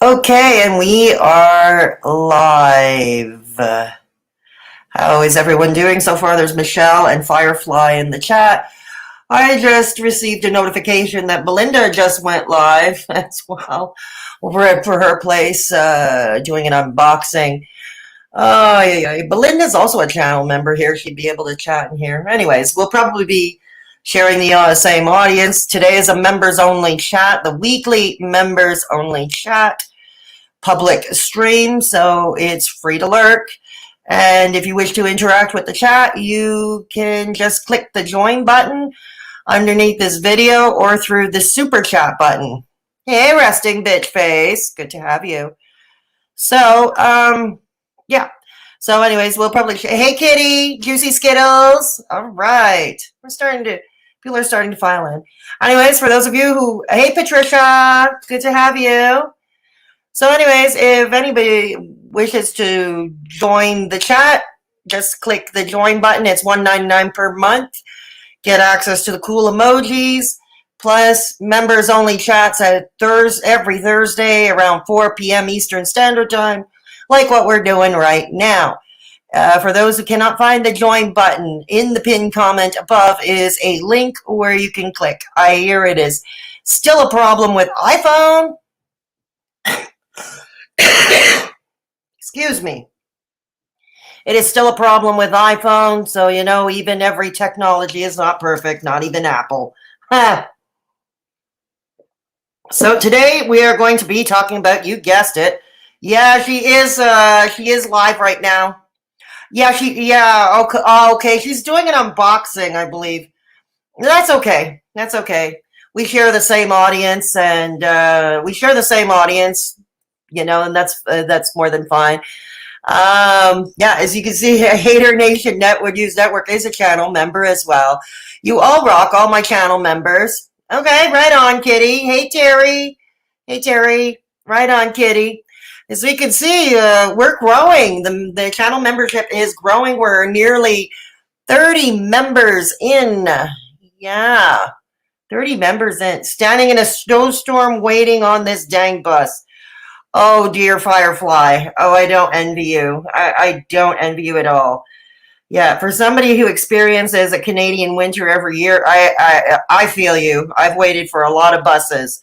Okay, and we are live. How is everyone doing so far? There's Michelle and Firefly in the chat. I just received a notification that Belinda just went live as well for her place doing an unboxing. Oh, yeah. Belinda's also a channel member here. She'd be able to chat in here. Anyways, we'll probably be sharing the same audience. Today is a members-only chat, the weekly members-only chat. Public stream, so it's free to lurk. And if you wish to interact with the chat, you can just click the join button underneath this video or through the super chat button. Hey, resting bitch face. Good to have you. So, yeah. So anyways, we'll probably, hey kitty, juicy Skittles. All right. People are starting to file in. Anyways, for those of you who, hey Patricia, good to have you. So anyways, if anybody wishes to join the chat, just click the join button. It's $1.99 per month. Get access to the cool emojis, plus members only chats at every Thursday around 4 p.m. Eastern Standard Time, like what we're doing right now. For those who cannot find the join button, in the pinned comment above is a link where you can click. I hear it is still a problem with iPhone. Excuse me. It is still a problem with iPhone, so you know, even every technology is not perfect, not even Apple. So today we are going to be talking about, you guessed it. Yeah, she is live right now. Yeah, okay, she's doing an unboxing, I believe. That's okay. We share the same audience, and you know, and that's more than fine. Yeah, as you can see, Haydur Nation Network is a channel member as well. You all rock, all my channel members. Okay, right on, Kitty. Hey, Terry. Right on, Kitty. As we can see, we're growing. The channel membership is growing. We're nearly 30 members in. Yeah, 30 members in. Standing in a snowstorm waiting on this dang bus. Oh, dear Firefly. Oh, I don't envy you. I don't envy you at all. Yeah, for somebody who experiences a Canadian winter every year, I feel you. I've waited for a lot of buses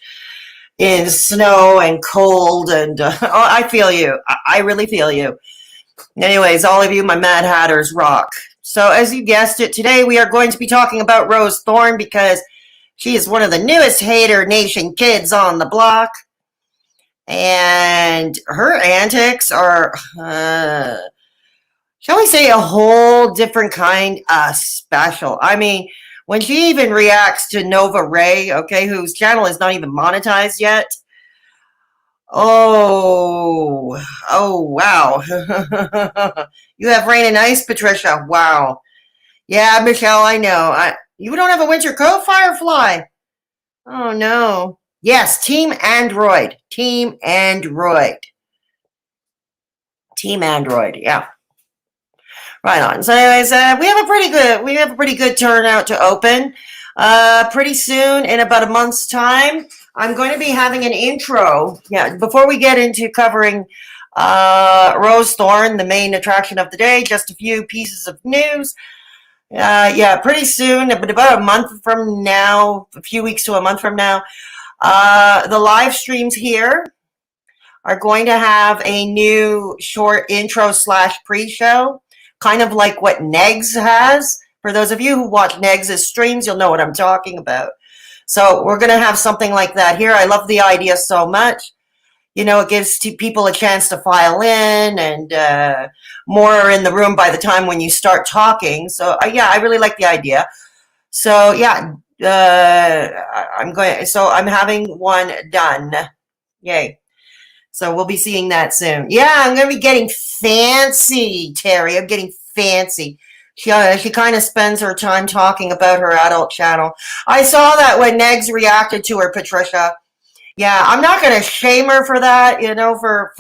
in snow and cold, and I feel you. I really feel you. Anyways, all of you, my Mad Hatters rock. So as you guessed it, today we are going to be talking about Rose Thorn because she is one of the newest Haydur Nation kids on the block. And her antics are, shall we say, a whole different kind of special. I mean, when she even reacts to Nova Ray, okay, whose channel is not even monetized yet. Oh, wow. You have rain and ice, Patricia. Wow. Yeah, Michelle, I know. You don't have a winter coat, Firefly? Oh, no. Yes, Team Android. Yeah. Right on. So anyways, we have a pretty good turnout to open. Pretty soon, in about a month's time, I'm going to be having an intro. Yeah, before we get into covering Rose Thorn, the main attraction of the day, just a few pieces of news. Yeah, pretty soon, but about a month from now, a few weeks to a month from now, the live streams here are going to have a new short intro / pre-show, kind of like what Negs has. For those of you who watch Negs' streams, you'll know what I'm talking about. So we're going to have something like that here. I love the idea so much. You know, it gives people a chance to file in, and more are in the room by the time when you start talking. So yeah, I really like the idea. So yeah, I'm having one done. Yay. So we'll be seeing that soon. Yeah, I'm going to be getting fancy, Terry. I'm getting fancy. She kind of spends her time talking about her adult channel. I saw that when Negs reacted to her, Patricia. Yeah, I'm not going to shame her for that, you know, for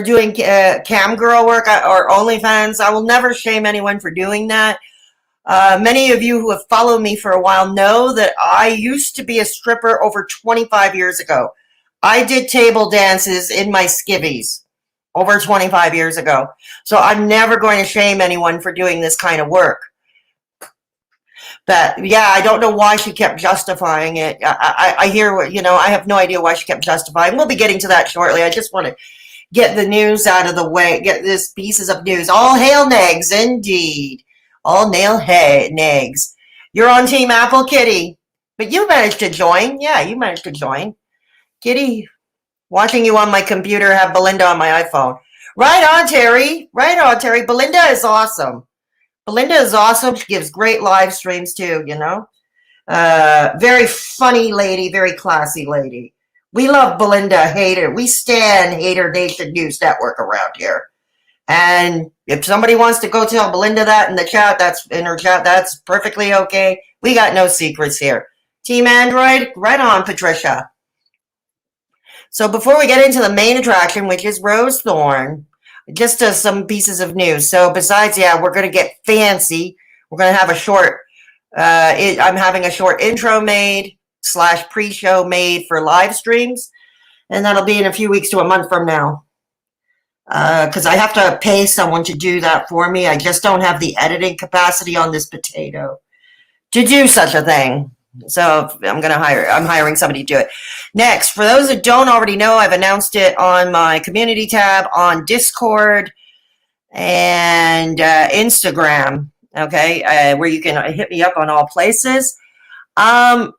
doing cam girl work or OnlyFans. I will never shame anyone for doing that. Many of you who have followed me for a while know that I used to be a stripper over 25 years ago. I did table dances in my skivvies over 25 years ago. So I'm never going to shame anyone for doing this kind of work. But yeah, I don't know why she kept justifying it. I hear what, I have no idea why she kept justifying. We'll be getting to that shortly. I just want to get the news out of the way, get this pieces of news. All hail Negs, indeed. All nail Negs. You're on Team Apple, Kitty. But you managed to join. Yeah, you managed to join. Kitty, watching you on my computer, have Belinda on my iPhone. Right on, Terry. Right on, Terry. Belinda is awesome. Belinda is awesome. She gives great live streams too, Very funny lady, very classy lady. We love Belinda Haydur. We stand Haydur Nation News Network around here. And if somebody wants to go tell Belinda that in the chat, that's perfectly okay. We got no secrets here. Team Android, right on, Patricia. So before we get into the main attraction, which is Rose Thorn, just some pieces of news. So besides, we're going to get fancy. We're going to have a short, I'm having a short intro made / pre-show made for live streams. And that'll be in a few weeks to a month from now. Because I have to pay someone to do that for me. I just don't have the editing capacity on this potato to do such a thing. So I'm hiring somebody to do it. Next, for those that don't already know, I've announced it on my community tab on Discord and Instagram, okay, where you can hit me up on all places. Yeah,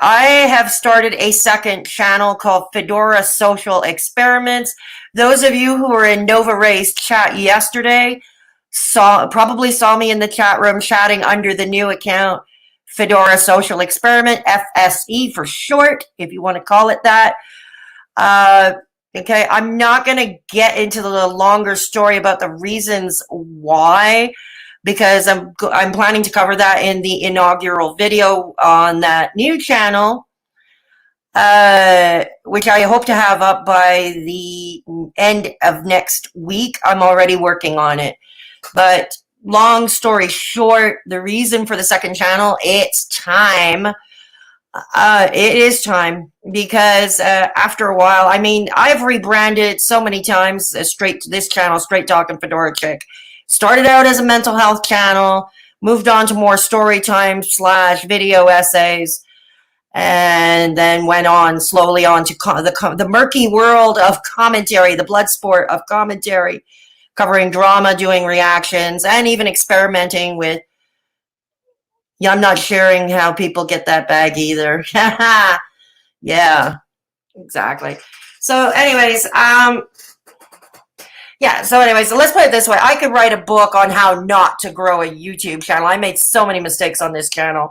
I have started a second channel called Fedora Social Experiments. Those of you who were in Nova Ray's chat yesterday probably saw me in the chat room chatting under the new account, Fedora Social Experiment, FSE for short, if you want to call it that. Okay, I'm not going to get into the longer story about the reasons why, because I'm planning to cover that in the inaugural video on that new channel, which I hope to have up by the end of next week. I'm already working on it. But long story short, the reason for the second channel, it's time. It is time because after a while, I've rebranded so many times this channel, Straight Talkin' Fedora Chick. Started out as a mental health channel, moved on to more story time / video essays, and then went on slowly on to the murky world of commentary, the blood sport of commentary, covering drama, doing reactions, and even experimenting with. Yeah, I'm not sharing how people get that bag either. Yeah, exactly. So anyways, so let's put it this way. I could write a book on how not to grow a YouTube channel. I made so many mistakes on this channel.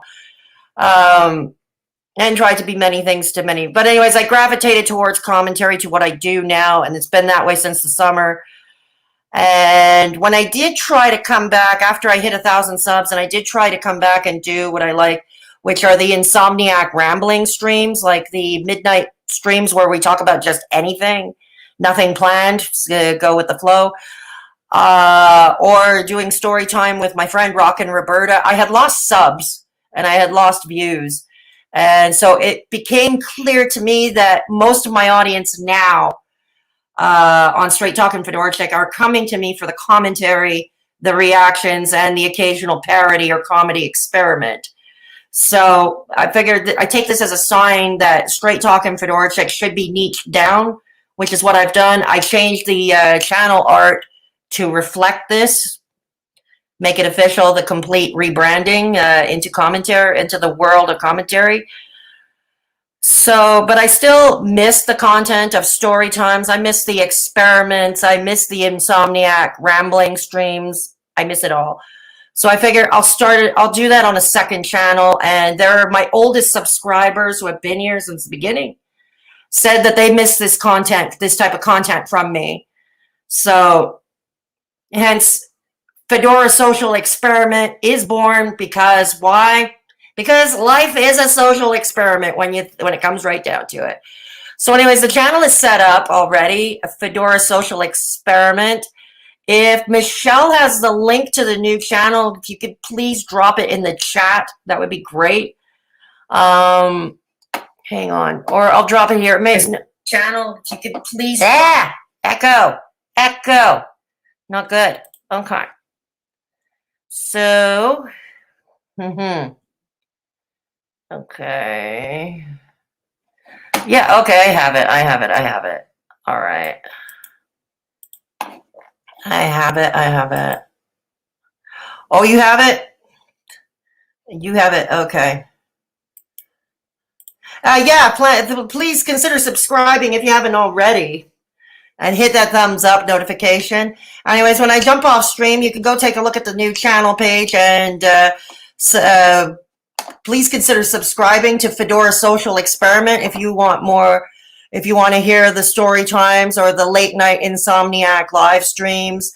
And tried to be many things to many. But anyways, I gravitated towards commentary to what I do now, and it's been that way since the summer. And when I did try to come back after I hit 1,000 subs, and I did try to come back and do what I like, which are the insomniac rambling streams, like the midnight streams where we talk about just anything, nothing planned, just go with the flow, or doing story time with my friend Rockin' Roberta. I had lost subs and I had lost views. And so it became clear to me that most of my audience now on Straight Talkin' Fedora Chick are coming to me for the commentary, the reactions, and the occasional parody or comedy experiment. So I figured I take this as a sign that Straight Talkin' Fedora Chick should be niched down, which is what I've done. I changed the channel art to reflect this, make it official, the complete rebranding into commentary, into the world of commentary. So, but I still miss the content of story times. I miss the experiments. I miss the insomniac rambling streams. I miss it all. So I figured I'll do that on a second channel. And they're my oldest subscribers who have been here since the beginning, said that they miss this content, this type of content from me. So hence Fedora Social Experiment is born because why? Because life is a social experiment when it comes right down to it. So anyways, the channel is set up already, a Fedora Social Experiment. If Michelle has the link to the new channel, if you could please drop it in the chat, that would be great. Hang on. Or I'll drop it here. It makes no channel. If you could please. Echo. Not good. Okay. So. Okay. Yeah, okay, I have it. All right. I have it. Oh, you have it? You have it, okay. Please consider subscribing if you haven't already. And hit that thumbs up notification. Anyways, when I jump off stream, you can go take a look at the new channel page and please consider subscribing to Fedora Social Experiment if you want more, if you want to hear the story times or the late night insomniac live streams,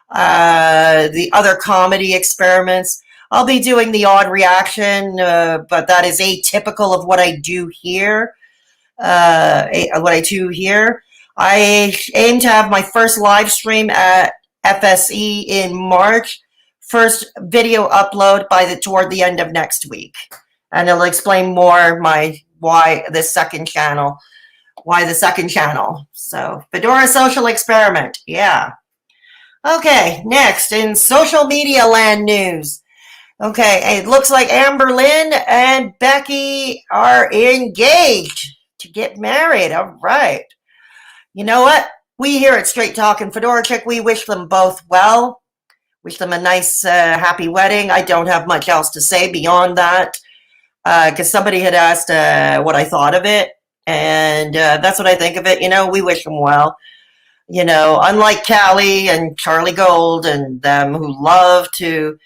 the other comedy experiments. I'll be doing the odd reaction, but that is atypical of what I do here. I aim to have my first live stream at FSE in March. First video upload toward the end of next week, and it'll explain more why the second channel. So Fedora Social Experiment, yeah. Okay, next in social media land news. Okay, it looks like Amberlynn and Becky are engaged to get married. All right. You know what? We here at Straight Talkin' Fedora Chick, we wish them both well. Wish them a nice, happy wedding. I don't have much else to say beyond that, because somebody had asked what I thought of it, and that's what I think of it. You know, we wish them well. You know, unlike Callie and Charlie Gold and them who love to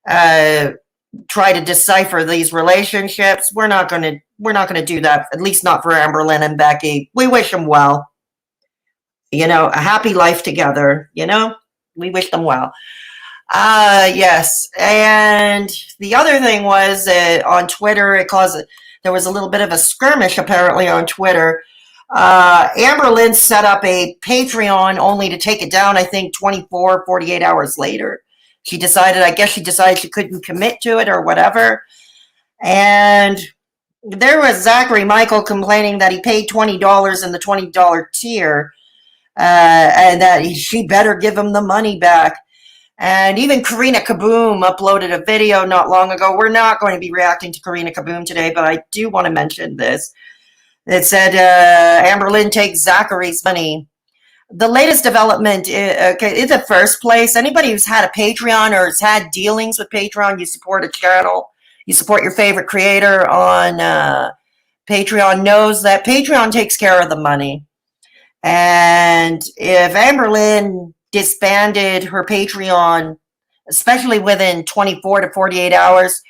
try to decipher these relationships, we're not gonna do that. At least not for Amberlynn and Becky. We wish them well. You know, a happy life together. You know, we wish them well. Yes, and the other thing was on Twitter, there was a little bit of a skirmish apparently on Twitter. Amberlynn set up a Patreon only to take it down, I think 48 hours later. I guess she decided she couldn't commit to it or whatever. And there was Zachary Michael complaining that he paid $20 in the $20 tier, and that she better give him the money back. And even Karina Kaboom uploaded a video not long ago. We're not going to be reacting to Karina Kaboom today, but I do want to mention this. It said Amberlynn takes Zachary's money. The latest development in the first place, anybody who's had a Patreon or has had dealings with Patreon, you support a channel, you support your favorite creator on Patreon, knows that Patreon takes care of the money. And if Amberlynn disbanded her Patreon, especially within 24 to 48 hours,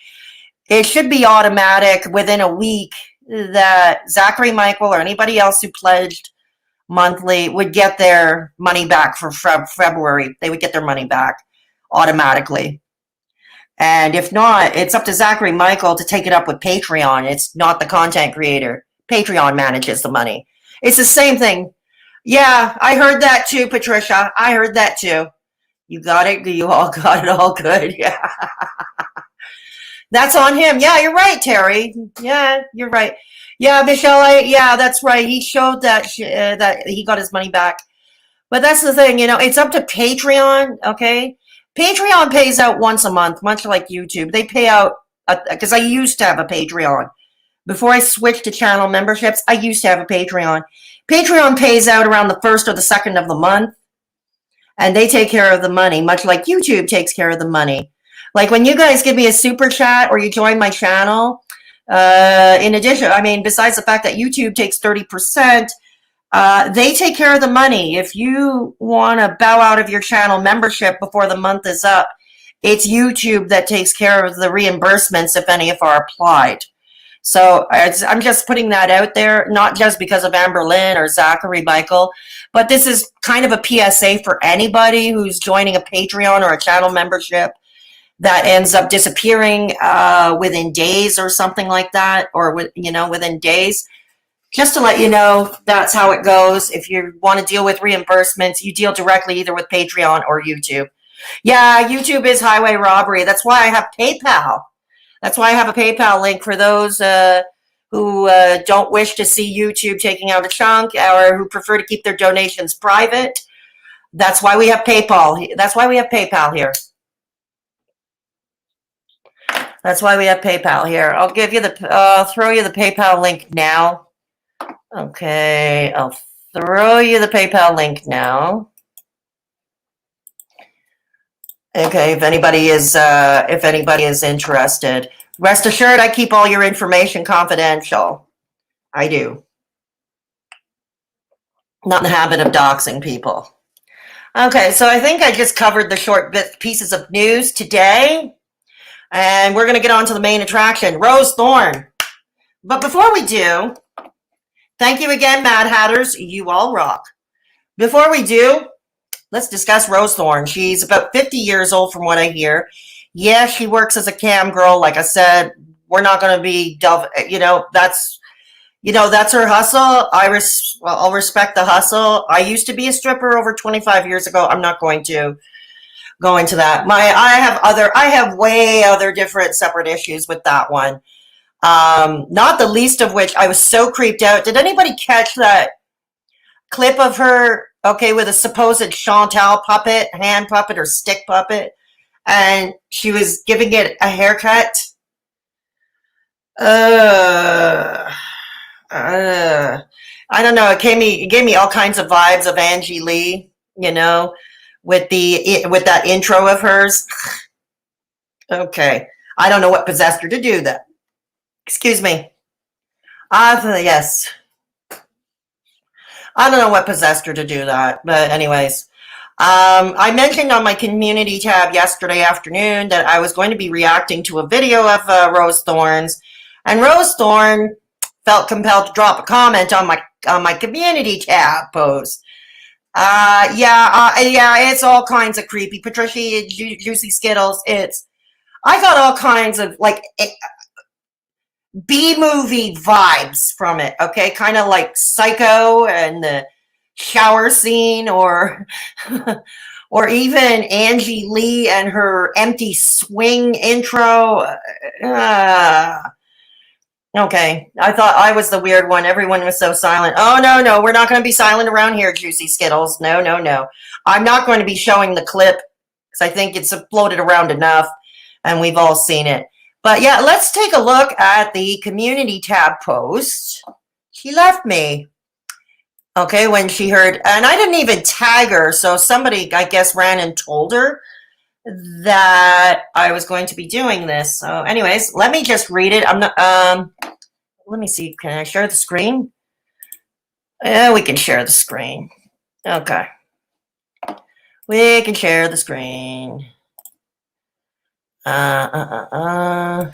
it should be automatic within a week that Zachary Michael or anybody else who pledged monthly would get their money back for February. They would get their money back automatically. And if not, it's up to Zachary Michael to take it up with Patreon. It's not the content creator. Patreon manages the money. It's the same thing. Yeah, I heard that too, Patricia. I heard that too. You got it? You all got it all good? Yeah. That's on him. Yeah, you're right, Terry. Yeah, you're right. Yeah, Michelle, yeah, that's right. He showed that that he got his money back. But that's the thing, you know, it's up to Patreon, okay? Patreon pays out once a month, much like YouTube. They pay out, because I used to have a Patreon. Before I switched to channel memberships, I used to have a Patreon. Patreon pays out around the 1st or the 2nd of the month, and they take care of the money, much like YouTube takes care of the money. Like when you guys give me a super chat or you join my channel, in addition, I mean, besides the fact that YouTube takes 30%, they take care of the money. If you want to bow out of your channel membership before the month is up, it's YouTube that takes care of the reimbursements if any are applied. So I'm just putting that out there, not just because of Amberlynn or Zachary Michael, but this is kind of a PSA for anybody who's joining a Patreon or a channel membership that ends up disappearing within days or something like that, or within days. Just to let you know, that's how it goes. If you want to deal with reimbursements, you deal directly either with Patreon or YouTube. Yeah, YouTube is highway robbery. That's why I have PayPal. That's why I have a PayPal link for those who don't wish to see YouTube taking out a chunk, or who prefer to keep their donations private. That's why we have PayPal. That's why we have PayPal here. That's why we have PayPal here. I'll give you throw you the PayPal link now. Okay, I'll throw you the PayPal link now. Okay, if anybody is interested, rest assured I keep all your information confidential. I do. Not in the habit of doxing people. Okay, so I think I just covered the short pieces of news today, and we're going to get on to the main attraction, Rose Thorn. But before we do, thank you again, Mad Hatters. You all rock. Before we do, let's discuss Rose Thorn. She's about 50 years old from what I hear. Yeah, she works as a cam girl. Like I said, we're not going to be, that's her hustle. I'll respect the hustle. I used to be a stripper over 25 years ago. I'm not going to go into that. I have way other different separate issues with that one. Not the least of which, I was so creeped out. Did anybody catch that clip of her, with a supposed Chantal puppet, hand puppet or stick puppet, and she was giving it a haircut? I don't know. It gave me all kinds of vibes of Angie Lee, with that intro of hers. Okay, I don't know what possessed her to do that. Excuse me. Yes. I don't know what possessed her to do that, but anyways. I mentioned on my community tab yesterday afternoon that I was going to be reacting to a video of Rose Thorn's, and Rose Thorn felt compelled to drop a comment on my community tab post. It's all kinds of creepy. Patricia, Juicy Skittles, I got all kinds of B-movie vibes from it, okay? Kind of like Psycho and the shower scene, or even Angie Lee and her empty swing intro. Okay, I thought I was the weird one. Everyone was so silent. Oh, no, we're not going to be silent around here, Juicy Skittles. No. I'm not going to be showing the clip because I think it's floated around enough and we've all seen it. But yeah, let's take a look at the community tab post. She left me. Okay, when she heard, and I didn't even tag her, so somebody, I guess, ran and told her that I was going to be doing this. So anyways, let me just read it. Let me see, can I share the screen? Yeah, we can share the screen. Okay. We can share the screen. All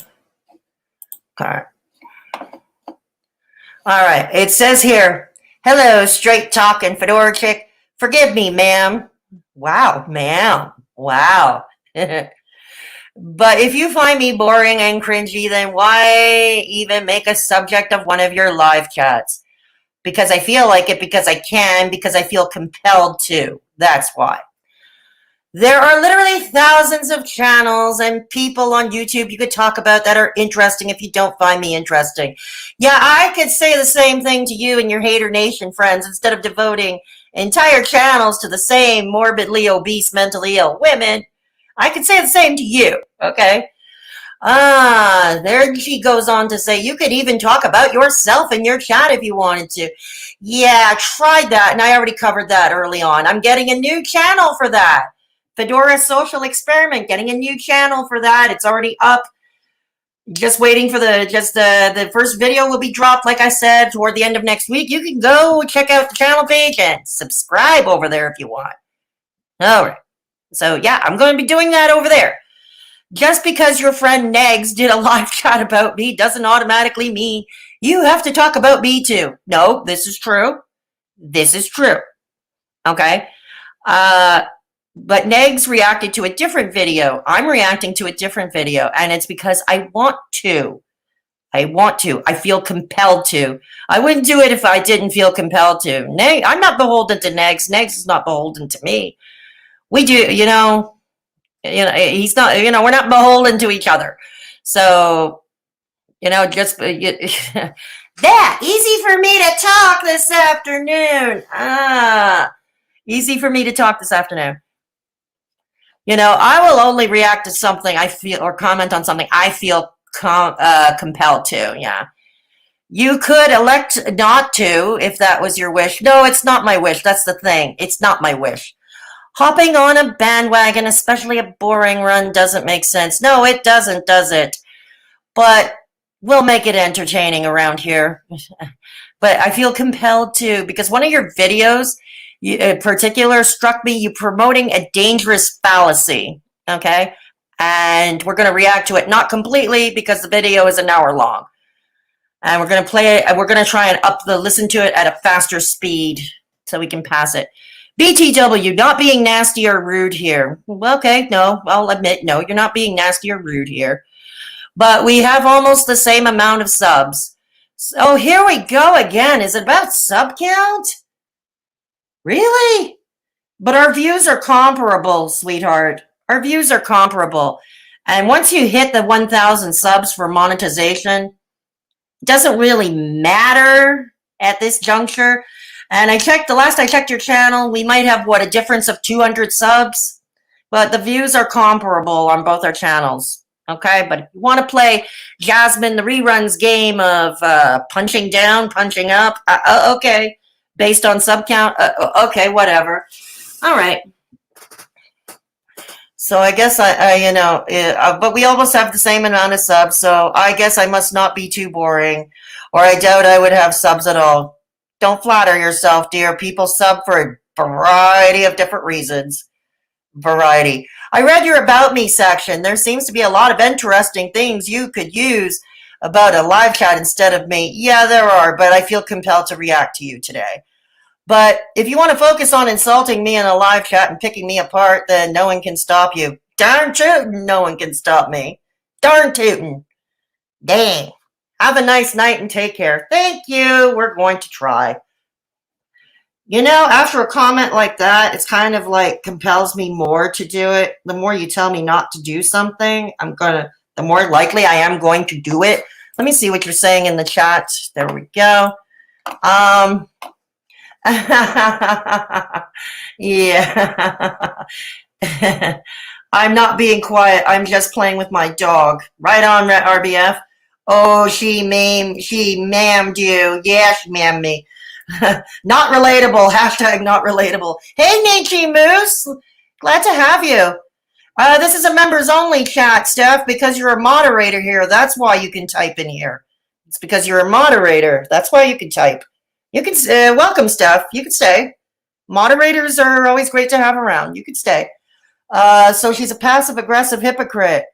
right. It says here, hello, straight talking Fedora chick. Forgive me, ma'am. Wow, ma'am. Wow. But if you find me boring and cringy, then why even make a subject of one of your live chats? Because I feel like it, because I can, because I feel compelled to. That's why. There are literally thousands of channels and people on YouTube you could talk about that are interesting if you don't find me interesting. Yeah, I could say the same thing to you and your Haydur Nation friends instead of devoting entire channels to the same morbidly obese, mentally ill women. I could say the same to you, okay? There she goes on to say, you could even talk about yourself in your chat if you wanted to. Yeah, I tried that, and I already covered that early on. I'm getting a new channel for that. Fedora Social Experiment, getting a new channel for that. It's already up. Just waiting for the first video will be dropped, like I said, toward the end of next week. You can go check out the channel page and subscribe over there if you want. All right. So, yeah, I'm going to be doing that over there. Just because your friend Negs did a live chat about me doesn't automatically mean you have to talk about me too. No, this is true. This is true. Okay? But Negs reacted to a different video. I'm reacting to a different video, and it's because I want to. I feel compelled to. I wouldn't do it if I didn't feel compelled to. I'm not beholden to Negs. Negs is not beholden to me. We do, he's not, we're not beholden to each other. So You know, just that easy for me to talk this afternoon. Easy for me to talk this afternoon. You know, I will only react to something I feel or comment on something I feel compelled to. Yeah. You could elect not to if that was your wish. No, it's not my wish. That's the thing. It's not my wish. Hopping on a bandwagon, especially a boring run, doesn't make sense. No, it doesn't, does it? But we'll make it entertaining around here. But I feel compelled to, because one of your videos in particular struck me, you promoting a dangerous fallacy, okay? And we're going to react to it, not completely because the video is an hour long. And we're going to play it, and we're going to try and listen to it at a faster speed so we can pass it. BTW, not being nasty or rude here. Well, okay, no, I'll admit, no, you're not being nasty or rude here. But we have almost the same amount of subs. Oh, here we go again. Is it about sub count? Really? But our views are comparable, sweetheart. Our views are comparable. And once you hit the 1,000 subs for monetization, it doesn't really matter at this juncture. And the last I checked your channel, we might have, a difference of 200 subs? But the views are comparable on both our channels. Okay, but if you want to play Jasmine the reruns game of punching down, punching up, okay, based on sub count, okay, whatever. All right. So I guess but we almost have the same amount of subs, so I guess I must not be too boring, or I doubt I would have subs at all. Don't flatter yourself, dear. People sub for a variety of different reasons. Variety. I read your About Me section. There seems to be a lot of interesting things you could use about a live chat instead of me. Yeah, there are, but I feel compelled to react to you today. But if you want to focus on insulting me in a live chat and picking me apart, then no one can stop you. Darn tootin', no one can stop me. Darn tootin'. Dang. Have a nice night and take care. Thank you. We're going to try. You know, after a comment like that, it's kind of like compels me more to do it. The more you tell me not to do something, the more likely I am going to do it. Let me see what you're saying in the chat. There we go. Yeah. I'm not being quiet. I'm just playing with my dog. Right on, RBF. Oh, she mammed you. Yeah, she mammed me. Not relatable. Hashtag not relatable. Hey, Nachi Moose. Glad to have you. This is a members only chat, Steph, because you're a moderator here. That's why you can type in here. It's because you're a moderator. That's why you can type. You can welcome, Steph. You can stay. Moderators are always great to have around. You can stay. So she's a passive-aggressive hypocrite.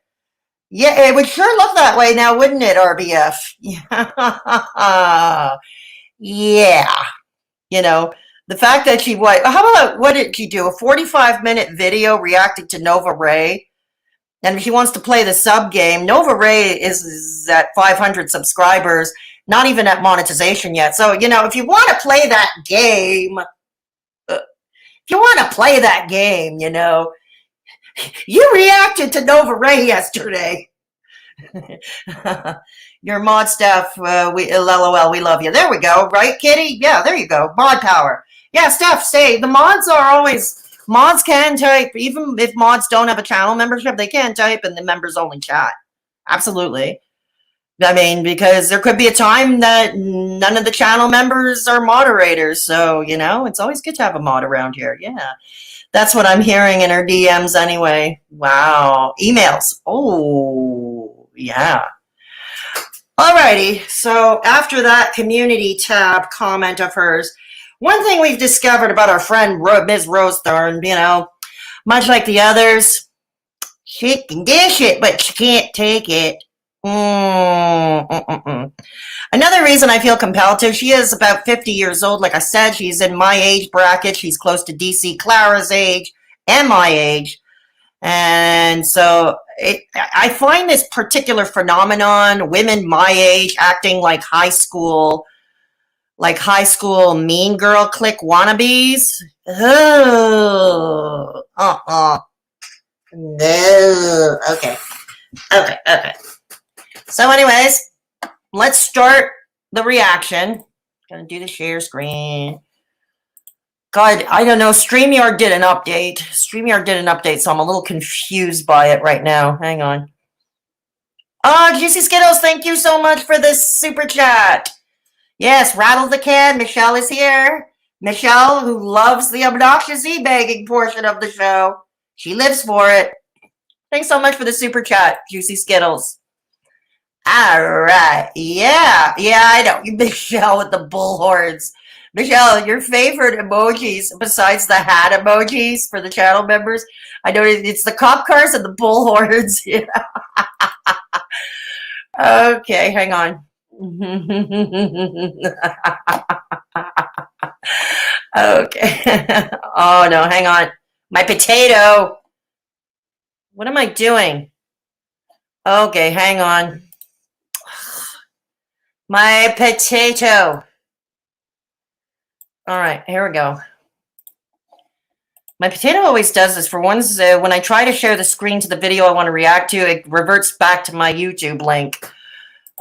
Yeah, it would sure look that way now, wouldn't it, RBF? Yeah. You know, the fact that how about, what did she do? A 45-minute video reacting to Nova Ray? And if she wants to play the sub game, Nova Ray is at 500 subscribers, not even at monetization yet. So, you know, if you want to play that game, you know, you reacted to Nova Ray yesterday. Your mod staff, LOL, we love you. There we go, right, Kitty? Yeah, there you go. Mod power. Yeah, Steph, stay. The mods can type. Even if mods don't have a channel membership, they can type in the members only chat. Absolutely. I mean, because there could be a time that none of the channel members are moderators. So, you know, it's always good to have a mod around here. Yeah. That's what I'm hearing in her DMs anyway. Wow. Emails. Oh, yeah. Alrighty. So after that community tab comment of hers, one thing we've discovered about our friend Ms. Rose Thorn, you know, much like the others, she can dish it, but she can't take it. Another reason I feel compelled to, she is about 50 years old. Like I said, she's in my age bracket. She's close to DC Clara's age and my age. And so I find this particular phenomenon, women my age acting like high school mean girl clique wannabes. Oh, no. Okay. So anyways, let's start the reaction. Gonna do the share screen. God, I don't know. StreamYard did an update. So I'm a little confused by it right now. Hang on. Oh, Juicy Skittles, thank you so much for this super chat. Yes, Rattle the Can. Michelle is here. Michelle, who loves the obnoxious e-bagging portion of the show. She lives for it. Thanks so much for the super chat, Juicy Skittles. All right. Yeah, I know. Michelle with the bull horns. Michelle, your favorite emojis besides the hat emojis for the channel members? I know it's the cop cars and the bull horns. Yeah. Okay, hang on. Okay. Oh, no, hang on. My potato. What am I doing? Okay, hang on. My potato. All right, here we go. My potato always does this. For ones, when I try to share the screen to the video I want to react to, it reverts back to my YouTube link.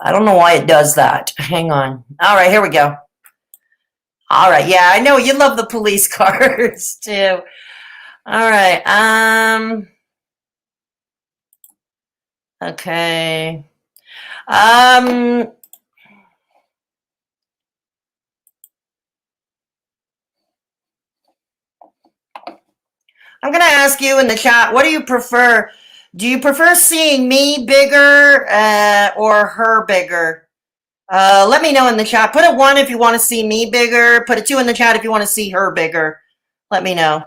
I don't know why it does that. Hang on. All right, here we go. All right, yeah, I know you love the police cars too. All right. Okay. I'm going to ask you in the chat, what do you prefer? Do you prefer seeing me bigger or her bigger? Let me know in the chat. Put a 1 if you want to see me bigger. Put a 2 in the chat if you want to see her bigger. Let me know.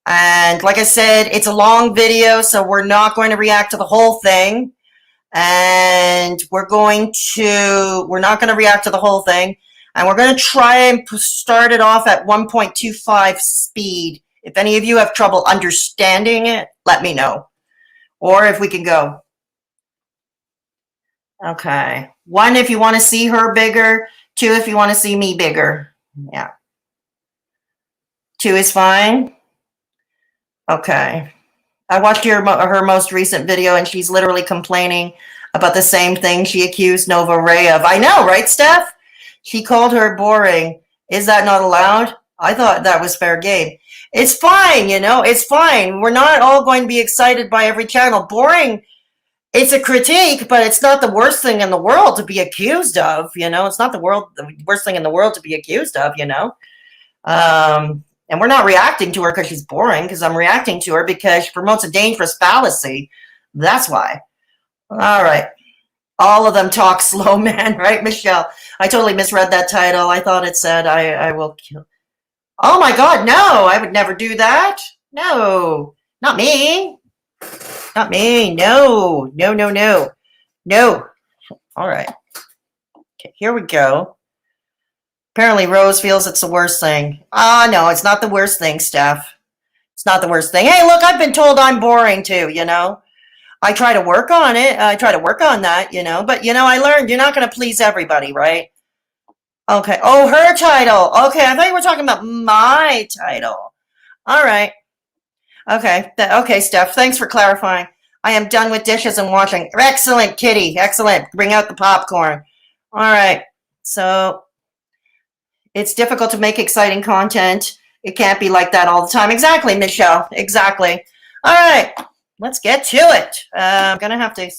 And like I said, it's a long video, so we're not going to react to the whole thing. And we're not going to react to the whole thing. And we're going to try and start it off at 1.25 speed. If any of you have trouble understanding it, let me know. Or if we can go. Okay. 1 if you want to see her bigger. 2 if you want to see me bigger. Yeah. 2 is fine. Okay. I watched her most recent video, and she's literally complaining about the same thing she accused Nova Ray of. I know, right, Steph? She called her boring. Is that not allowed? I thought that was fair game. It's fine, you know, it's fine. We're not all going to be excited by every channel. Boring, it's a critique, but it's not the worst thing in the world to be accused of, you know. It's not the worst thing in the world to be accused of, you know. And we're not reacting to her because she's boring, because I'm reacting to her because she promotes a dangerous fallacy. That's why. All right. All of them talk slow, man, right, Michelle? I totally misread that title. I thought it said, I will kill. Oh, my God, no. I would never do that. No. Not me. Not me. No. No, no, no. No. All right. Okay, here we go. Apparently, Rose feels it's the worst thing. Ah, no, it's not the worst thing, Steph. It's not the worst thing. Hey, look, I've been told I'm boring, too, you know. I try to work on it. I try to work on that, you know. But, you know, I learned you're not going to please everybody, right? Okay. Oh, her title. Okay, I thought you were talking about my title. All right. Okay. Okay, Steph, thanks for clarifying. I am done with dishes and washing. Excellent, Kitty. Excellent. Bring out the popcorn. All right. So it's difficult to make exciting content. It can't be like that all the time. Exactly, Michelle. Exactly. All right. Let's get to it. I'm going to have to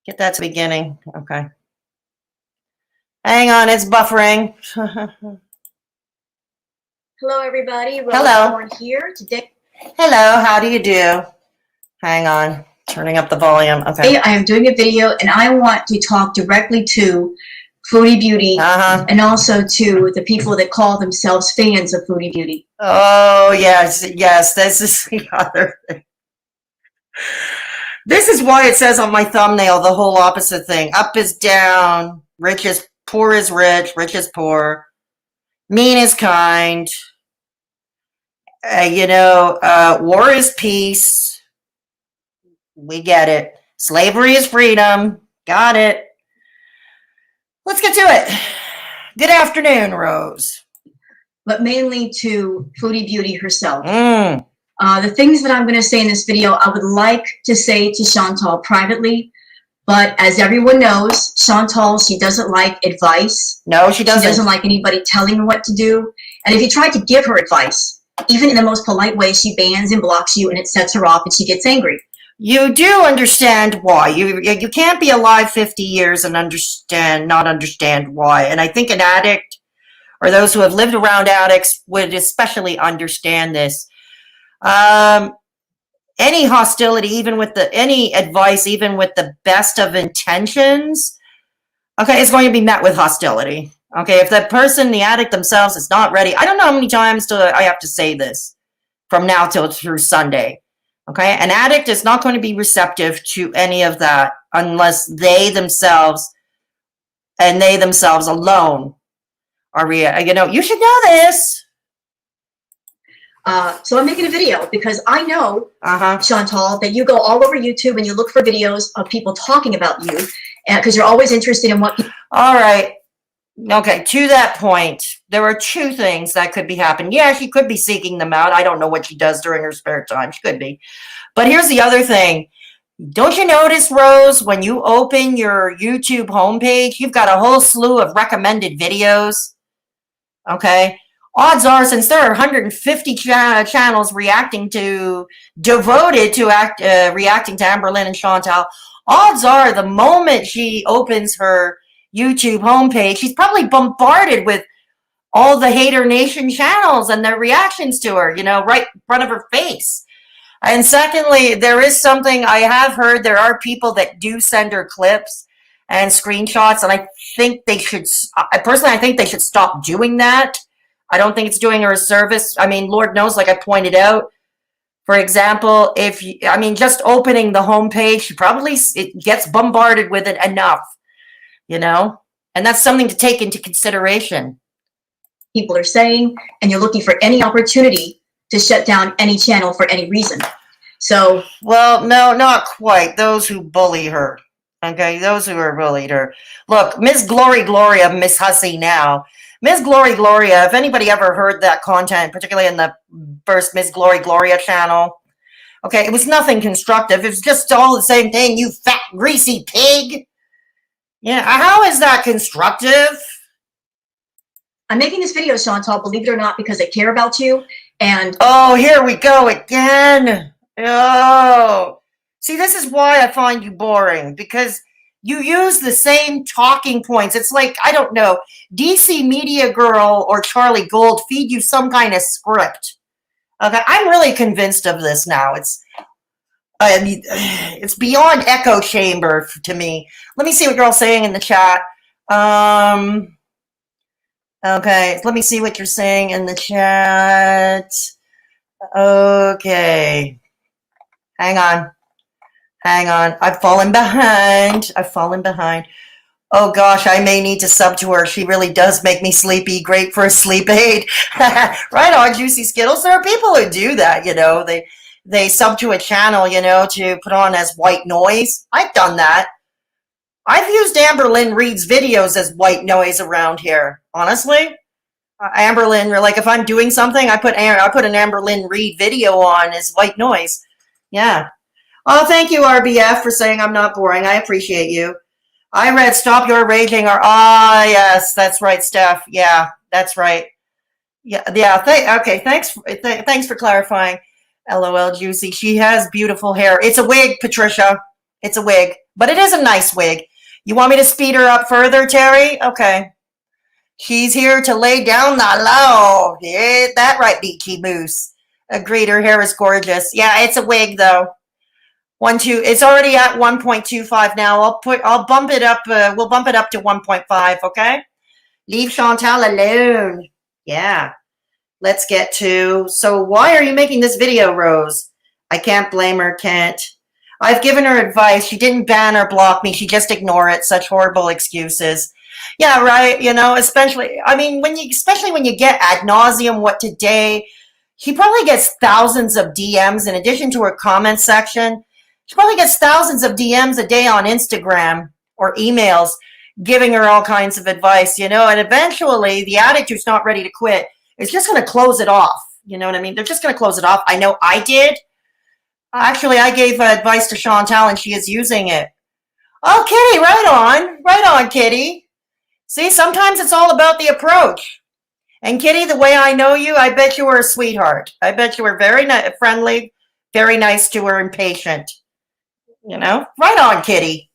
get that to the beginning. Okay. Hang on, it's buffering. Hello, everybody. Rose Thorn here today. Hello, how do you do? Hang on, turning up the volume. Okay. Today I am doing a video, and I want to talk directly to Foodie Beauty and also to the people that call themselves fans of Foodie Beauty. Oh, yes, yes, this is the other thing. This is why it says on my thumbnail the whole opposite thing. Up is down, poor is rich is poor, mean is kind, you know, war is peace. We get it. Slavery is freedom. Got it. Let's get to it. Good afternoon, Rose. But mainly to Foodie Beauty herself. The things that I'm going to say in this video, I would like to say to Chantal privately, But as everyone knows, Chantal, she doesn't like advice. No, she doesn't. She doesn't like anybody telling her what to do. And if you try to give her advice, even in the most polite way, she bans and blocks you, and it sets her off, and she gets angry. You do understand why. You can't be alive 50 years and not understand why. And I think an addict or those who have lived around addicts would especially understand this. Any hostility, even with any advice, even with the best of intentions, okay, is going to be met with hostility. Okay, if the person, the addict themselves, is not ready. I don't know how many times I have to say this from now through Sunday. Okay, an addict is not going to be receptive to any of that unless they themselves alone are, you should know this. So I'm making a video because I know, Chantal, that you go all over YouTube and you look for videos of people talking about you because you're always interested in what people... All right. Okay, to that point, there are two things that could be happening. Yeah, she could be seeking them out. I don't know what she does during her spare time. She could be. But here's the other thing. Don't you notice, Rose, when you open your YouTube homepage, you've got a whole slew of recommended videos? Okay? Odds are, since there are 150 channels devoted to reacting to Amberlynn and Chantal, odds are the moment she opens her YouTube homepage, she's probably bombarded with all the Haydur Nation channels and their reactions to her, right in front of her face. And secondly, there is something I have heard. There are people that do send her clips and screenshots, and I think they should, personally, I think they should stop doing that. I don't think it's doing her a service. I mean, Lord knows, like I pointed out, for example, just opening the homepage, it gets bombarded with it enough, and that's something to take into consideration. People are saying, and you're looking for any opportunity to shut down any channel for any reason. So, well, no, not quite. Those who bully her, okay, those who are bullied her. Look, Miss Gloria, Miss Hussy now. Miss Gloria, if anybody ever heard that content, particularly in the first Miss Gloria channel, okay, it was nothing constructive. It was just all the same thing, you fat, greasy pig. Yeah, how is that constructive? I'm making this video, Chantal, believe it or not, because I care about you, and... Oh, here we go again. Oh. See, this is why I find you boring, because you use the same talking points. It's like, I don't know, DC Media Girl or Charlie Gold feed you some kind of script. Okay, I'm really convinced of this now. It's beyond echo chamber to me. Let me see what girl's saying in the chat. Okay, let me see what you're saying in the chat. Okay. Hang on. I've fallen behind. Oh gosh, I may need to sub to her. She really does make me sleepy. Great for a sleep aid. Right on, Juicy Skittles. There are people who do that, They sub to a channel, to put on as white noise. I've done that. I've used Amberlynn Reid's videos as white noise around here. Honestly, Amberlynn, like if I'm doing something, I put an Amberlynn Reid video on as white noise. Yeah. Oh, thank you, RBF, for saying I'm not boring. I appreciate you. I read Stop Your Raging. Yes, that's right, Steph. Yeah, that's right. Yeah. Okay. Thanks for clarifying. LOL, Juicy. She has beautiful hair. It's a wig, Patricia. It's a wig, but it is a nice wig. You want me to speed her up further, Terry? Okay. She's here to lay down the law. Yeah, that right, Beachy Moose. Agreed. Her hair is gorgeous. Yeah, it's a wig though. It's already at 1.25 now. I'll bump it up. We'll bump it up to 1.5. Okay. Leave Chantal alone. Yeah. Let's get to. So why are you making this video, Rose? I can't blame her. Can't. I've given her advice. She didn't ban or block me. She just ignored it. Such horrible excuses. Yeah, right. Especially when you get ad nauseum what today. She probably gets thousands of DMs in addition to her comment section. She probably gets thousands of DMs a day on Instagram or emails giving her all kinds of advice, and eventually the addict who's not ready to quit is just going to close it off. You know what I mean? They're just going to close it off. I know I did. Actually, I gave advice to Chantal and she is using it. Oh, Kitty, right on, Kitty. See, sometimes it's all about the approach. And Kitty, the way I know you, I bet you were a sweetheart. I bet you were very friendly, very nice to her, and patient. You know, right on, Kitty.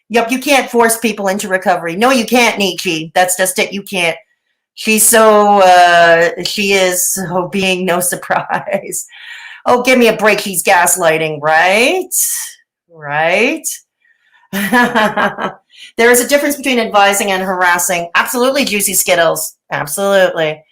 Yep, you can't force people into recovery. No, you can't, Nietzsche. That's just it. You can't. She is being no surprise. Oh, give me a break. She's gaslighting, right? Right? There is a difference between advising and harassing. Absolutely, Juicy Skittles. Absolutely.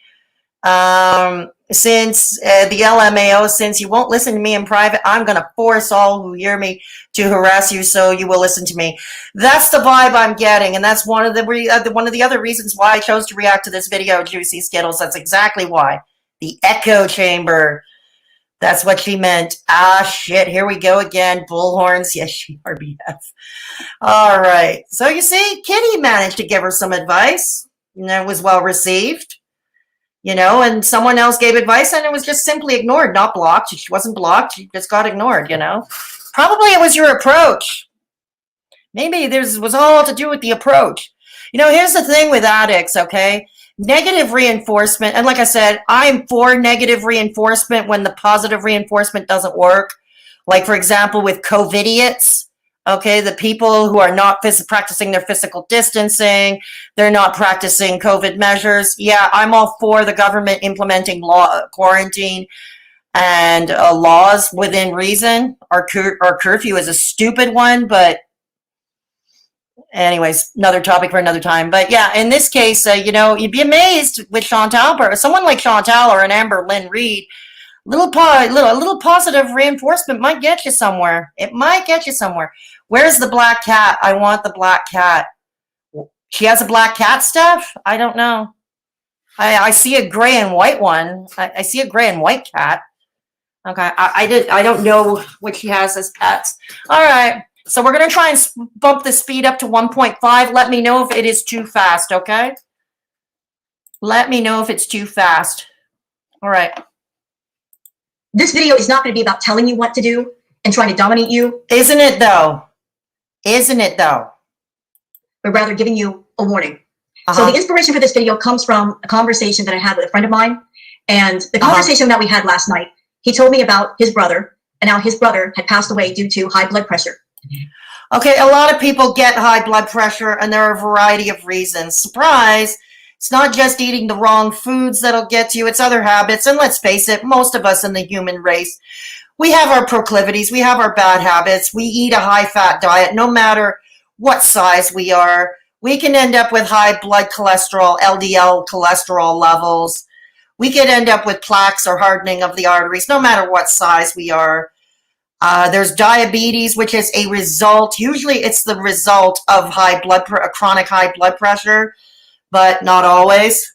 Since the LMAO, since you won't listen to me in private, I'm going to force all who hear me to harass you so you will listen to me. That's the vibe I'm getting, and that's one of the other reasons why I chose to react to this video, Juicy Skittles. That's exactly why. The echo chamber. That's what she meant. Ah, shit, here we go again. Bullhorns. Yes, she RBF. All right. So you see, Kitty managed to give her some advice, and it was well received. You know, and someone else gave advice and it was just simply ignored, not blocked. She wasn't blocked. She just got ignored, you know. Probably it was your approach. Maybe this was all to do with the approach. You know, here's the thing with addicts, okay? Negative reinforcement, and like I said, I'm for negative reinforcement when the positive reinforcement doesn't work. Like, for example, with COVIDiots. Okay, the people who are not practicing their physical distancing, they're not practicing COVID measures. Yeah, I'm all for the government implementing quarantine and laws within reason. Our curfew is a stupid one, but anyways, another topic for another time. But yeah, in this case, you know, you'd be amazed with Chantal, or someone like Chantal or an Amberlynn Reed. A little positive reinforcement might get you somewhere. It might get you somewhere. Where's the black cat? I want the black cat. She has a black cat, Steph? I don't know. I see a gray and white one. I see a gray and white cat. Okay, I don't know what she has as pets. All right, so we're going to try and bump the speed up to 1.5. Let me know if it is too fast, okay? Let me know if it's too fast. All right. This video is not going to be about telling you what to do and trying to dominate you. Isn't it though? Isn't it though? But rather giving you a warning. So the inspiration for this video comes from a conversation that I had with a friend of mine. And the conversation that we had last night, he told me about his brother, and now his brother had passed away due to high blood pressure. Okay, a lot of people get high blood pressure, and there are a variety of reasons. Surprise! It's not just eating the wrong foods that'll get to you, it's other habits. And let's face it, most of us in the human race, we have our proclivities, we have our bad habits. We eat a high-fat diet, no matter what size we are. We can end up with high blood cholesterol, LDL cholesterol levels. We could end up with plaques or hardening of the arteries, no matter what size we are. There's diabetes, which is a result. Usually it's the result of chronic high blood pressure, but not always.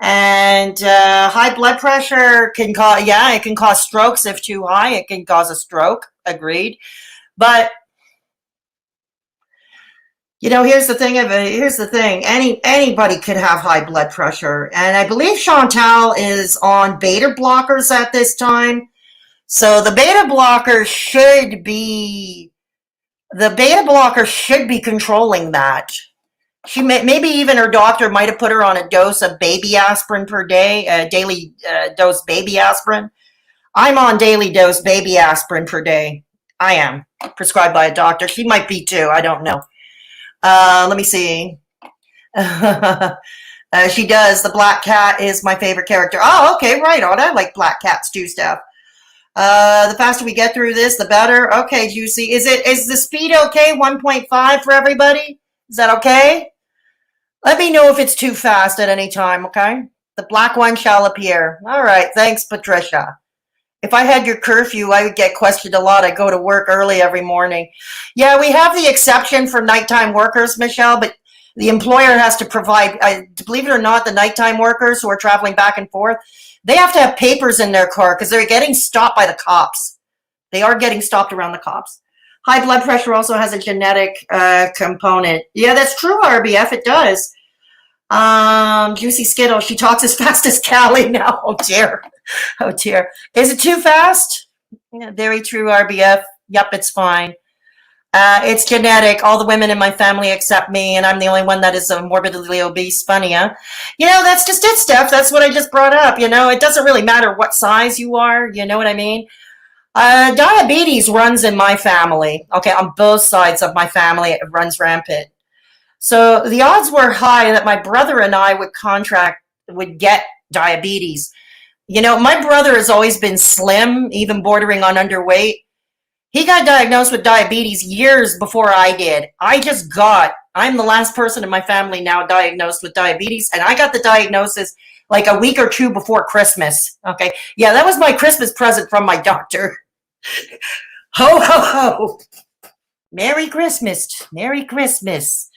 And high blood pressure can cause, it can cause strokes if too high. It can cause a stroke, agreed. But you know, here's the thing. Anybody could have high blood pressure, and I believe Chantal is on beta blockers at this time. So the beta blocker should be controlling that. She maybe even her doctor might have put her on a dose of baby aspirin per day, a daily dose baby aspirin. I'm on daily dose baby aspirin per day. I am prescribed by a doctor. She might be too. I don't know. Let me see. She does. The black cat is my favorite character. Oh, okay, right on. I like black cats too, Steph. The faster we get through this, the better. Okay, Juicy. Is the speed okay? 1.5 for everybody? Is that okay? Let me know if it's too fast at any time, okay? The black one shall appear. All right, thanks, Patricia. If I had your curfew, I would get questioned a lot. I go to work early every morning. Yeah, we have the exception for nighttime workers, Michelle, but the employer has to provide, believe it or not, the nighttime workers who are traveling back and forth, they have to have papers in their car because they're getting stopped by the cops. They are getting stopped around the cops. High blood pressure also has a genetic component. Yeah, that's true, RBF. It does. Juicy Skittle. She talks as fast as Callie now. Oh, dear. Oh, dear. Is it too fast? Yeah, very true, RBF. Yep, it's fine. It's genetic. All the women in my family except me, and I'm the only one that is morbidly obese. Funny, huh? That's just it, Steph. That's what I just brought up. It doesn't really matter what size you are. You know what I mean? Diabetes runs in my family. Okay, on both sides of my family, it runs rampant. So the odds were high that my brother and I would get diabetes. My brother has always been slim, even bordering on underweight. He got diagnosed with diabetes years before I did. I'm the last person in my family now diagnosed with diabetes, and I got the diagnosis like a week or two before Christmas. Okay. Yeah, that was my Christmas present from my doctor. Ho, ho, ho. Merry Christmas. Merry Christmas.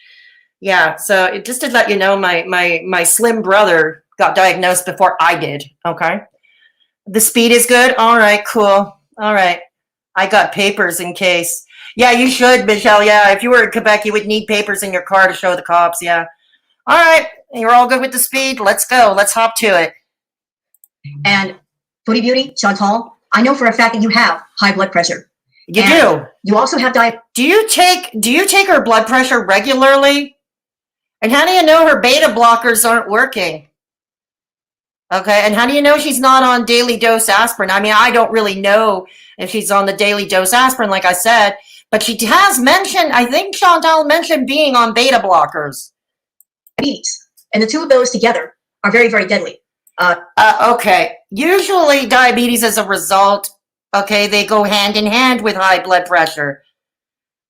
Yeah, so just to let you know, my slim brother got diagnosed before I did. Okay. The speed is good. All right, cool. All right. I got papers in case. Yeah, you should, Michelle. Yeah, if you were in Quebec, you would need papers in your car to show the cops. Yeah. All right. You're all good with the speed. Let's go. Let's hop to it. And Foodie Beauty, Chantal, I know for a fact that you have high blood pressure. You do. You also have diabetes. Do you take her blood pressure regularly? And how do you know her beta blockers aren't working? Okay, and how do you know she's not on daily dose aspirin? I mean, I don't really know if she's on the daily dose aspirin, like I said, but she has mentioned, I think Chantal mentioned being on beta blockers. And the two of those together are very, very deadly. Okay, usually diabetes is a result, okay, they go hand in hand with high blood pressure.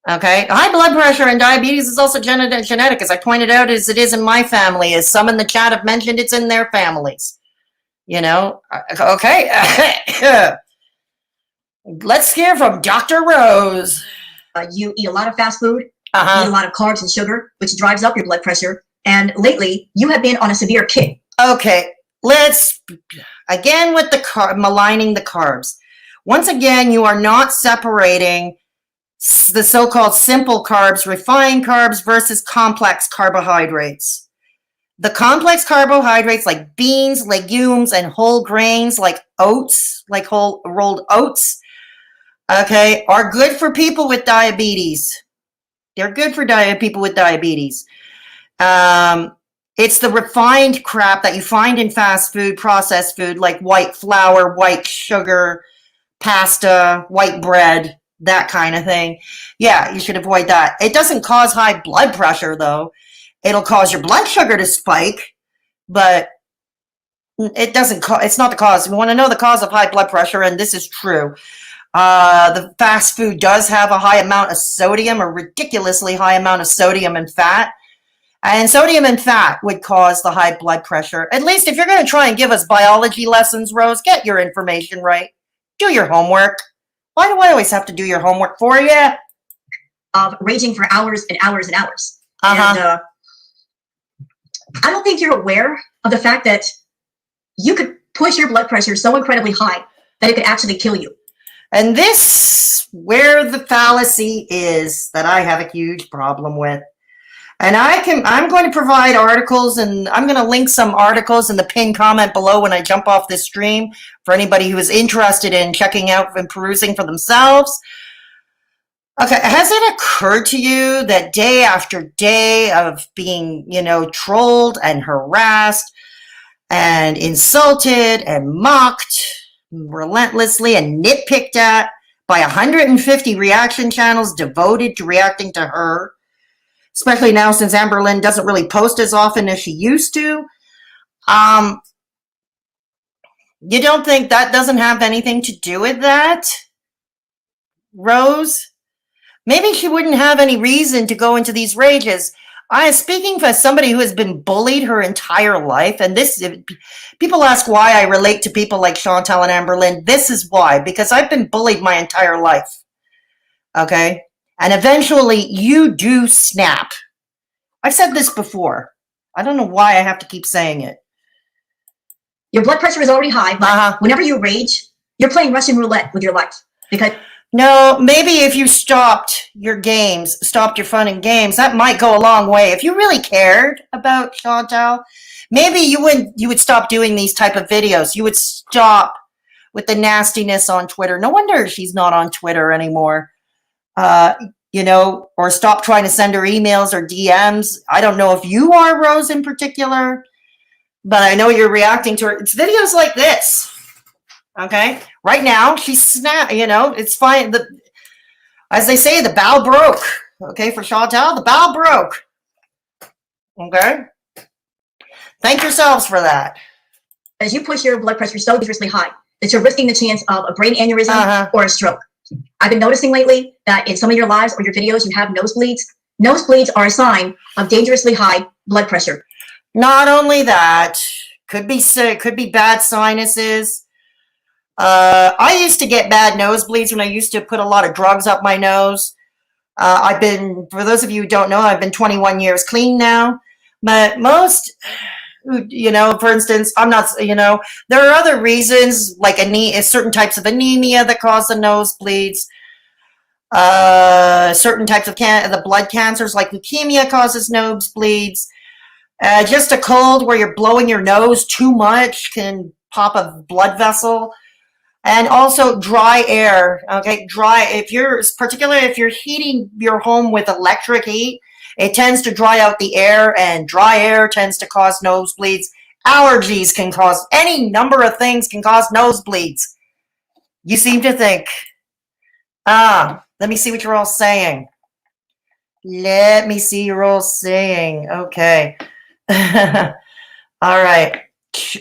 Okay, high blood pressure and diabetes is also genetic, as I pointed out, as it is in my family, as some in the chat have mentioned, it's in their families. Okay. Let's hear from Dr. Rose. You eat a lot of fast food, eat a lot of carbs and sugar, which drives up your blood pressure. And lately, you have been on a severe kick. Okay, let's, again with the maligning the carbs. Once again, you are not separating the so-called simple carbs, refined carbs versus complex carbohydrates. The complex carbohydrates like beans, legumes, and whole grains like oats, like whole rolled oats, okay, are good for people with diabetes. They're good for people with diabetes. It's the refined crap that you find in fast food, processed food, like white flour, white sugar, pasta, white bread, that kind of thing. Yeah, you should avoid that. It doesn't cause high blood pressure, though. It'll cause your blood sugar to spike, but it doesn't. It's not the cause. We want to know the cause of high blood pressure, and this is true. The fast food does have a high amount of sodium, a ridiculously high amount of sodium and fat. And sodium and fat would cause the high blood pressure. At least if you're going to try and give us biology lessons, Rose, get your information right. Do your homework. Why do I always have to do your homework for you? Of raging for hours and hours and hours. Uh-huh. And I don't think you're aware of the fact that you could push your blood pressure so incredibly high that it could actually kill you. And this, where the fallacy is that I have a huge problem with. And I'm going to provide articles, and I'm going to link some articles in the pinned comment below when I jump off this stream for anybody who is interested in checking out and perusing for themselves. Okay, has it occurred to you that day after day of being, trolled and harassed and insulted and mocked relentlessly and nitpicked at by 150 reaction channels devoted to reacting to her, especially now since Amberlynn doesn't really post as often as she used to, you don't think that doesn't have anything to do with that, Rose? Maybe she wouldn't have any reason to go into these rages. I am speaking for somebody who has been bullied her entire life, and people ask why I relate to people like Chantal and Amberlynn. This is why, because I've been bullied my entire life, okay? And eventually, you do snap. I've said this before. I don't know why I have to keep saying it. Your blood pressure is already high, but whenever you rage, you're playing Russian roulette with your life. Because no, maybe if you stopped your fun and games, that might go a long way. If you really cared about Chantal, maybe you would stop doing these type of videos. You would stop with the nastiness on Twitter. No wonder she's not on Twitter anymore. you know, or stop trying to send her emails or DMs. I don't know if you are, Rose, in particular, but I know you're reacting to her. It's videos like this. Okay? Right now, she's you know, it's fine. As they say, the bow broke. Okay, for Chantal, the bow broke. Okay? Thank yourselves for that. As you push your blood pressure so dangerously high that you're risking the chance of a brain aneurysm or a stroke. I've been noticing lately that in some of your lives or your videos, you have nosebleeds. Nosebleeds are a sign of dangerously high blood pressure. Not only that, could be sick, could be bad sinuses. I used to get bad nosebleeds when I used to put a lot of drugs up my nose. I've been, for those of you who don't know, I've been 21 years clean now. But most, you know, for instance, I'm not, you know, there are other reasons like certain types of anemia that cause the nosebleeds. Certain types of the blood cancers like leukemia causes nosebleeds. Just a cold where you're blowing your nose too much can pop a blood vessel. And also dry air, okay? Particularly if you're heating your home with electric heat, it tends to dry out the air, and dry air tends to cause nosebleeds. Allergies can cause, any number of things can cause nosebleeds. You seem to think. Let me see what you're all saying. Let me see you're all saying. Okay. All right.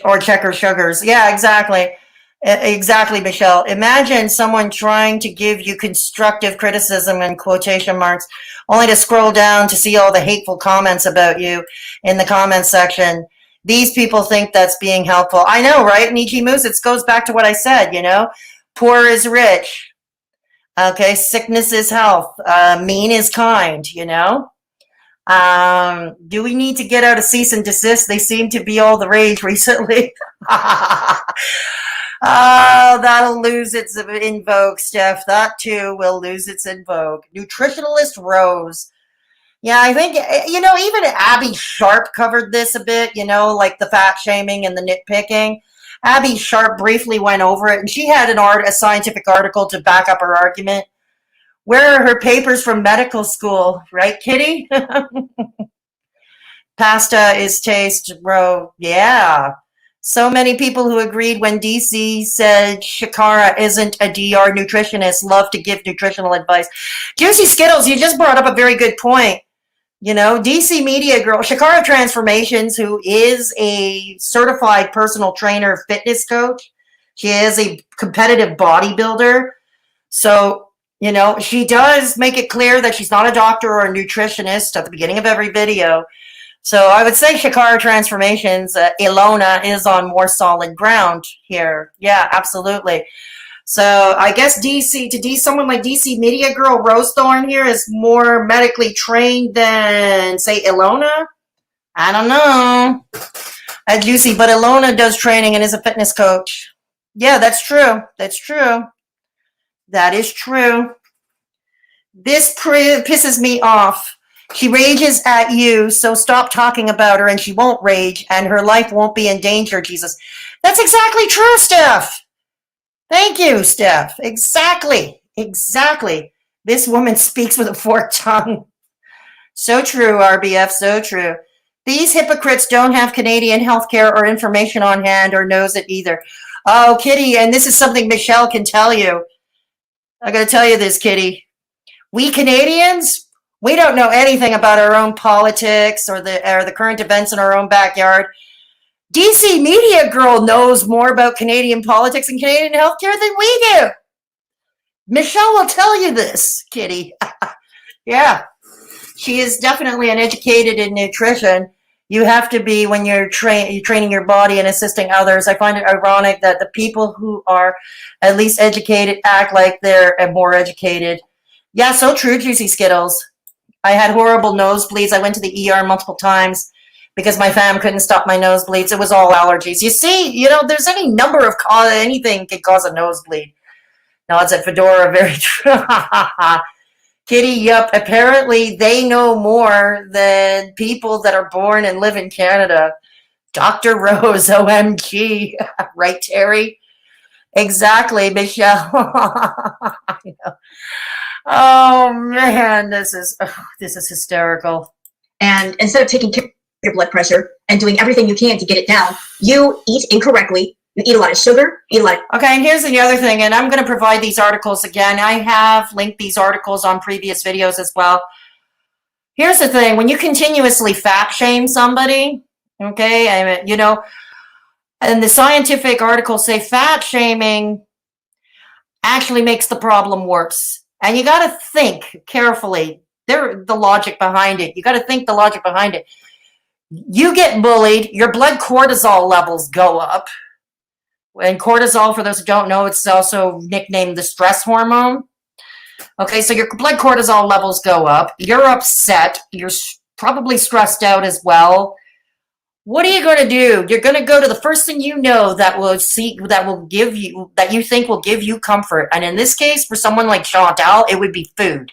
Or checker sugars. Yeah, exactly. Exactly, Michelle. Imagine someone trying to give you constructive criticism in quotation marks, only to scroll down to see all the hateful comments about you in the comments section. These people think that's being helpful. I know, right? Niji Moose, it goes back to what I said, you know? Poor is rich. Okay, sickness is health. Mean is kind, you know? Do we need to get out a cease and desist? They seem to be all the rage recently. Oh, that'll lose its in vogue, Steph. That too will lose its in vogue. Nutritionalist Rose. Yeah, I think, you know, even Abby Sharp covered this a bit, you know, like the fat shaming and the nitpicking. Abby Sharp briefly went over it, and she had a scientific article to back up her argument. Where are her papers from medical school? Right, Kitty? Pasta is taste, bro. Yeah. So many people who agreed when DC said Shakara isn't a DR nutritionist love to give nutritional advice. Juicy Skittles, you just brought up a very good point. You know, DC Media Girl, Shakara Transformations, who is a certified personal trainer, fitness coach. She is a competitive bodybuilder. So, you know, she does make it clear that she's not a doctor or a nutritionist at the beginning of every video. So I would say Shakara Transformations, Ilona is on more solid ground here. Yeah, absolutely. So I guess someone like DC Media Girl Rose Thorn here is more medically trained than, say, Ilona. I don't know. Juicy, but Ilona does training and is a fitness coach. Yeah, that's true. That's true. That is true. This pisses me off. She rages at you, so stop talking about her and she won't rage and her life won't be in danger, Jesus. That's exactly true, Steph. Thank you, Steph. Exactly. Exactly. This woman speaks with a forked tongue. So true, RBF, so true. These hypocrites don't have Canadian healthcare or information on hand or knows it either. Oh, Kitty, and this is something Michelle can tell you. I gotta tell you this, Kitty. We Canadians, we don't know anything about our own politics or the current events in our own backyard. DC Media Girl knows more about Canadian politics and Canadian healthcare than we do. Michelle will tell you this, Kitty. Yeah, she is definitely uneducated in nutrition. You have to be when you're training your body and assisting others. I find it ironic that the people who are at least educated act like they're more educated. Yeah, so true, Juicy Skittles. I had horrible nosebleeds. I went to the ER multiple times because my fam couldn't stop my nosebleeds. It was all allergies. You see, you know, there's any number of anything can cause a nosebleed. No, it's at Fedora. Very true. Kitty, yup. Apparently, they know more than people that are born and live in Canada. Dr. Rose, OMG. Right, Terry? Exactly, Michelle. I know. Oh man, this is hysterical. And instead of taking care of your blood pressure and doing everything you can to get it down, you eat incorrectly. You eat a lot of sugar, eat a lot of... Okay, and here's the other thing, and I'm going to provide these articles again. I have linked these articles on previous videos as well. Here's the thing, when you continuously fat shame somebody, okay, I mean, you know, and the scientific articles say fat shaming actually makes the problem worse. And you got to think carefully. The logic behind it. You got to think the logic behind it. You get bullied, your blood cortisol levels go up. And cortisol, for those who don't know, it's also nicknamed the stress hormone. Okay, so your blood cortisol levels go up. You're upset. You're probably stressed out as well. What are you going to do? You're going to go to the first thing you know that you think will give you comfort. And in this case, for someone like Chantal, it would be food.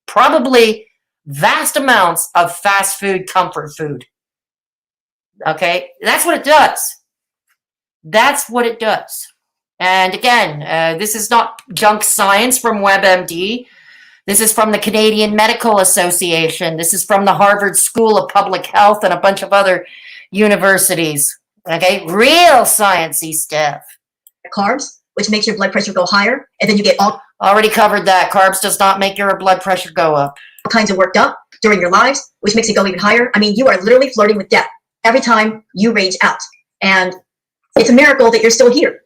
Probably vast amounts of fast food, comfort food. Okay, that's what it does. That's what it does. And again, this is not junk science from WebMD. This is from the Canadian Medical Association. This is from the Harvard School of Public Health and a bunch of other universities. Okay, real sciencey stuff. Carbs, which makes your blood pressure go higher, and then you get all already covered that. Carbs does not make your blood pressure go up. Kinds of worked up during your lives, which makes it go even higher. I mean, you are literally flirting with death every time you rage out. And it's a miracle that you're still here.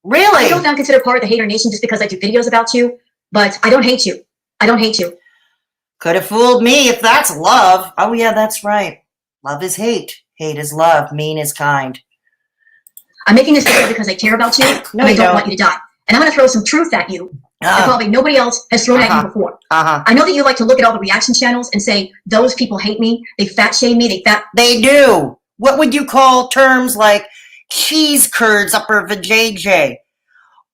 Really? I don't now consider part of the Haydur Nation just because I do videos about you, but I don't hate you. I don't hate you. Could have fooled me if that's love. Oh yeah, that's right. Love is hate. Hate is love. Mean is kind. I'm making this video because I care about you, and I don't want you to die. And I'm going to throw some truth at you that probably nobody else has thrown at you before. I know that you like to look at all the reaction channels and say, those people hate me, they fat shame me, They do. What would you call terms like cheese curds upper vajayjay,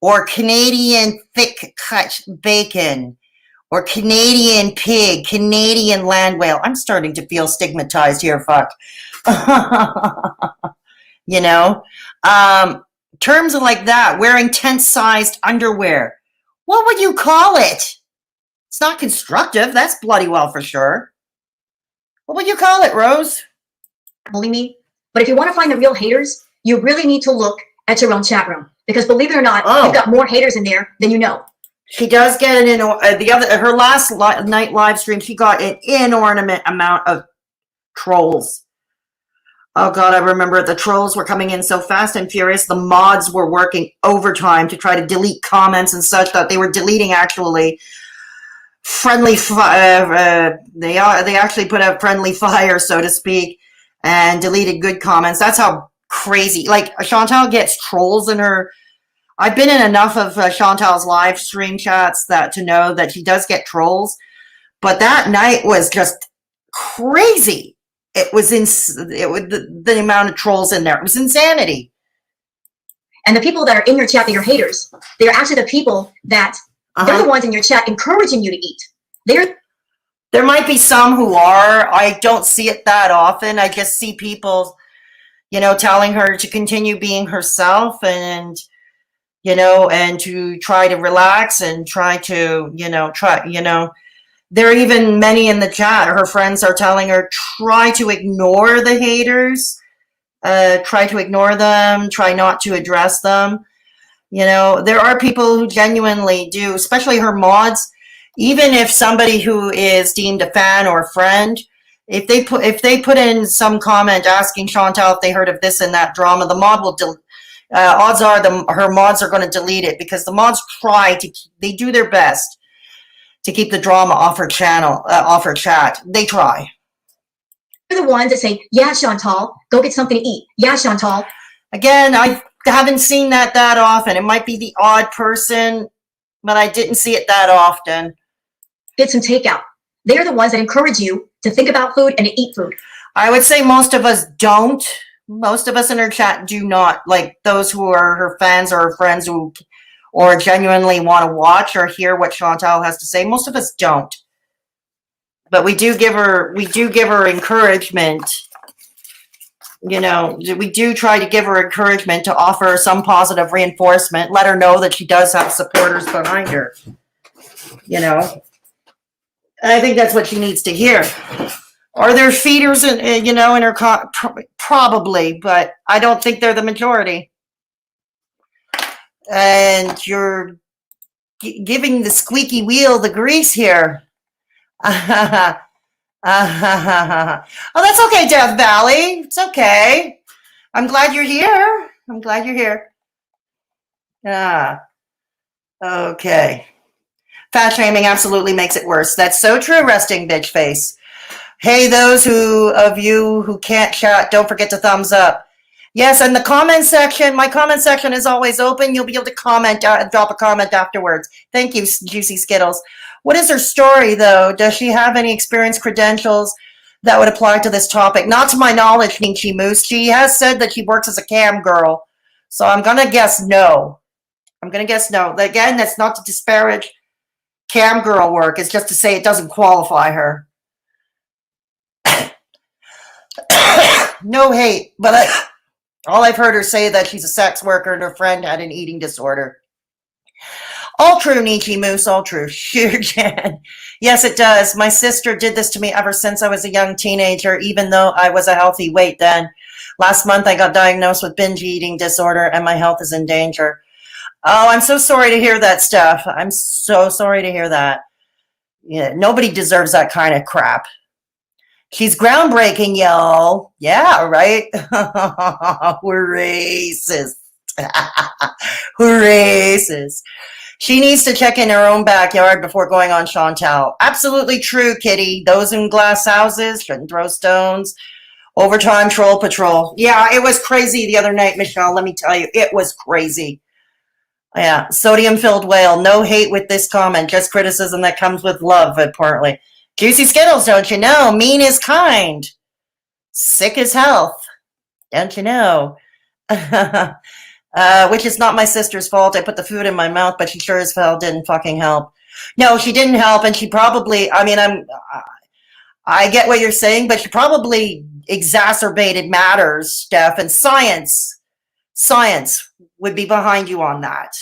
or Canadian thick cut bacon, or Canadian pig, Canadian land whale? I'm starting to feel stigmatized here, fuck. You know? Terms like that, wearing tent-sized underwear. What would you call it? It's not constructive. That's bloody well for sure. What would you call it, Rose? Bully me. But if you want to find the real haters, you really need to look at your own chat room. Because believe it or not, you've got more haters in there than you know. She does get her last night live stream, she got an inordinate amount of trolls. Oh God, I remember the trolls were coming in so fast and furious. The mods were working overtime to try to delete comments and such that they were deleting actually friendly they actually put out friendly fire, so to speak, and deleted good comments. That's how crazy. Like, Chantal gets trolls in her. I've been in enough of Chantal's live stream chats to know that she does get trolls, but that night was just crazy. It was the amount of trolls in there. It was insanity. And the people that are in your chat that are haters, they're actually the people that they're the ones in your chat encouraging you to eat. There might be some who are. I don't see it that often. I just see people, you know, telling her to continue being herself and, you know, and to try to relax and try to, there are even many in the chat. Her friends are telling her, try to ignore the haters, try to ignore them, try not to address them. You know, there are people who genuinely do, especially her mods. Even if somebody who is deemed a fan or a friend, if they put in some comment asking Chantal if they heard of this and that drama, the mod will odds are her mods are going to delete it, because the mods they do their best to keep the drama off her channel, off her chat. They try. They're the ones that say, yeah, Chantal, go get something to eat. Yeah, Chantal. Again, I haven't seen that often. It might be the odd person, but I didn't see it that often. Get some takeout. They're the ones that encourage you to think about food and to eat food. I would say most of us don't. Most of us in her chat do not. Like those who are her fans or her friends who or genuinely want to watch or hear what Chantal has to say. Most of us don't. But we do give her encouragement. You know, we do try to give her encouragement to offer some positive reinforcement, let her know that she does have supporters behind her. you know. I think that's what she needs to hear. Are there feeders, in her probably, but I don't think they're the majority. And you're giving the squeaky wheel the grease here. Oh, that's okay, Death Valley. It's okay. I'm glad you're here. I'm glad you're here. Okay. Fat shaming absolutely makes it worse. That's so true, resting bitch face. Hey, those of you who can't chat, don't forget to thumbs up. Yes, and the comment section, my comment section is always open. You'll be able to comment, drop a comment afterwards. Thank you, Juicy Skittles. What is her story, though? Does she have any experience credentials that would apply to this topic? Not to my knowledge, Nietzsche Moose. She has said that she works as a cam girl. So I'm going to guess no. Again, that's not to disparage cam girl work. It's just to say it doesn't qualify her. No hate, but all I've heard her say that she's a sex worker and her friend had an eating disorder. All true, Nietzsche Moose, all true. Sure, Jan. Yes, it does. My sister did this to me ever since I was a young teenager, even though I was a healthy weight then. Last month, I got diagnosed with binge eating disorder, and my health is in danger. Oh, I'm so sorry to hear that, Steph. I'm so sorry to hear that. Yeah, nobody deserves that kind of crap. She's groundbreaking, y'all. Yeah, right? We're racist. We're racist. She needs to check in her own backyard before going on Chantal. Absolutely true, Kitty. Those in glass houses shouldn't throw stones. Overtime troll patrol. Yeah, it was crazy the other night, Michelle. Let me tell you, it was crazy. Yeah, sodium-filled whale. No hate with this comment, just criticism that comes with love, apparently. Juicy Skittles, don't you know? Mean is kind. Sick is health. Don't you know? Which is not my sister's fault. I put the food in my mouth, but she sure as hell didn't fucking help. No, she didn't help, and she probably, I get what you're saying, but she probably exacerbated matters, Steph, and science would be behind you on that.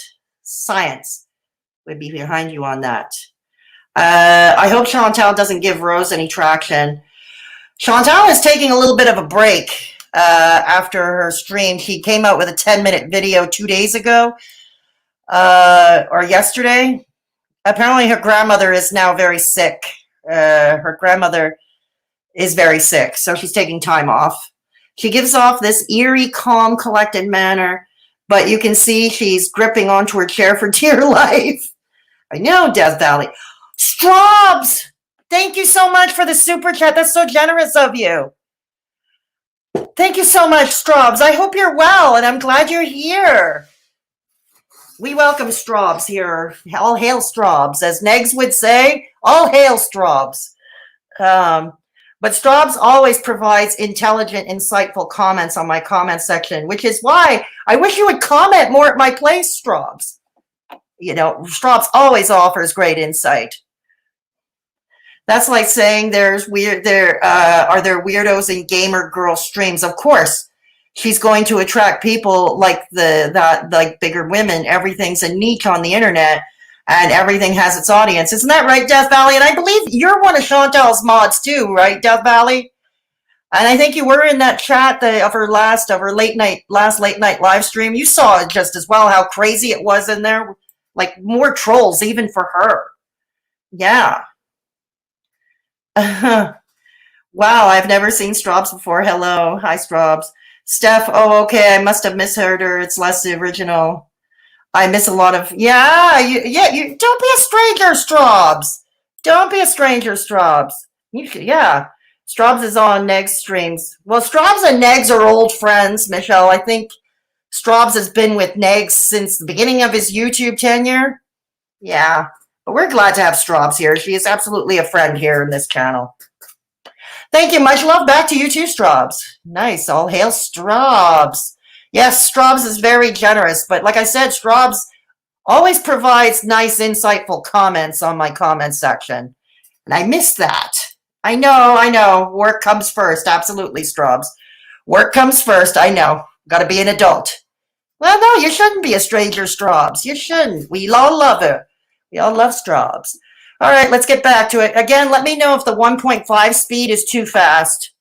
Science would be behind you on that. I hope Chantal doesn't give Rose any traction. Chantal is taking a little bit of a break after her stream. She came out with a 10-minute video 2 days ago or yesterday. Apparently her grandmother is now very sick. Her grandmother is very sick, so she's taking time off. She gives off this eerie, calm, collected manner, but you can see she's gripping onto her chair for dear life. I know, Death Valley. Strobs! Thank you so much for the super chat. That's so generous of you. Thank you so much, Strobs. I hope you're well, and I'm glad you're here. We welcome Strobs here. All hail Strobs. As Negs would say, all hail Strobs. But Strobs always provides intelligent, insightful comments on my comment section, which is why I wish you would comment more at my place, Strobs. You know, Strobs always offers great insight. That's like saying are there weirdos in gamer girl streams? Of course, she's going to attract people like like bigger women. Everything's a niche on the internet, and everything has its audience. Isn't that right, Death Valley? And I believe you're one of Chantal's mods too, right, Death Valley? And I think you were in that chat of her last late night live stream. You saw it just as well, how crazy it was in there. Like more trolls even for her. Yeah. Wow, I've never seen Strobs before. Hello. Hi, Strobs. Steph, oh, okay, I must have misheard her. It's less original. I miss a lot of, you don't be a stranger, Strobs. Don't be a stranger, Strobs. Strobs is on Neg's streams. Well, Strobs and Negs are old friends, Michelle. I think Strobs has been with Negs since the beginning of his YouTube tenure. Yeah, but we're glad to have Strobs here. She is absolutely a friend here in this channel. Thank you. Much love back to you too, Strobs. Nice. All hail Strobs. Yes, Strobs is very generous, but like I said, Strobs always provides nice, insightful comments on my comment section. And I miss that. I know. Work comes first. Absolutely, Strobs. Work comes first. I know. Got to be an adult. Well, no, you shouldn't be a stranger, Strobs. You shouldn't. We all love her. We all love straws. All right, let's get back to it. Again, let me know if the 1.5 speed is too fast.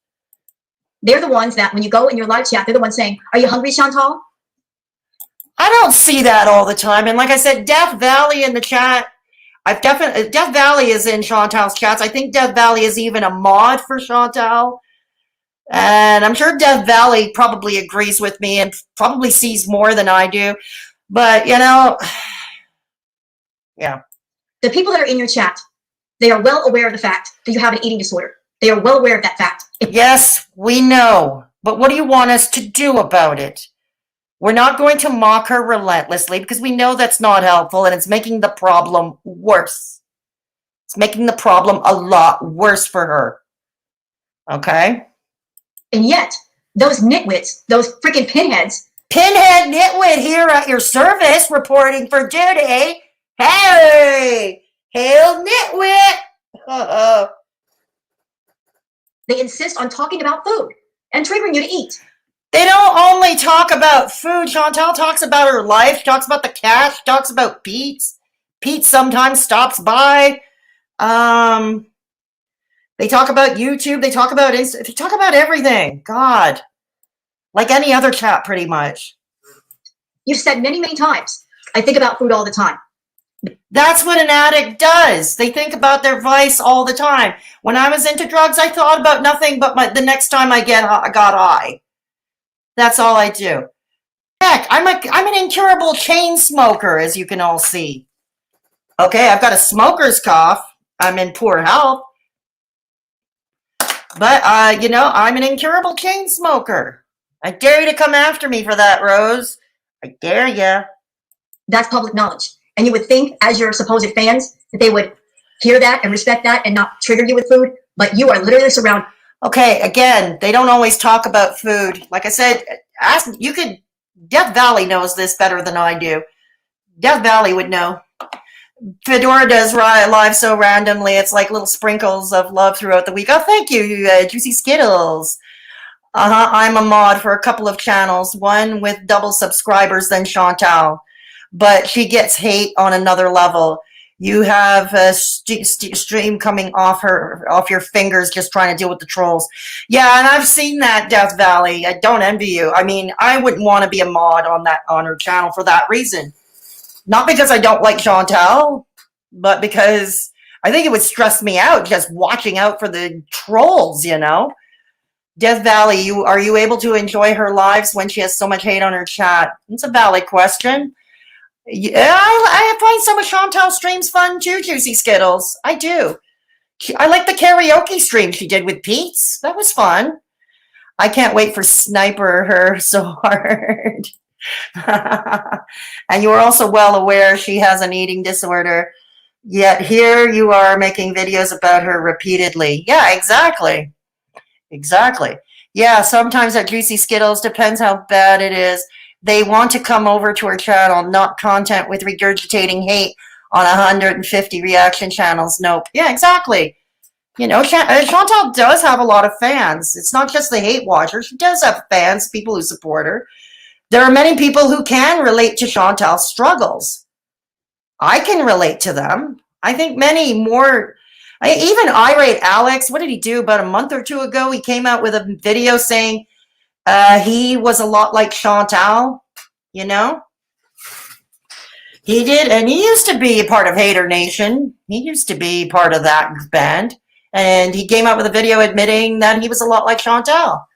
They're the ones that when you go in your live chat, they're the ones saying, "Are you hungry, Chantal?" I don't see that all the time. And like I said, Death Valley in the chat, Death Valley is in Chantal's chats. I think Death Valley is even a mod for Chantal. And I'm sure Death Valley probably agrees with me and probably sees more than I do. But, you know, yeah. The people that are in your chat, they are well aware of the fact that you have an eating disorder. They are well aware of that fact. Yes, we know. But what do you want us to do about it? We're not going to mock her relentlessly because we know that's not helpful and it's making the problem worse. It's making the problem a lot worse for her. Okay? And yet, those nitwits, those freaking pinheads. Pinhead nitwit here at your service reporting for duty. Hey! Hail nitwit! They insist on talking about food and triggering you to eat. They don't only talk about food. Chantal talks about her life. She talks about the cat. She talks about Pete. Pete sometimes stops by. They talk about YouTube. They talk about Insta. They talk about everything. God. Like any other chat, pretty much. You've said many, many times, I think about food all the time. That's what an addict does. They think about their vice all the time. When I was into drugs, I thought about nothing but the next time I got high. That's all I do. Heck, I'm an incurable chain smoker, as you can all see. Okay, I've got a smoker's cough. I'm in poor health. But, you know, I'm an incurable chain smoker. I dare you to come after me for that, Rose. I dare you. That's public knowledge. And you would think, as your supposed fans, that they would hear that and respect that and not trigger you with food. But you are literally surrounded. Okay, again, they don't always talk about food. Like I said, Death Valley knows this better than I do. Death Valley would know. Fedora does live so randomly. It's like little sprinkles of love throughout the week. Oh, thank you, Juicy Skittles. I'm a mod for a couple of channels, one with double subscribers than Chantal, but she gets hate on another level. You have a stream coming off your fingers just trying to deal with the trolls. Yeah, and I've seen that, Death Valley. I don't envy you. I mean, I wouldn't want to be a mod on her channel for that reason. Not because I don't like Chantal, but because I think it would stress me out just watching out for the trolls, you know? Death Valley, are you able to enjoy her lives when she has so much hate on her chat? It's a valid question. Yeah, I find some of Chantal's streams fun too, Juicy Skittles. I do. I like the karaoke stream she did with Pete. That was fun. I can't wait for Sniper her so hard. And you are also well aware she has an eating disorder. Yet here you are making videos about her repeatedly. Yeah, exactly. Exactly. Yeah, sometimes at Juicy Skittles, depends how bad it is. They want to come over to her channel, not content with regurgitating hate on 150 reaction channels. Nope. Yeah, exactly. You know, Chantal does have a lot of fans. It's not just the hate watchers. She does have fans, people who support her. There are many people who can relate to Chantal's struggles. I can relate to them. I think many more. Even Irate Alex, what did he do about a month or two ago? He came out with a video saying he was a lot like Chantal, you know? He did, and he used to be a part of Haydur Nation. He used to be part of that band. And he came out with a video admitting that he was a lot like Chantal.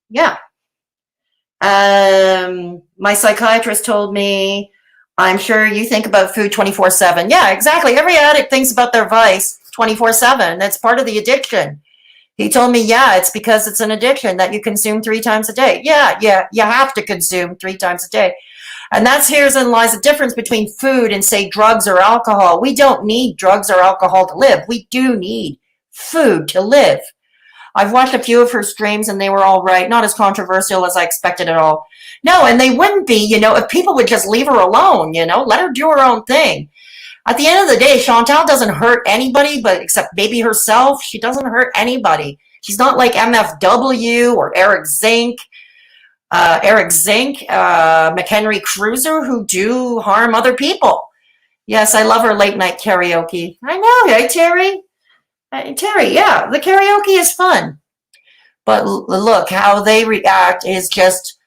Yeah. My psychiatrist told me, I'm sure you think about food 24/7. Yeah, exactly. Every addict thinks about their vice 24/7. That's part of the addiction. He told me, yeah, it's because it's an addiction that you consume 3 times a day. Yeah, you have to consume 3 times a day. And herein lies the difference between food and, say, drugs or alcohol. We don't need drugs or alcohol to live. We do need food to live. I've watched a few of her streams and they were all right. Not as controversial as I expected at all. No, and they wouldn't be, you know, if people would just leave her alone, you know, let her do her own thing. At the end of the day, Chantal doesn't hurt anybody, but except maybe herself. She doesn't hurt anybody. She's not like MFW or Eric Zink, McHenry Cruiser, who do harm other people. Yes, I love her late night karaoke. I know, right, Terry? Terry, yeah, the karaoke is fun. But look, how they react is just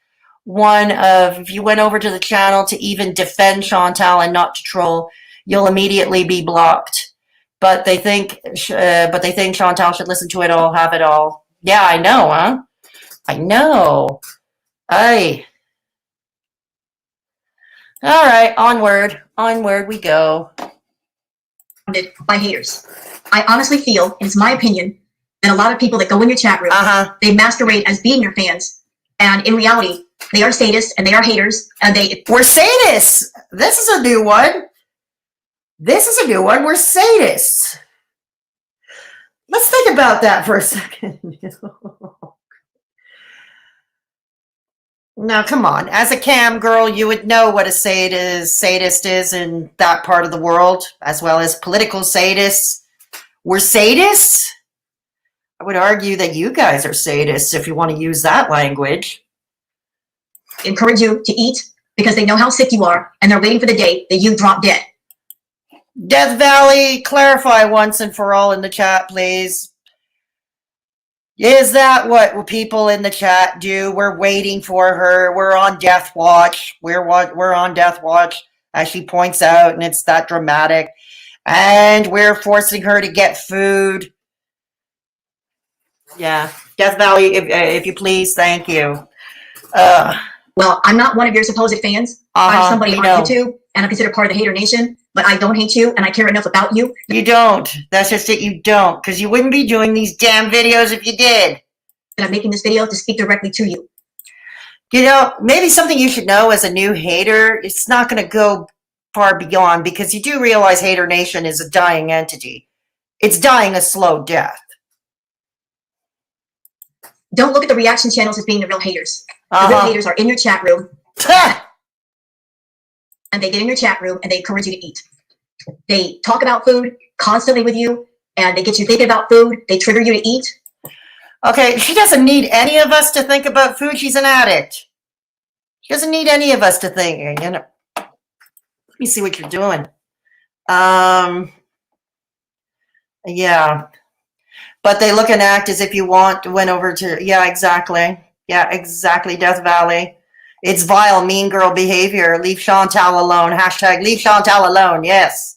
one of, if you went over to the channel to even defend Chantal and not to troll, you'll immediately be blocked. But they think Chantal should listen to it all, have it all. Yeah, I know, huh? I know. Aye. All right, onward we go. By haters. I honestly feel, and it's my opinion, that a lot of people that go in your chat room, they masquerade as being your fans, and in reality, they are sadists and they are haters, and we're sadists. This is a new one. We're sadists. Let's think about that for a second. Now, come on. As a cam girl, you would know what a sadist is in that part of the world, as well as political sadists. We're sadists? I would argue that you guys are sadists if you want to use that language. Encourage you to eat because they know how sick you are, and they're waiting for the day that you drop dead. Death Valley, clarify once and for all in the chat, please. Is that what people in the chat do? We're waiting for her. We're on death watch. We're on death watch, as she points out, and it's that dramatic. And we're forcing her to get food. Yeah, Death Valley, if you please, thank you. Well, I'm not one of your supposed fans. I'm somebody on YouTube, and I'm considered part of the Haydur Nation, but I don't hate you, and I care enough about you. You don't. That's just it, you don't, because you wouldn't be doing these damn videos if you did. And I'm making this video to speak directly to you. You know, maybe something you should know as a new hater, it's not going to go far beyond, because you do realize Haydur Nation is a dying entity. It's dying a slow death. Don't look at the reaction channels as being the real haters. The real haters are in your chat room. And they get in your chat room and they encourage you to eat. They talk about food constantly with you, and they get you thinking about food. They trigger you to eat. Okay, she doesn't need any of us to think about food. She's an addict. She doesn't need any of us to think. You know. Let me see what you're doing. Yeah. But they look and act as if you went over to, yeah, exactly. Yeah, exactly, Death Valley. It's vile, mean girl behavior. Leave Chantal alone. Hashtag leave Chantal alone. Yes.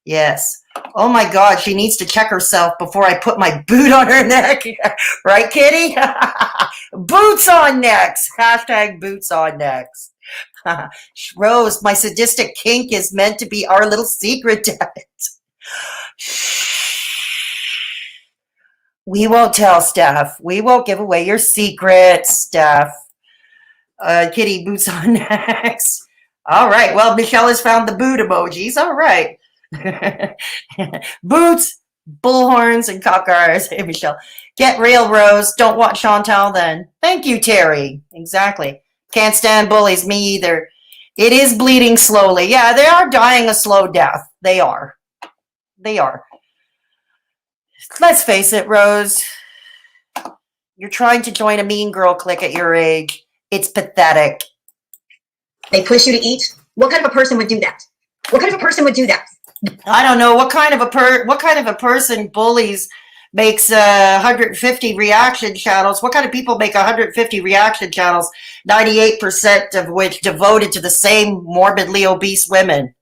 Yes. Oh my God, she needs to check herself before I put my boot on her neck. Right, kitty? Boots on necks. Hashtag boots on necks. Rose, my sadistic kink is meant to be our little secret. We won't tell, Steph. We won't give away your secrets, Steph. Kitty, boots on necks. All right. Well, Michelle has found the boot emojis. All right. Boots, bullhorns, and cockars. Hey, Michelle. Get real, Rose. Don't want Chantal then. Thank you, Terry. Exactly. Can't stand bullies. Me either. It is bleeding slowly. Yeah, they are dying a slow death. They are. They are. Let's face it, Rose. You're trying to join a mean girl clique at your age. It's pathetic. They push you to eat. What kind of a person would do that? What kind of a person would do that? I don't know. What kind of a person bullies, makes 150 reaction channels? What kind of people make 150 reaction channels, 98% of which devoted to the same morbidly obese women?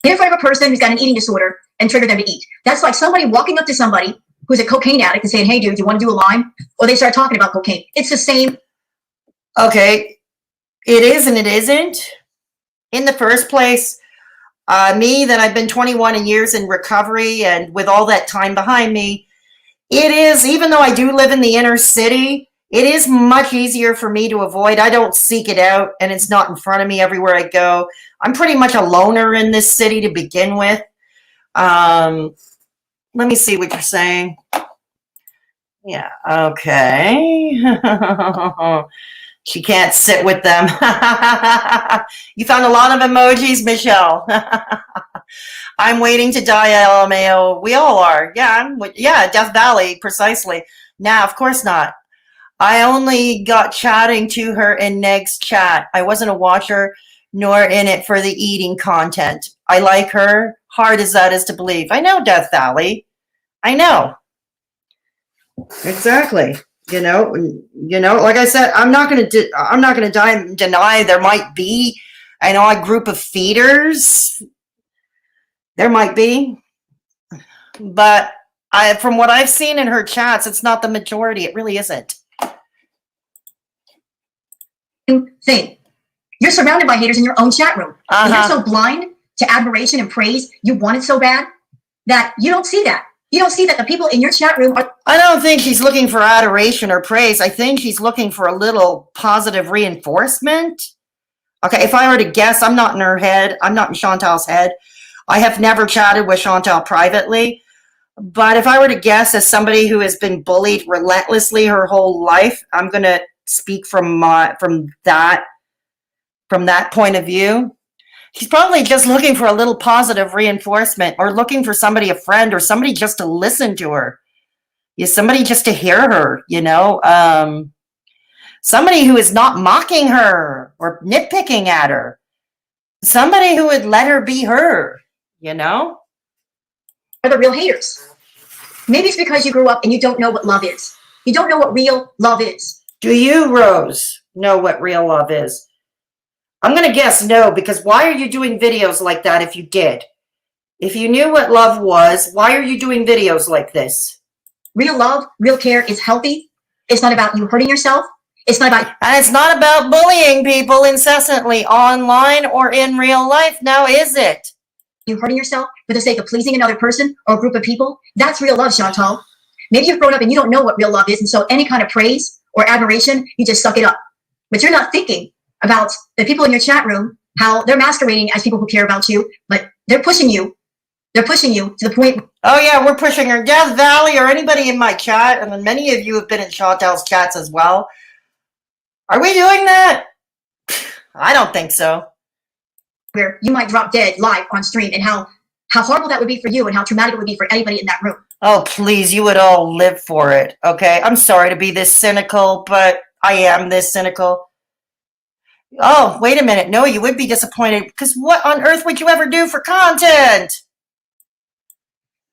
Get in front of a person who's got an eating disorder and trigger them to eat. That's like somebody walking up to somebody who's a cocaine addict and saying, hey, dude, you want to do a line? Or they start talking about cocaine. It's the same. Okay. It is and it isn't. In the first place, me, that I've been 21 years in recovery, and with all that time behind me, it is, even though I do live in the inner city, it is much easier for me to avoid. I don't seek it out, and it's not in front of me everywhere I go. I'm pretty much a loner in this city to begin with. Let me see what you're saying. Yeah, okay. She can't sit with them. You found a lot of emojis, Michelle. I'm waiting to die, LMAO. We all are. Yeah, yeah, Death Valley, precisely. Nah, of course not. I only got chatting to her in Neg's chat. I wasn't a watcher. nor in it for the eating content. I like her, hard as that is to believe. I know, Death Valley. I know. Exactly. Like I said, I'm not going to deny there might be an odd group of feeders. There might be, but from what I've seen in her chats, it's not the majority. It really isn't. Thing. You're surrounded by haters in your own chat room. And you're so blind to admiration and praise. You want it so bad that you don't see that. You don't see that the people in your chat room are. I don't think she's looking for adoration or praise. I think she's looking for a little positive reinforcement. Okay, if I were to guess, I'm not in her head. I'm not in Chantal's head. I have never chatted with Chantal privately. But if I were to guess, as somebody who has been bullied relentlessly her whole life, I'm going to speak from that point of view. She's probably just looking for a little positive reinforcement, or looking for somebody, a friend, or somebody just to listen to her. Somebody just to hear her, somebody who is not mocking her or nitpicking at her. Somebody who would let her be her, Are the real haters. Maybe it's because you grew up and you don't know what love is. You don't know what real love is. Do you, Rose, know what real love is? I'm going to guess no, because why are you doing videos like that if you did? If you knew what love was, why are you doing videos like this? Real love, real care is healthy. It's not about you hurting yourself. It's not about... And it's not about bullying people incessantly online or in real life, now is it? You hurting yourself for the sake of pleasing another person or a group of people. That's real love, Chantal. Maybe you've grown up and you don't know what real love is, and so any kind of praise or admiration, you just suck it up. But you're not thinking about the people in your chat room, how they're masquerading as people who care about you, but they're pushing you. They're pushing you to the point. Oh yeah, we're pushing her. Death Valley, or anybody in my chat, and then many of you have been in Chantal's chats as well. Are we doing that? I don't think so. Where you might drop dead live on stream, and how horrible that would be for you, and how traumatic it would be for anybody in that room. Oh, please, you would all live for it, okay? I'm sorry to be this cynical, but I am this cynical. Oh, wait a minute. No, you would be disappointed, because what on earth would you ever do for content?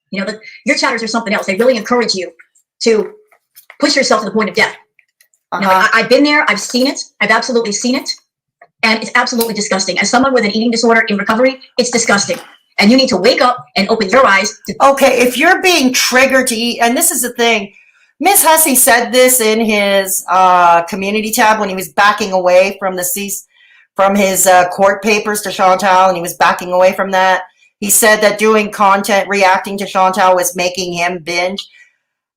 Your chatters are something else. They really encourage you to push yourself to the point of death. I've been there. I've seen it. I've absolutely seen it. And it's absolutely disgusting. As someone with an eating disorder in recovery, it's disgusting. And you need to wake up and open your eyes. Okay, if you're being triggered to eat, and this is the thing, Miss Hussey said this in his community tab when he was backing away from his court papers to Chantal, and he was backing away from that. He said that doing content, reacting to Chantal, was making him binge.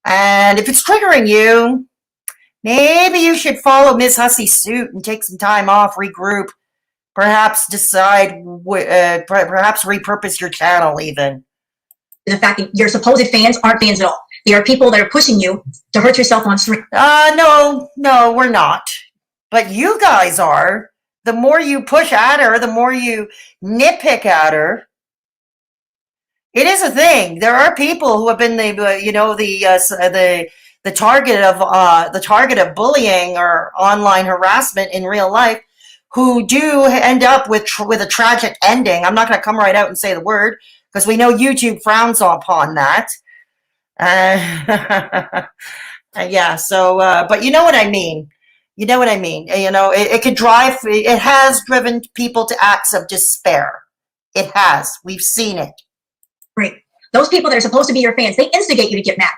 And if it's triggering you, maybe you should follow Ms. Hussey's suit and take some time off, regroup, perhaps decide, perhaps repurpose your channel even. The fact that your supposed fans aren't fans at all. They are people that are pushing you to hurt yourself on stream. No, we're not. But you guys are. The more you push at her, the more you nitpick at her. It is a thing. There are people who have been the target of bullying or online harassment in real life, who do end up with a tragic ending. I'm not going to come right out and say the word, because we know YouTube frowns upon that. Yeah. So, but you know what I mean. You know what I mean. It could drive. It has driven people to acts of despair. It has. We've seen it. Great. Those people that are supposed to be your fans, they instigate you to get mad.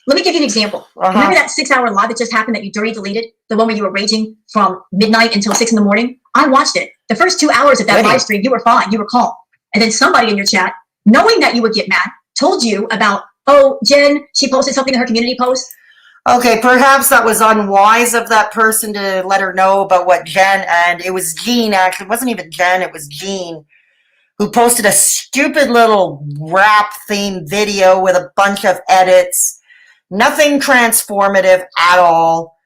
Let me give you an example. Remember that 6-hour live that just happened that you dirty deleted? The one where you were raging from midnight until 6 in the morning? I watched it. The first 2 hours of that live stream, you were fine. You were calm. And then somebody in your chat, knowing that you would get mad, told you about, oh, Jen, she posted something in her community post. Okay, perhaps that was unwise of that person to let her know about what Jen, and it was Jean, actually. It wasn't even Jen, it was Jean, who posted a stupid little rap-themed video with a bunch of edits. Nothing transformative at all.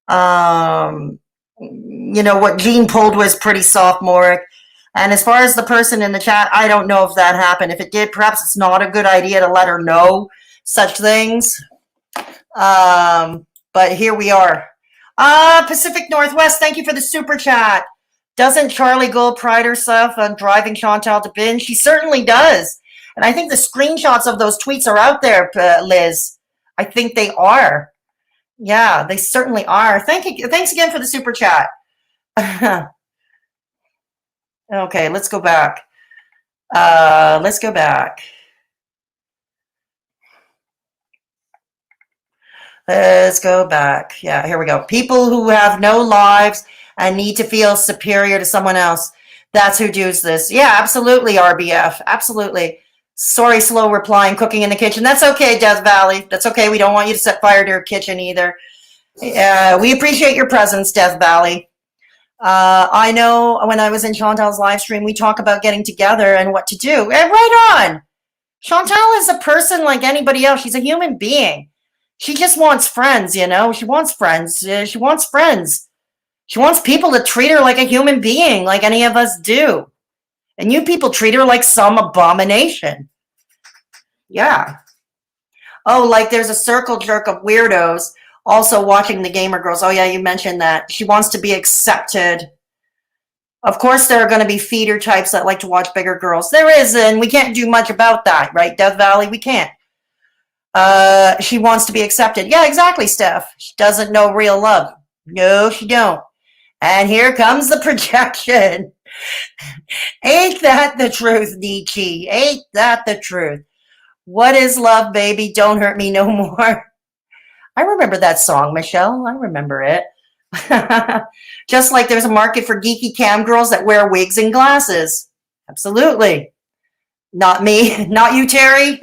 What Jean pulled was pretty sophomoric. And as far as the person in the chat, I don't know if that happened. If it did, perhaps it's not a good idea to let her know such things. But here we are. Pacific Northwest, thank you for the super chat. Doesn't Charlie Gold pride herself on driving Chantal to binge? She certainly does. And I think the screenshots of those tweets are out there, Liz. I think they are. Yeah, they certainly are. Thanks again for the super chat. Okay, let's go back. Let's go back. Let's go back. Yeah, here we go. People who have no lives and need to feel superior to someone else. That's who does this. Yeah, absolutely, RBF. Absolutely. Sorry, slow replying, cooking in the kitchen. That's okay, Death Valley. That's okay. We don't want you to set fire to your kitchen either. We appreciate your presence, Death Valley. I know when I was in Chantal's live stream, we talk about getting together and what to do. And right on. Chantal is a person like anybody else. She's a human being. She just wants friends, you know. She wants friends. She wants friends. She wants people to treat her like a human being, like any of us do. And you people treat her like some abomination. Yeah. Oh, like there's a circle jerk of weirdos also watching the gamer girls. Oh, yeah, you mentioned that. She wants to be accepted. Of course, there are going to be feeder types that like to watch bigger girls. There is, and we can't do much about that, right, Death Valley? We can't. She wants to be accepted. Yeah, exactly, Steph. She doesn't know real love. No, she don't. And here comes the projection. Ain't that the truth, Nietzsche? Ain't that the truth? What is love, baby? Don't hurt me no more. I remember that song, Michelle. I remember it. Just like there's a market for geeky cam girls that wear wigs and glasses. Absolutely. Not me. Not you, Terry.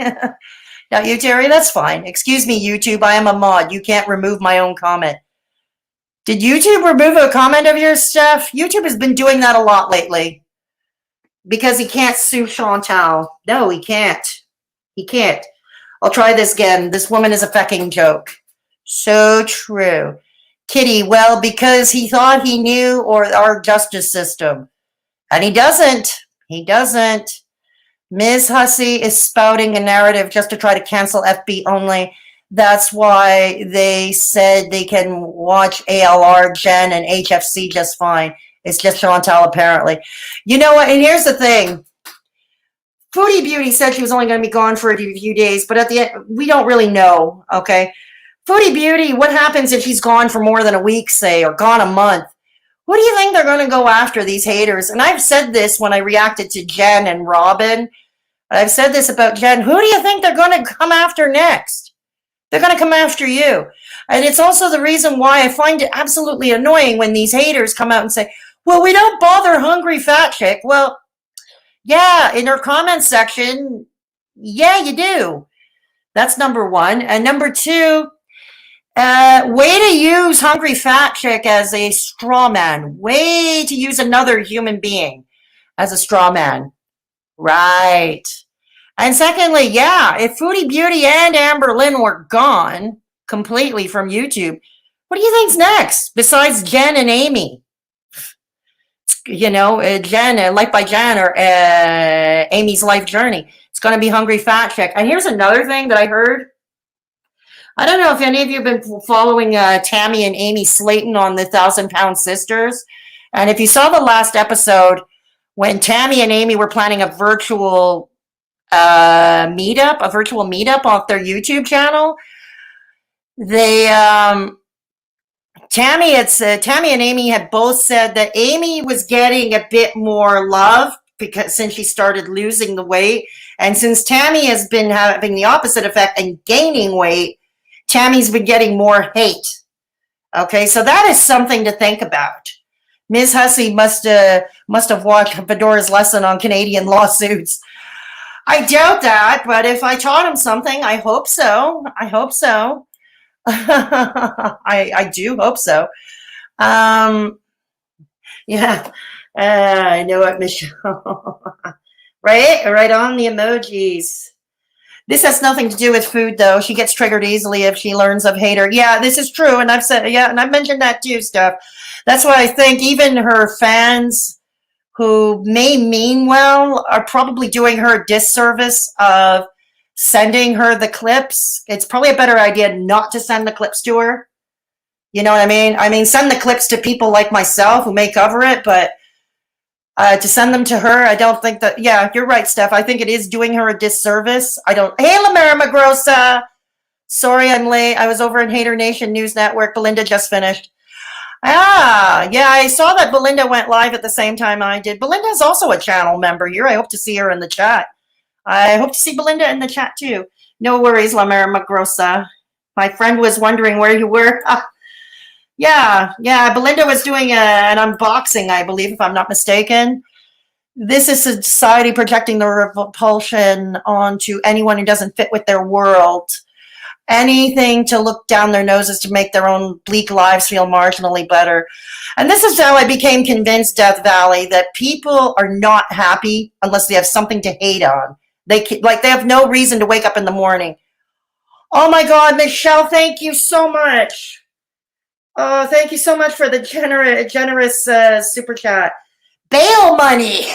Not you, Terry. That's fine. Excuse me, YouTube. I am a mod. You can't remove my own comment. Did YouTube remove a comment of yours, Steph? YouTube has been doing that a lot lately. Because he can't sue Chantal. No, he can't. He can't. I'll try this again. This woman is a fucking joke. So true. Kitty, well, because he thought he knew or our justice system. And he doesn't. He doesn't. Ms. Hussey is spouting a narrative just to try to cancel FB only. That's why they said they can watch ALR, Jen, and HFC just fine. It's just Chantal, apparently. You know what? And here's the thing. Foodie Beauty said she was only going to be gone for a few days, but at the end, we don't really know, okay? Foodie Beauty, what happens if she's gone for more than a week, say, or gone a month? What do you think they're going to go after, these haters? And I've said this when I reacted to Jen and Robin. I've said this about Jen. Who do you think they're going to come after next? They're going to come after you. And it's also the reason why I find it absolutely annoying when these haters come out and say, well, we don't bother hungry fat chick. Well, yeah, in her comment section, yeah, you do. That's number one. And number two, way to use hungry fat chick as a straw man. Way to use another human being as a straw man. Right. And secondly, yeah, if Foodie Beauty and Amberlynn were gone completely from YouTube, what do you think's next besides Jen and Amy? You know, Jen, Life by Jen, or Amy's Life Journey. It's going to be Hungry Fat Chick. And here's another thing that I heard. I don't know if any of you have been following Tammy and Amy Slayton on the 1,000-Pound Sisters. And if you saw the last episode, when Tammy and Amy were planning a virtual meetup off their YouTube channel, they Tammy and Amy had both said that Amy was getting a bit more love because since she started losing the weight, and since Tammy has been having the opposite effect and gaining weight, Tammy's been getting more hate. Okay, so that is something to think about. Ms. Hussey must have watched Fedora's lesson on Canadian lawsuits. I doubt that, but if I taught him something, I hope so. I hope so. I do hope so. Yeah, I know it, Michelle. Right on the emojis. This has nothing to do with food, though. She gets triggered easily if she learns of Haydur. Yeah, this is true, and I've said, yeah, and I've mentioned that too, Steph. That's why I think even her fans who may mean well are probably doing her a disservice of sending her the clips. It's probably a better idea not to send the clips to her. You know what I mean? I mean, send the clips to people like myself who may cover it, but To send them to her, I don't think that, yeah, you're right, Steph. I think it is doing her a disservice. Hey, Lamera Magrosa. Sorry I'm late. I was over in Haydur Nation News Network. Belinda just finished. Yeah, I saw that Belinda went live at the same time I did. Belinda's also a channel member here. I hope to see her in the chat. I hope to see Belinda in the chat too. No worries, Lamera Magrosa. My friend was wondering where you were. Yeah, Belinda was doing an unboxing, I believe, if I'm not mistaken. This is society projecting the repulsion onto anyone who doesn't fit with their world. Anything to look down their noses to make their own bleak lives feel marginally better. And this is how I became convinced, Death Valley, that people are not happy unless they have something to hate on. They have no reason to wake up in the morning. Oh my God, Michelle, thank you so much. Oh, thank you so much for the generous super chat. Bail money.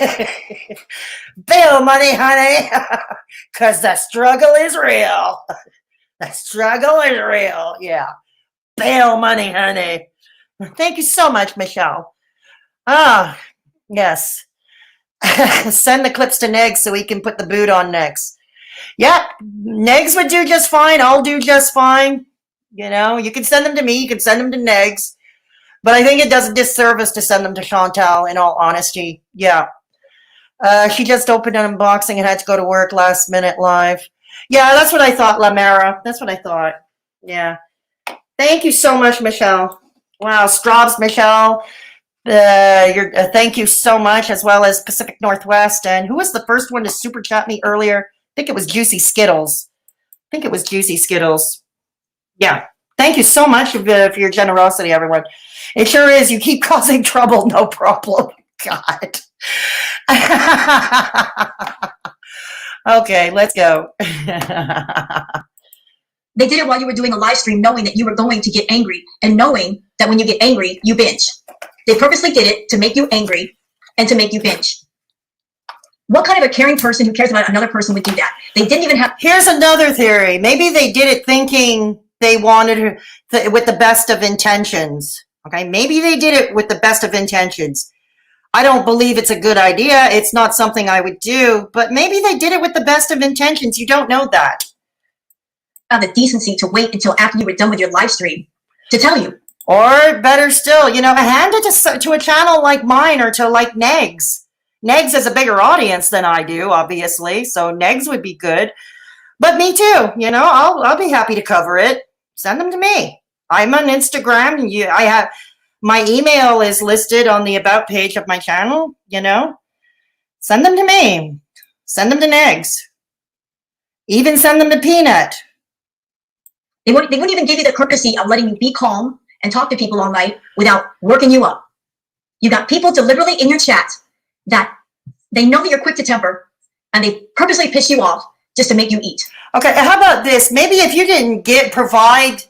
Bail money, honey. Because the struggle is real. The struggle is real. Yeah. Bail money, honey. Thank you so much, Michelle. Ah, yes. Send the clips to Negs so he can put the boot on next. Yeah, Negs would do just fine. I'll do just fine. You know, you can send them to me. You can send them to Negs. But I think it does a disservice to send them to Chantal, in all honesty. Yeah. She just opened an unboxing and had to go to work last minute live. Yeah, that's what I thought, Lamera. That's what I thought. Yeah. Thank you so much, Michelle. Wow, Straubs, Michelle. Thank you so much, as well as Pacific Northwest. And who was the first one to super chat me earlier? I think it was Juicy Skittles. Yeah. Thank you so much for your generosity, everyone. It sure is. You keep causing trouble. No problem. God. Okay, let's go. They did it while you were doing a live stream, knowing that you were going to get angry and knowing that when you get angry, you binge. They purposely did it to make you angry and to make you binge. What kind of a caring person who cares about another person would do that? They didn't even have... Here's another theory. Maybe they did it thinking they wanted her with the best of intentions. Okay, maybe they did it with the best of intentions. I don't believe it's a good idea. It's not something I would do, but maybe they did it with the best of intentions. You don't know that. The decency to wait until after you were done with your live stream to tell you. Or better still, you know, hand it to a channel like mine or to like Negs. Negs has a bigger audience than I do, obviously, so Negs would be good. But me too, you know, I'll be happy to cover it. Send them to me. I'm on Instagram. I have my email is listed on the about page of my channel, you know. Send them to me. Send them to Negs. Even send them to Peanut. They wouldn't even give you the courtesy of letting you be calm and talk to people all night without working you up. You got people deliberately in your chat that they know that you're quick to temper and they purposely piss you off just to make you eat. Okay, how about this? Maybe if you didn't provide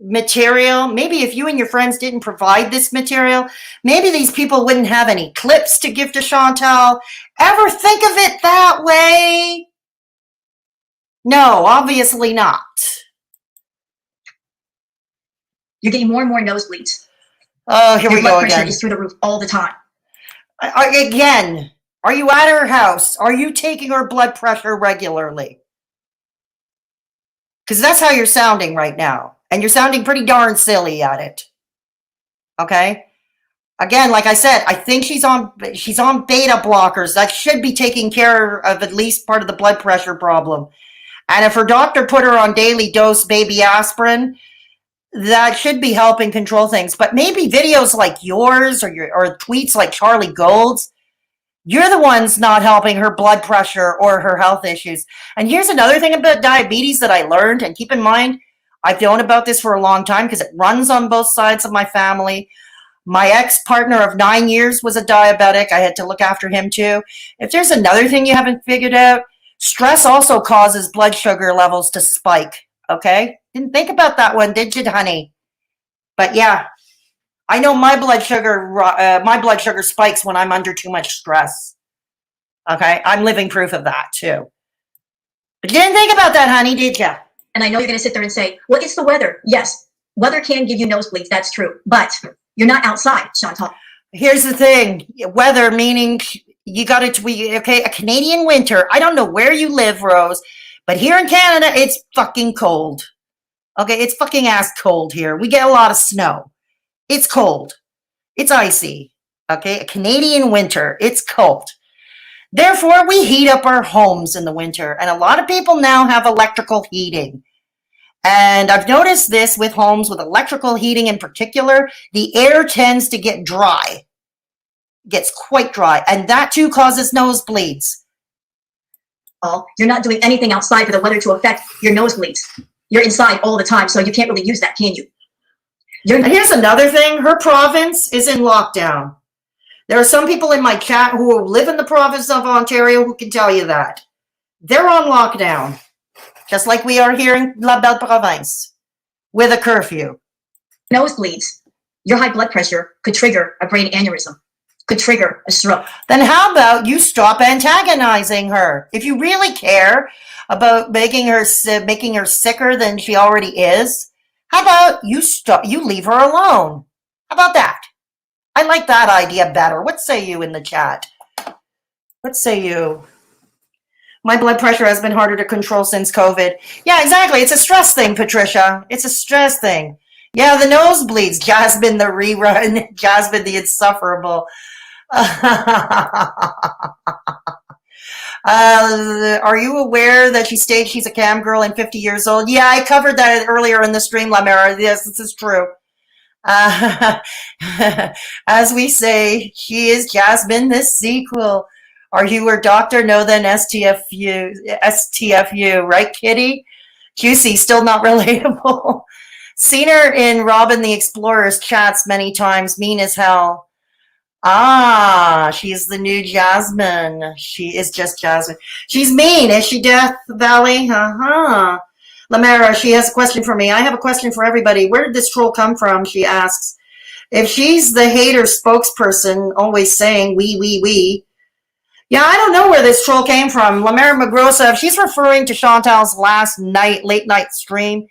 material, maybe if you and your friends didn't provide this material, maybe these people wouldn't have any clips to give to Chantal. Ever think of it that way? No, obviously not. You're getting more and more nosebleeds. Oh, here we go again. Your blood pressure is through the roof all the time. Again, are you at her house? Are you taking her blood pressure regularly? Because that's how you're sounding right now. And you're sounding pretty darn silly at it. Okay? Again, like I said, I think she's on beta blockers. That should be taking care of at least part of the blood pressure problem. And if her doctor put her on daily dose baby aspirin, that should be helping control things. But maybe videos like yours or tweets like Charlie Gold's, you're the ones not helping her blood pressure or her health issues. And here's another thing about diabetes that I learned, and keep in mind, I've known about this for a long time because it runs on both sides of my family. My ex-partner of 9 years was a diabetic. I had to look after him too. If there's another thing you haven't figured out, stress also causes blood sugar levels to spike. Okay? Didn't think about that one, did you, honey? But yeah, I know my blood sugar spikes when I'm under too much stress. Okay? I'm living proof of that too. But you didn't think about that, honey, did you? And I know you're going to sit there and say, well, it's the weather. Yes, weather can give you nosebleeds. That's true. But you're not outside, Chantal. Here's the thing. Weather, meaning you got it. Okay, a Canadian winter. I don't know where you live, Rose, but here in Canada, it's fucking cold. Okay, it's fucking ass cold here. We get a lot of snow. It's cold. It's icy. Okay, a Canadian winter. It's cold. Therefore, we heat up our homes in the winter, and a lot of people now have electrical heating. And I've noticed this with homes with electrical heating in particular, the air tends to get dry, gets quite dry, and that too causes nosebleeds. Well, you're not doing anything outside for the weather to affect your nosebleeds. You're inside all the time, so you can't really use that, can you? And here's another thing. Her province is in lockdown. There are some people in my chat who live in the province of Ontario who can tell you that. They're on lockdown, just like we are here in La Belle Province, with a curfew. Nosebleeds, your high blood pressure could trigger a brain aneurysm, could trigger a stroke. Then how about you stop antagonizing her? If you really care about making her sicker than she already is, how about you leave her alone? How about that? I like that idea better. What say you in the chat? What say you? My blood pressure has been harder to control since COVID. Yeah, exactly. It's a stress thing, Patricia. It's a stress thing. Yeah, the nosebleeds. Jasmine the rerun. Jasmine the insufferable. Are you aware that she states she's a cam girl and 50 years old? Yeah, I covered that earlier in the stream, Lamera. Yes, this is true. As we say, she is Jasmine the sequel. Are you her doctor? No, then STFU, right, Kitty? Juicy, still not relatable. Seen her in Robin the Explorer's chats many times, mean as hell. Ah, she's the new Jasmine. She is just Jasmine. She's mean. Is she, Death Valley? Uh-huh. Lamera, she has a question for me. I have a question for everybody. Where did this troll come from? She asks. If she's the hater spokesperson, always saying we. Yeah, I don't know where this troll came from. Lamera Magrosa, if she's referring to Chantal's last late night stream,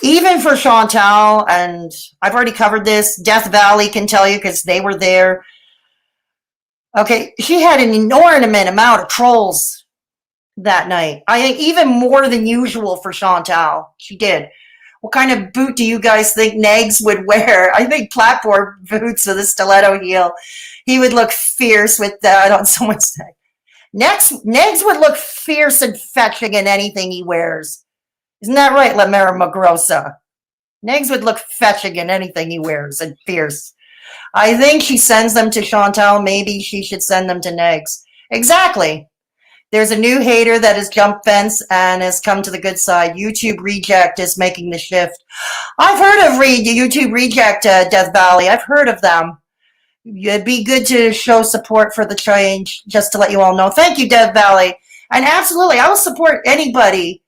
even for Chantal, and I've already covered this, Death Valley can tell you because they were there. Okay, she had an inordinate amount of trolls that night. I think even more than usual for Chantal. She did. What kind of boot do you guys think Negs would wear? I think platform boots with a stiletto heel. He would look fierce with that on someone's neck. Negs would look fierce and fetching in anything he wears. Isn't that right, Lamera Magrosa? Negs would look fetching in anything he wears and fierce. I think she sends them to Chantal. Maybe she should send them to Negs. Exactly. There's a new hater that has jumped fence and has come to the good side. YouTube Reject is making the shift. I've heard of YouTube Reject, Death Valley. I've heard of them. It'd be good to show support for the change, just to let you all know. Thank you, Death Valley. And absolutely, I will support anybody,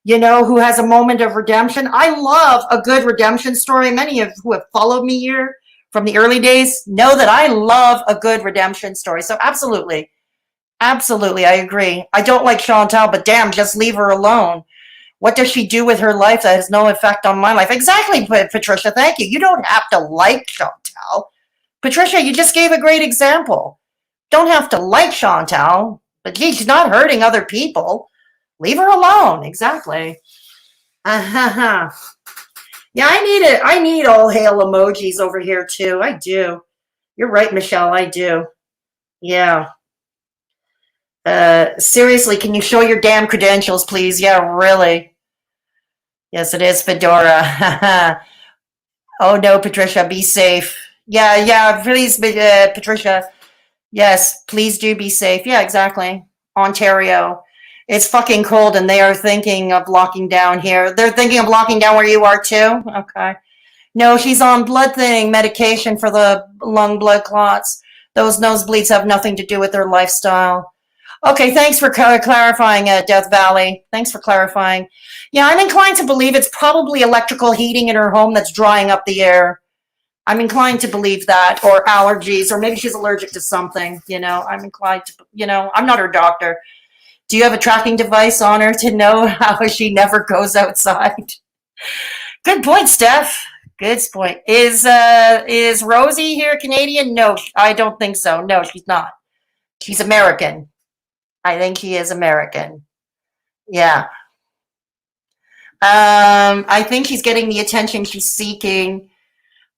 who has a moment of redemption. I love a good redemption story. Many of who have followed me here from the early days know that I love a good redemption story. So absolutely. Absolutely, I agree. I don't like Chantal, but damn, just leave her alone. What does she do with her life that has no effect on my life? Exactly, Patricia, thank you. You don't have to like Chantal. Patricia, you just gave a great example. Don't have to like Chantal, but she's not hurting other people. Leave her alone, exactly. Yeah, I need all hail emojis over here too. I do. You're right, Michelle, I do. Yeah. Seriously, can you show your damn credentials, please? Yeah, really. Yes, it is Fedora. Oh no, Patricia, be safe. Yeah, please, Patricia. Yes, please do be safe. Yeah, exactly. Ontario. It's fucking cold and they are thinking of locking down here. They're thinking of locking down where you are too? Okay. No, she's on blood thinning medication for the lung blood clots. Those nosebleeds have nothing to do with their lifestyle. Okay, thanks for clarifying, Death Valley. Thanks for clarifying. Yeah, I'm inclined to believe it's probably electrical heating in her home that's drying up the air. I'm inclined to believe that, or allergies, or maybe she's allergic to something, I'm inclined to, I'm not her doctor. Do you have a tracking device on her to know how she never goes outside? Good point, Steph. Good point. Is Rosie here Canadian? No, I don't think so. No, she's not. She's American. I think she is American. Yeah. I think she's getting the attention she's seeking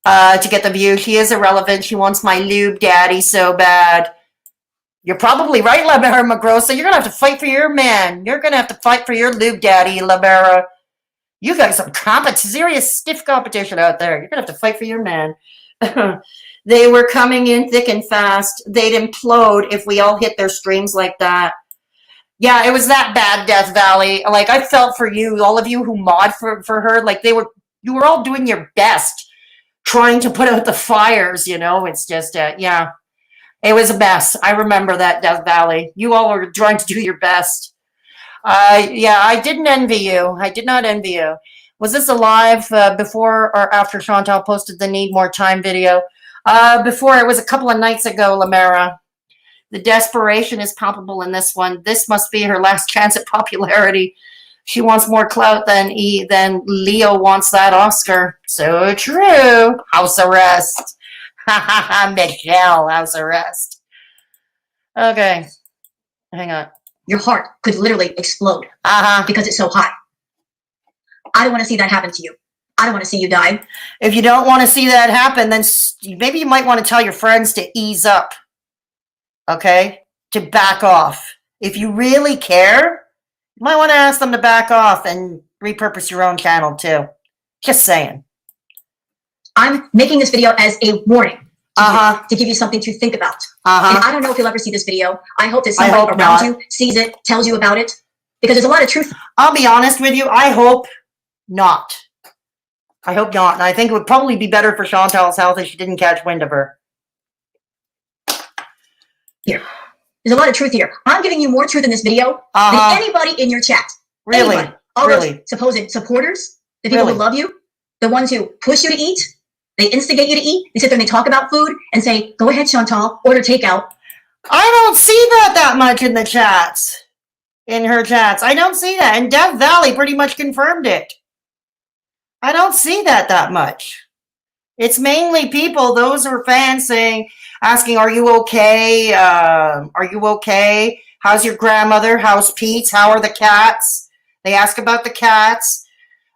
to get the view. She is irrelevant. She wants my lube daddy so bad. You're probably right, Labera McGrossa. You're going to have to fight for your man. You're going to have to fight for your lube daddy, Labera. You got some serious stiff competition out there. You're going to have to fight for your man. They were coming in thick and fast. They'd implode if we all hit their streams like that. Yeah, it was that bad, Death Valley. Like, I felt for you, all of you who mod for her. Like, you were all doing your best trying to put out the fires, you know? It's just, yeah. It was a mess. I remember that, Death Valley. You all were trying to do your best. Yeah, I didn't envy you. I did not envy you. Was this a live before or after Chantal posted the Need More Time video? Before. It was a couple of nights ago, Lamera. The desperation is palpable in this one. This must be her last chance at popularity. She wants more clout than Leo wants that Oscar. So true. House arrest. Michelle, house arrest. Okay. Hang on. Your heart could literally explode because it's so hot. I don't want to see that happen to you. I don't want to see you die. If you don't want to see that happen, then maybe you might want to tell your friends to ease up. Okay? To back off. If you really care, you might want to ask them to back off and repurpose your own channel too. Just saying. I'm making this video as a warning to give you something to think about. And I don't know if you'll ever see this video. I hope that somebody around you sees it, tells you about it, because there's a lot of truth. I'll be honest with you. I hope not. I hope not. And I think it would probably be better for Chantal's health if she didn't catch wind of her. Here. There's a lot of truth here. I'm giving you more truth in this video than anybody in your chat. Really? Anybody. All those supposed supporters, the people who love you, the ones who push you to eat, they instigate you to eat, they sit there and they talk about food and say, go ahead, Chantal, order takeout. I don't see that much in the chats. In her chats. I don't see that. And Death Valley pretty much confirmed it. I don't see that much. It's mainly people, those are fans asking, are you okay? Are you okay? How's your grandmother? How's Pete? How are the cats? They ask about the cats.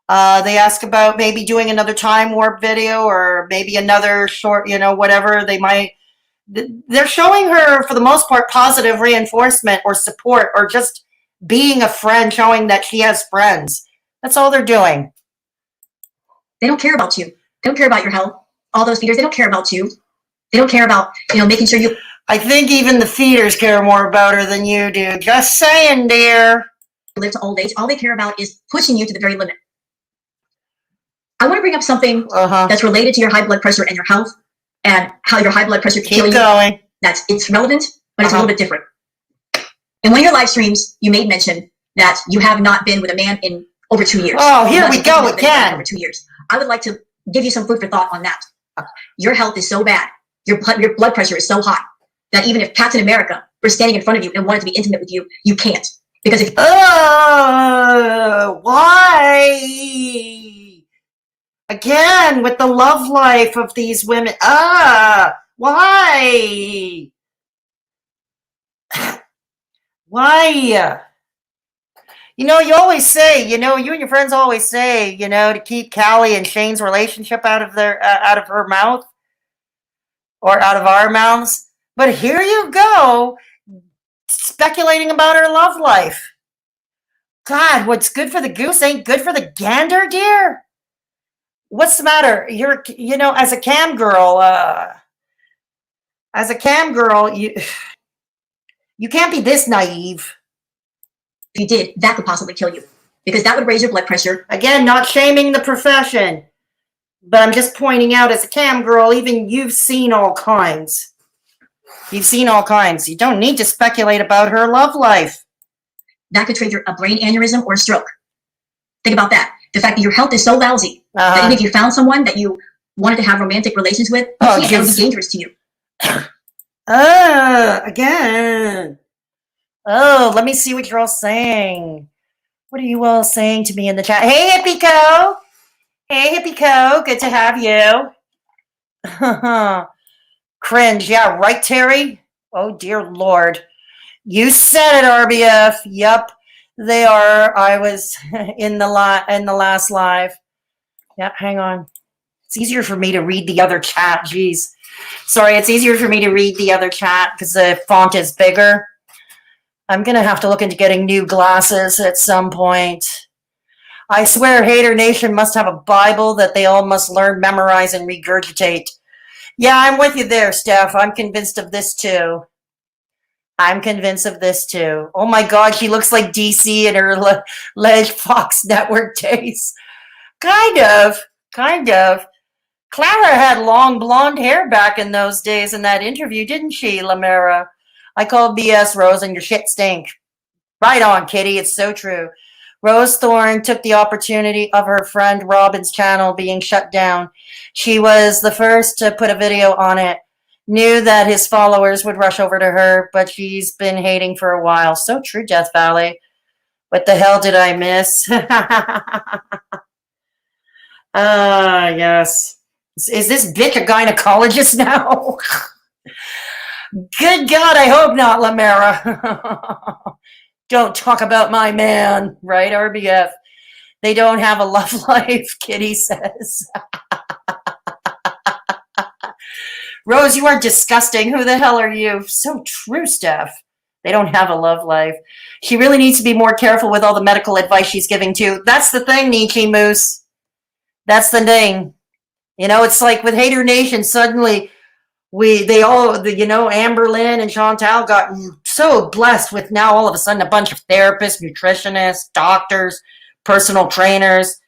They ask about maybe doing another time warp video or maybe another short, whatever they might. They're showing her, for the most part, positive reinforcement or support or just being a friend, showing that she has friends. That's all they're doing. They don't care about you. They don't care about your health. All those feeders, they don't care about you. They don't care about, making sure you... I think even the feeders care more about her than you do. Just saying, dear. Live to old age. All they care about is pushing you to the very limit. I want to bring up something that's related to your high blood pressure and your health and how your high blood pressure can kill you. Going. It's relevant, but it's a little bit different. In one of your live streams, you made mention that you have not been with a man in over 2 years. Oh, here we go again. Over 2 years. I would like to give you some food for thought on that. Your health is so bad. Your blood pressure is so hot that even if Captain America were standing in front of you and wanted to be intimate with you, you can't. Because if... why? Again, with the love life of these women. Why? Why? You always say, you and your friends always say, to keep Callie and Shane's relationship out of her mouth or out of our mouths. But here you go, speculating about her love life. God, what's good for the goose ain't good for the gander, dear. What's the matter? You're, as a cam girl, you can't be this naive. If you did, that could possibly kill you because that would raise your blood pressure. Again, not shaming the profession, but I'm just pointing out as a cam girl, even you've seen all kinds. You've seen all kinds. You don't need to speculate about her love life. That could trigger a brain aneurysm or a stroke. Think about that. The fact that your health is so lousy that even if you found someone that you wanted to have romantic relations with, that would be dangerous to you. Again. Oh, let me see what you're all saying. What are you all saying to me in the chat? Hey, Hippico. Hey, Hippie Co, good to have you. Cringe, yeah, right, Terry? Oh, dear Lord. You said it, RBF. Yep, they are. I was in the last live. Yep, hang on. It's easier for me to read the other chat. Jeez. Sorry, it's easier for me to read the other chat because the font is bigger. I'm going to have to look into getting new glasses at some point. I swear Haydur Nation must have a Bible that they all must learn, memorize, and regurgitate. Yeah, I'm with you there, Steph. I'm convinced of this too. Oh my God, she looks like DC in her Ledge Fox Network days. Kind of. Clara had long blonde hair back in those days in that interview, didn't she, Lamera? I called BS, Rose, and your shit stink. Right on, Kitty. It's so true. Rose Thorn took the opportunity of her friend Robin's channel being shut down. She was the first to put a video on it. Knew that his followers would rush over to her, but she's been hating for a while. So true, Death Valley. What the hell did I miss? Yes. Is this bitch a gynecologist now? Good God, I hope not, Lamera. Don't talk about my man, right, RBF? They don't have a love life, Kitty says. Rose, you are disgusting. Who the hell are you? So true, Steph. They don't have a love life. She really needs to be more careful with all the medical advice she's giving too. That's the thing, Nietzsche Moose. That's the thing. You know, it's like with Haydur Nation, suddenly Amberlynn and Chantal got so blessed with now all of a sudden a bunch of therapists, nutritionists, doctors, personal trainers,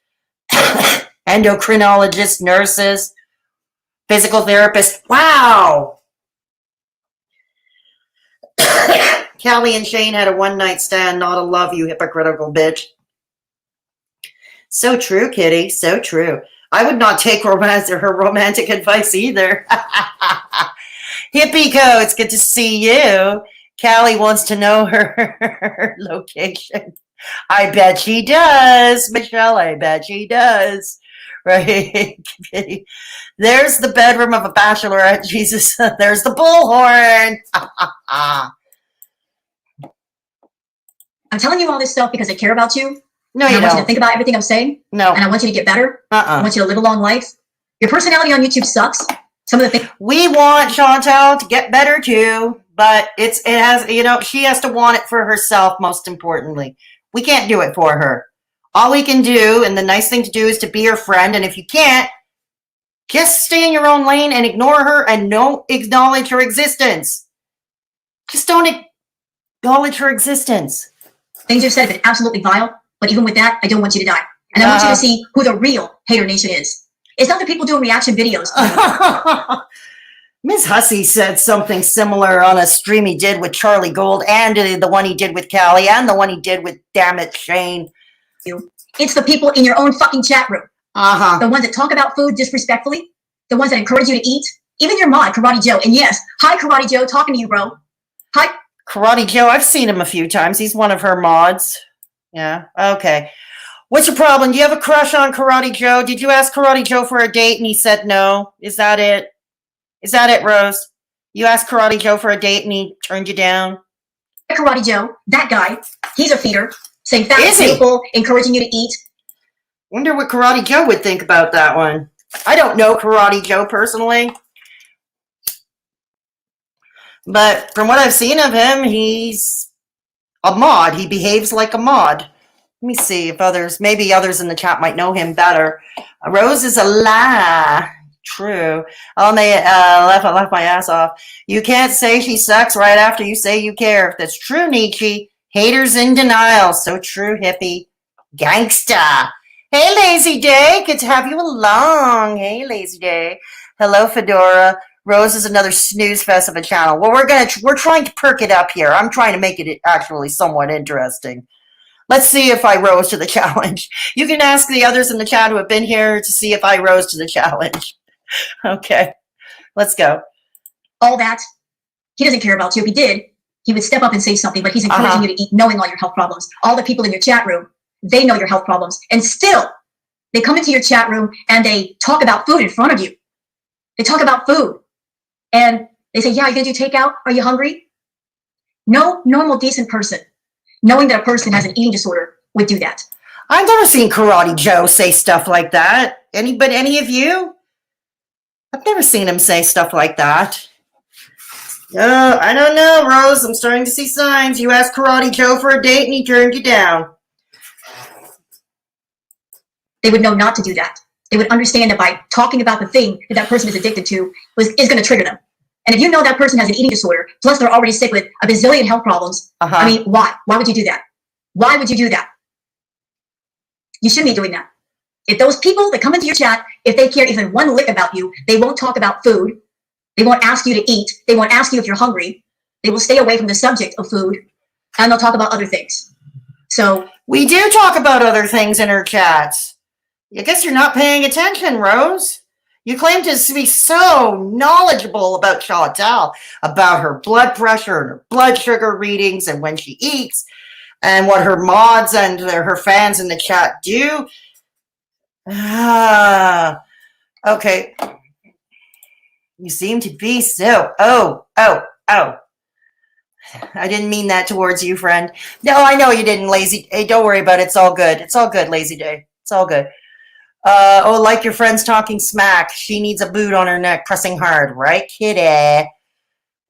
endocrinologists, nurses, physical therapists. Wow. Callie and Shane had a one-night stand, not a love, you hypocritical bitch. So true, Kitty. So true. I would not take her romantic advice either. Hippie Co, it's good to see you. Callie wants to know her location. I bet she does, Michelle. I bet she does. Right? There's the bedroom of a bachelorette. Jesus, there's the bullhorn. I'm telling you all this stuff because I care about you. No, and you I want you don't. to think about everything I'm saying. No. And I want you to get better. I want you to live a long life. Your personality on YouTube sucks. Some of the things we want Chantal to get better too, but it has, you know, she has to want it for herself, most importantly. We can't do it for her. All we can do, and the nice thing to do, is to be her friend, and if you can't, just stay in your own lane and ignore her and don't acknowledge her existence. Just don't acknowledge her existence. Things you've said have been absolutely vile, but even with that, I don't want you to die. And I want you to see who the real Haydur Nation is. It's not the people doing reaction videos. Ms. Hussey said something similar on a stream he did with Charlie Gold, and the one he did with Callie, and the one he did with, damn it, Shane. It's the people in your own fucking chat room. The ones that talk about food disrespectfully. The ones that encourage you to eat. Even your mod, Karate Joe. And yes, hi, Karate Joe, talking to you, bro. Hi. Karate Joe, I've seen him a few times. He's one of her mods. Yeah, okay. What's your problem? Do you have a crush on Karate Joe? Did you ask Karate Joe for a date and he said no? Is that it? Is that it, Rose? You asked Karate Joe for a date and he turned you down? Karate Joe, that guy, he's a feeder, saying fat people, encouraging you to eat. Wonder what Karate Joe would think about that one. I don't know Karate Joe personally. But from what I've seen of him, he's a mod. He behaves like a mod. Let me see if maybe others in the chat might know him better. Rose is a lie. True. Oh, they left my ass off. You can't say she sucks right after you say you care. That's true, Nietzsche. Haters in denial. So true, hippie. Gangsta. Hey, Lazy Day. Good to have you along. Hey, Lazy Day. Hello, Fedora. Rose is another snooze fest of a channel. Well, we're trying to perk it up here. I'm trying to make it actually somewhat interesting. Let's see if I rose to the challenge. You can ask the others in the chat who have been here to see if I rose to the challenge. Okay, let's go. All that, he doesn't care about you. If he did, he would step up and say something, but he's encouraging you to eat, knowing all your health problems. All the people in your chat room, they know your health problems. And still, They come into your chat room and they talk about food in front of you. They talk about food. And they say, yeah, are you going to do takeout? Are you hungry? No normal, decent person, knowing that a person has an eating disorder, would do that. I've never seen Karate Joe say stuff like that. Any of you? I've never seen him say stuff like that. I don't know, Rose. I'm starting to see signs. You asked Karate Joe for a date and he turned you down. They would know not to do that. They would understand that by talking about the thing that that person is addicted to is going to trigger them. And if you know that person has an eating disorder, plus they're already sick with a bazillion health problems, I mean, why? Why would you do that? Why would you do that? You shouldn't be doing that. If those people that come into your chat, if they care even one lick about you, they won't talk about food. They won't ask you to eat. They won't ask you if you're hungry. They will stay away from the subject of food, and they'll talk about other things. So we do talk about other things in our chats. I guess you're not paying attention, Rose. You claim to be so knowledgeable about Chantal, about her blood pressure and her blood sugar readings and when she eats and what her mods and her fans in the chat do. Okay. You seem to be so, oh. I didn't mean that towards you, friend. No, I know you didn't, Lazy. Hey, don't worry about it. It's all good. It's all good, Lazy Day. It's all good. Like your friend's talking smack. She needs a boot on her neck, pressing hard. Right, kitty?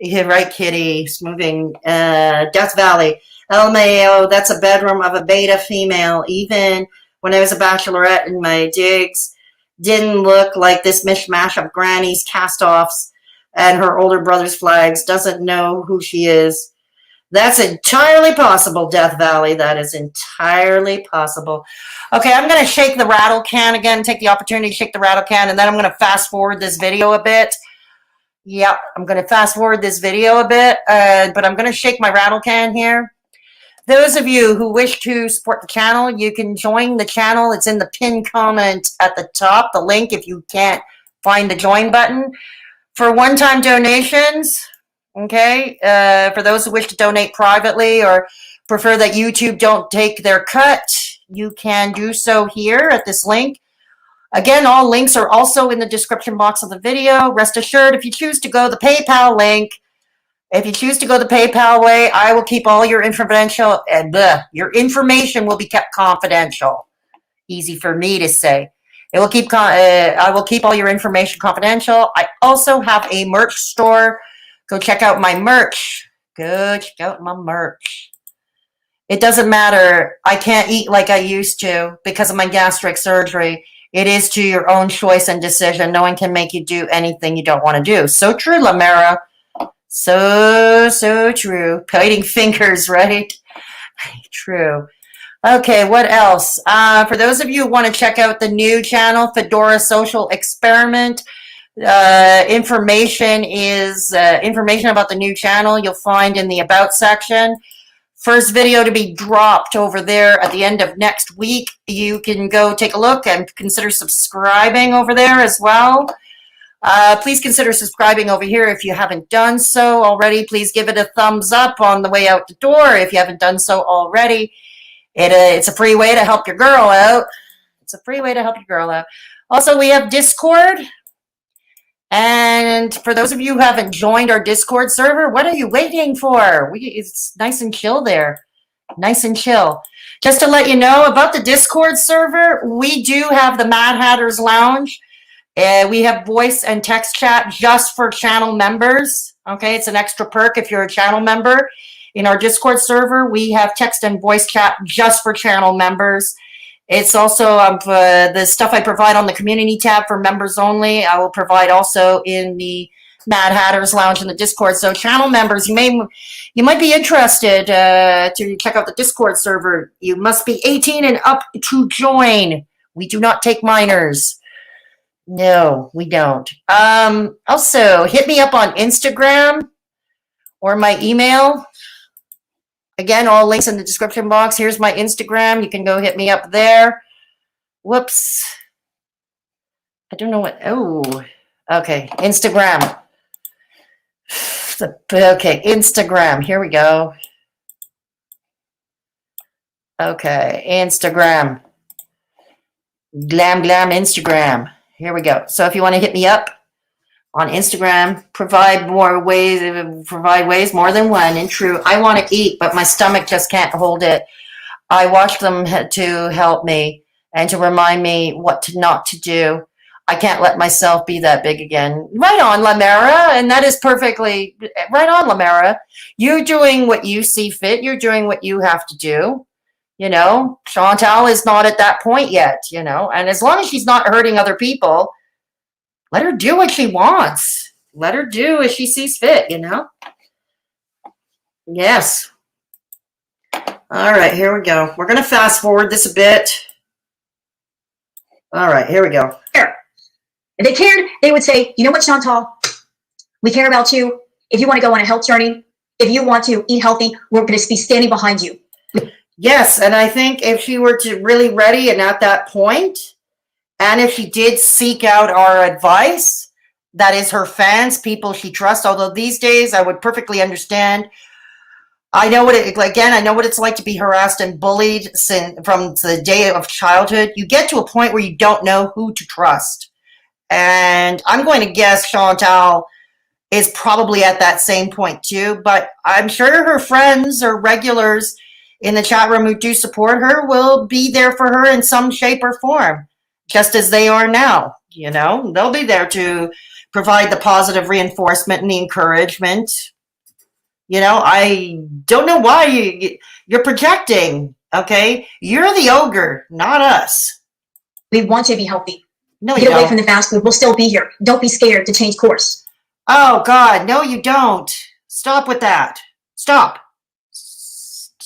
Yeah, right, kitty. Smoothing. Death Valley. LMAO, that's a bedroom of a beta female. Even when I was a bachelorette in my digs, didn't look like this mishmash of granny's cast-offs and her older brother's flags. Doesn't know who she is. That's entirely possible, Death Valley. That is entirely possible. Okay, I'm going to shake the rattle can again, take the opportunity to shake the rattle can, and then I'm going to fast forward this video a bit. Yep, I'm going to fast forward this video a bit, but I'm going to shake my rattle can here. Those of you who wish to support the channel, you can join the channel. It's in the pinned comment at the top, the link if you can't find the join button. For one-time donations, okay, for those who wish to donate privately or prefer that YouTube don't take their cut, you can do so here at this link. Again, all links are also in the description box of the video. Rest assured, if you choose to go the PayPal link, if you choose to go the PayPal way, I will keep all your information will be kept confidential. Easy for me to say. It will keep. I will keep all your information confidential. I also have a merch store. Go check out my merch. Go check out my merch. It doesn't matter. I can't eat like I used to because of my gastric surgery. It is to your own choice and decision. No one can make you do anything you don't want to do. So true, Lamera. So true. Pointing fingers, right? True. Okay, what else? For those of you who want to check out the new channel, Fedora Social Experiment, information about the new channel you'll find in the About section. First video to be dropped over there at the end of next week. You can go take a look and consider subscribing over there as well. Please consider subscribing over here if you haven't done so already. Please give it a thumbs up on the way out the door if you haven't done so already. It's a free way to help your girl out. It's a free way to help your girl out. Also, we have Discord. And for those of you who haven't joined our Discord server, what are you waiting for? It's nice and chill there. Nice and chill. Just to let you know about the Discord server, we do have the Mad Hatter's Lounge. We have voice and text chat just for channel members. Okay, it's an extra perk if you're a channel member. In our Discord server, we have text and voice chat just for channel members. It's also the stuff I provide on the community tab for members only. I will provide also in the Mad Hatter's Lounge in the Discord. So channel members, you might be interested to check out the Discord server. You must be 18 and up to join. We do not take minors. No, we don't. Also, hit me up on Instagram or my email. Again, all links in the description box. Here's my Instagram. You can go hit me up there. Whoops. I don't know what. Oh, okay. Instagram. Okay, Instagram. Here we go. Okay, Instagram. Glam Instagram. Here we go. So if you want to hit me up on Instagram, provide ways more than one. And true, I want to eat, but my stomach just can't hold it. I watch them to help me and to remind me what not to do. I can't let myself be that big again. Right on, Lamera, and that is perfectly right on, Lamera. You're doing what you see fit. You're doing what you have to do. You know, Chantal is not at that point yet, you know, and as long as she's not hurting other people, let her do what she wants. Let her do as she sees fit, you know? Yes. All right, here we go. We're going to fast forward this a bit. All right, here we go. If they cared, they would say, you know what, Chantal? We care about you. If you want to go on a health journey, if you want to eat healthy, we're going to be standing behind you. Yes, and I think if she were to really ready and at that point, and if she did seek out our advice, that is her fans, people she trusts, although these days I would perfectly understand. I know what it's like to be harassed and bullied from the day of childhood. You get to a point where you don't know who to trust. And I'm going to guess Chantal is probably at that same point too, but I'm sure her friends or regulars in the chat room who do support her will be there for her in some shape or form, just as they are now. You know, they'll be there to provide the positive reinforcement and the encouragement. You know, I don't know why you're projecting, okay? You're the ogre, not us. We want you to be healthy. No, Get away from the fast food. We'll still be here. Don't be scared to change course. Oh, God, no, you don't. Stop with that. Stop.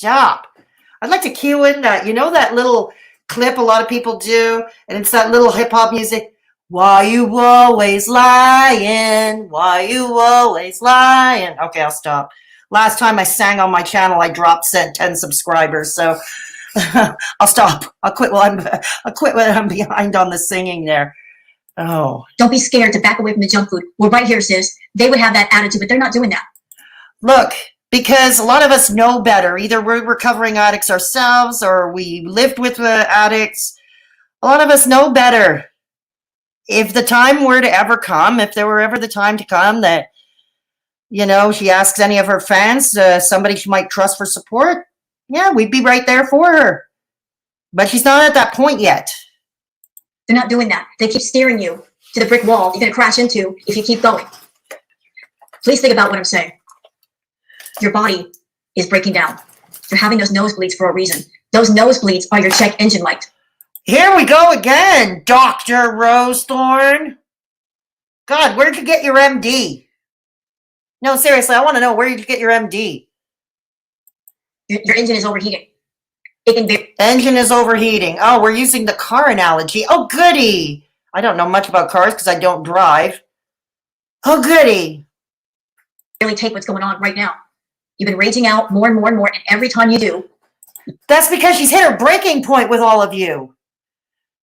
I'd like to cue in that, you know, that little clip a lot of people do, and it's that little hip-hop music. Why you always lying? Why you always lying? Okay, I'll stop. Last time I sang on my channel, I dropped 10 subscribers, so I'll stop. I'll quit when I'm behind on the singing there. Oh. Don't be scared to back away from the junk food. We're right here, sis. They would have that attitude, but they're not doing that. Look, because a lot of us know better. Either we're recovering addicts ourselves or we lived with addicts. A lot of us know better. If the time were to ever come, if there were ever the time to come that, you know, she asks any of her fans, somebody she might trust for support, yeah, we'd be right there for her. But she's not at that point yet. They're not doing that. They keep steering you to the brick wall you're going to crash into if you keep going. Please think about what I'm saying. Your body is breaking down. You're having those nosebleeds for a reason. Those nosebleeds are your check engine light. Here we go again, Dr. Rose Thorn. God, where'd you get your MD? No, seriously, I want to know, where did you get your MD? Your engine is overheating. Engine is overheating. Oh, we're using the car analogy. Oh, goody. I don't know much about cars because I don't drive. Oh, goody. Really take what's going on right now. You've been raging out more and more and more, and every time you do. That's because she's hit her breaking point with all of you.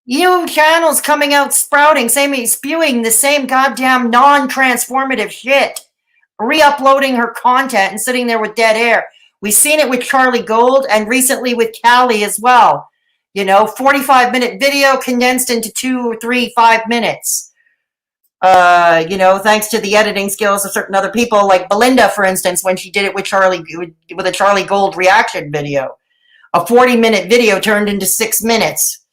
You channels coming out sprouting, spewing the same goddamn non-transformative shit. Re-uploading her content and sitting there with dead air. We've seen it with Charlie Gold and recently with Callie as well. You know, 45-minute video condensed into 2 or 3, 5 minutes. You know, thanks to the editing skills of certain other people, like Belinda, for instance, when she did it with a Charlie Gold reaction video. A 40-minute video turned into 6 minutes.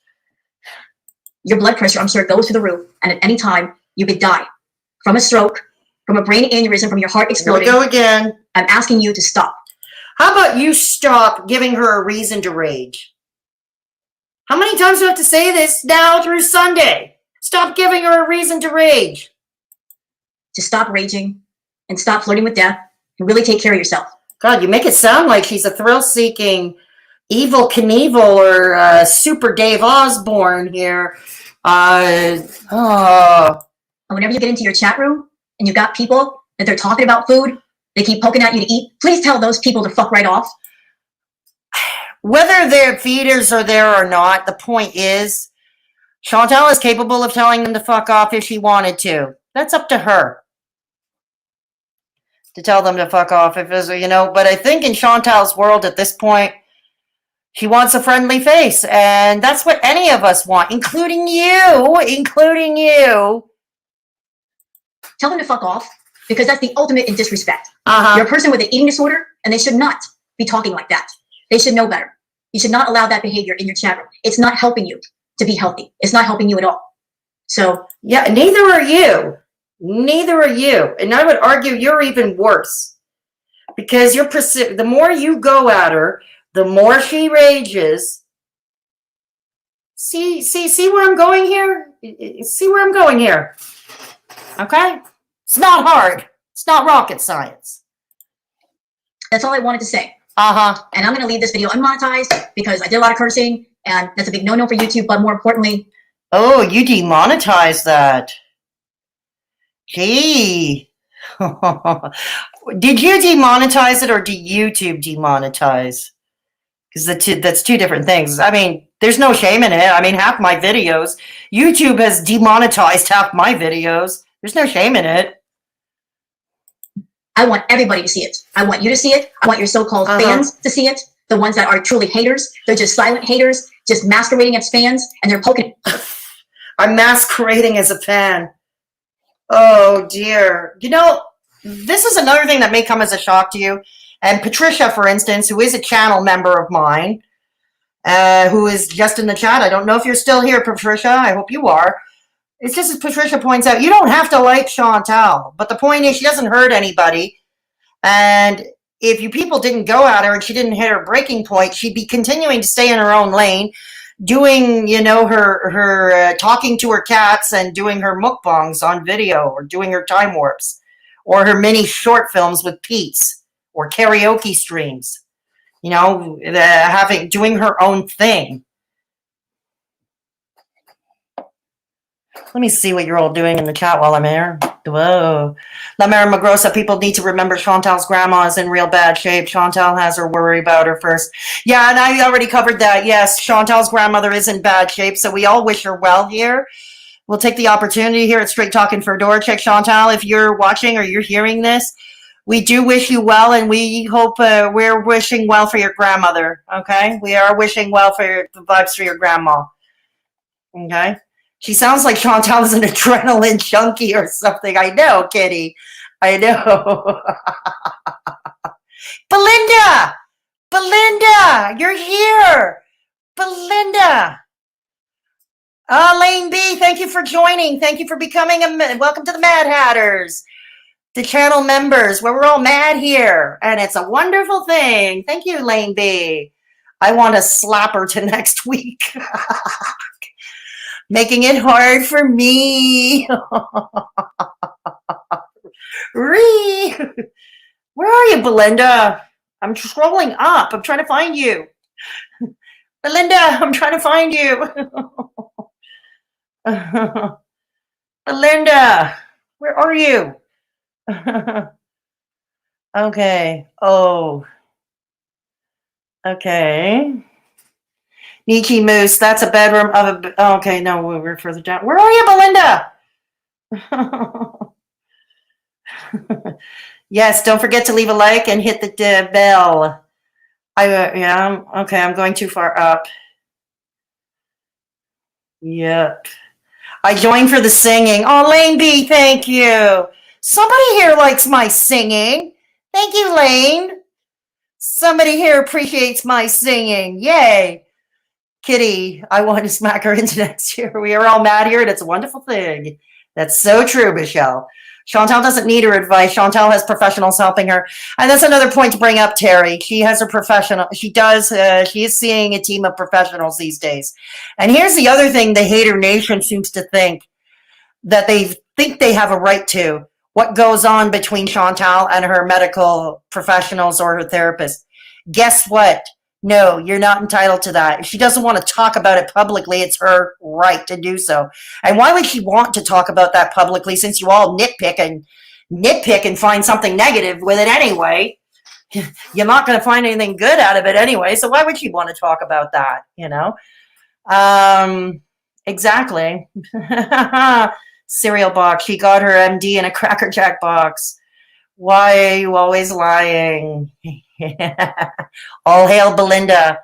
Your blood pressure, I'm sure, goes through the roof, and at any time, you could die from a stroke, from a brain aneurysm, from your heart exploding. Here we go again. I'm asking you to stop. How about you stop giving her a reason to rage? How many times do I have to say this now through Sunday? Stop giving her a reason to rage. To stop raging and stop flirting with death and really take care of yourself. God, you make it sound like she's a thrill-seeking Evil Knievel or Super Dave Osborne here. And whenever you get into your chat room and you've got people that they're talking about food, they keep poking at you to eat, please tell those people to fuck right off. Whether their feeders are there or not, the point is, Chantal is capable of telling them to fuck off if she wanted to. That's up to her. To tell them to fuck off if it's, you know, but I think in Chantal's world at this point, She wants a friendly face, and that's what any of us want, including you, Tell them to fuck off, because that's the ultimate in disrespect. Uh-huh. You're a person with an eating disorder, and they should not be talking like that. They should know better. You should not allow that behavior in your chat room. It's not helping you to be healthy. It's not helping you at all. So yeah, neither are you. Neither are you. And I would argue you're even worse, because the more you go at her, the more she rages. See where I'm going here? See where I'm going here? Okay? It's not hard. It's not rocket science. that's all I wanted to say. Uh-huh. And I'm going to leave this video unmonetized because I did a lot of cursing, and that's a big no-no for YouTube. But more importantly, oh, you demonetized that. Gee. Did you demonetize it, or did YouTube demonetize? Because that's two different things. I mean, there's no shame in it. I mean, half my videos, YouTube has demonetized half my videos. There's no shame in it. I want everybody to see it. I want you to see it. I want your so-called fans to see it. The ones that are truly haters. They're just silent haters, just masquerading as fans, and they're poking. I'm masquerading as a fan. Oh, dear. You know, this is another thing that may come as a shock to you. And Patricia, for instance, who is a channel member of mine, who is just in the chat. I don't know if you're still here, Patricia. I hope you are. It's just as Patricia points out, you don't have to like Chantal. But the point is, she doesn't hurt anybody. And if you people didn't go at her and she didn't hit her breaking point, she'd be continuing to stay in her own lane, doing, you know, her talking to her cats and doing her mukbangs on video, or doing her time warps, or her mini short films with Pete's, or karaoke streams, you know, doing her own thing. Let me see what you're all doing in the chat while I'm here. Whoa. La Mara Magrosa, people need to remember Chantal's grandma is in real bad shape. Chantal has her worry about her first. Yeah, and I already covered that. Yes, Chantal's grandmother is in bad shape, so we all wish her well here. We'll take the opportunity here at Straight Talkin' Fedora. Check Chantal, if you're watching or you're hearing this, we do wish you well, and we hope we're wishing well for your grandmother, okay? We are wishing well for the vibes for your grandma, okay? She sounds like Chantal is an adrenaline junkie or something. I know, Kitty. I know. Belinda, you're here. Belinda. Lane B, thank you for joining. Thank you for becoming welcome to the Mad Hatters, the channel members, where we're all mad here. And it's a wonderful thing. Thank you, Lane B. I want to slap her to next week. Making it hard for me. Where are you, Belinda? I'm scrolling up. I'm trying to find you. Belinda, I'm trying to find you. Belinda, where are you? Okay. Oh. Okay. Nietzsche Moose, that's a bedroom of a... Oh, okay, no, we're further down. Where are you, Belinda? Yes, don't forget to leave a like and hit the bell. Yeah, okay, I'm going too far up. Yep. I joined for the singing. Oh, Lane B, thank you. Somebody here likes my singing. Thank you, Lane. Somebody here appreciates my singing. Yay. Kitty, I want to smack her into next year. We are all mad here, and it's a wonderful thing. That's so true, Michelle. Chantal doesn't need her advice. Chantal has professionals helping her. And that's another point to bring up, Terry. She has a professional. She is seeing a team of professionals these days. And here's the other thing the Haydur Nation seems to think, that they think they have a right to. What goes on between Chantal and her medical professionals or her therapist. Guess what? No, you're not entitled to that. If she doesn't want to talk about it publicly, it's her right to do so. And why would she want to talk about that publicly, since you all nitpick and find something negative with it anyway? You're not going to find anything good out of it anyway, so why would she want to talk about that, you know? Exactly. Cereal box. She got her MD in a Cracker Jack box. Why are you always lying? All hail Belinda.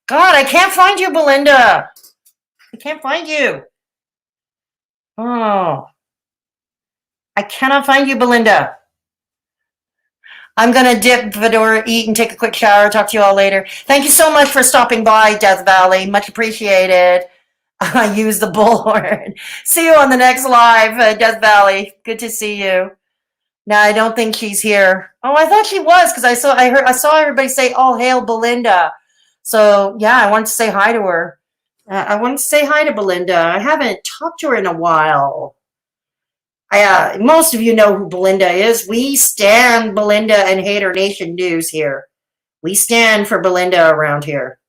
God, I can't find you, Belinda. I can't find you. Oh. I cannot find you, Belinda. I'm going to dip, Fedora, eat, and take a quick shower. Talk to you all later. Thank you so much for stopping by, Death Valley. Much appreciated. I use the bullhorn. See you on the next live, Death Valley. Good to see you. No, I don't think she's here. Oh, I thought she was because I saw everybody say "All hail Belinda." So yeah, I wanted to say hi to her. I wanted to say hi to Belinda. I haven't talked to her in a while. Most of you know who Belinda is. We stand Belinda and Haydur Nation news here. We stand for Belinda around here.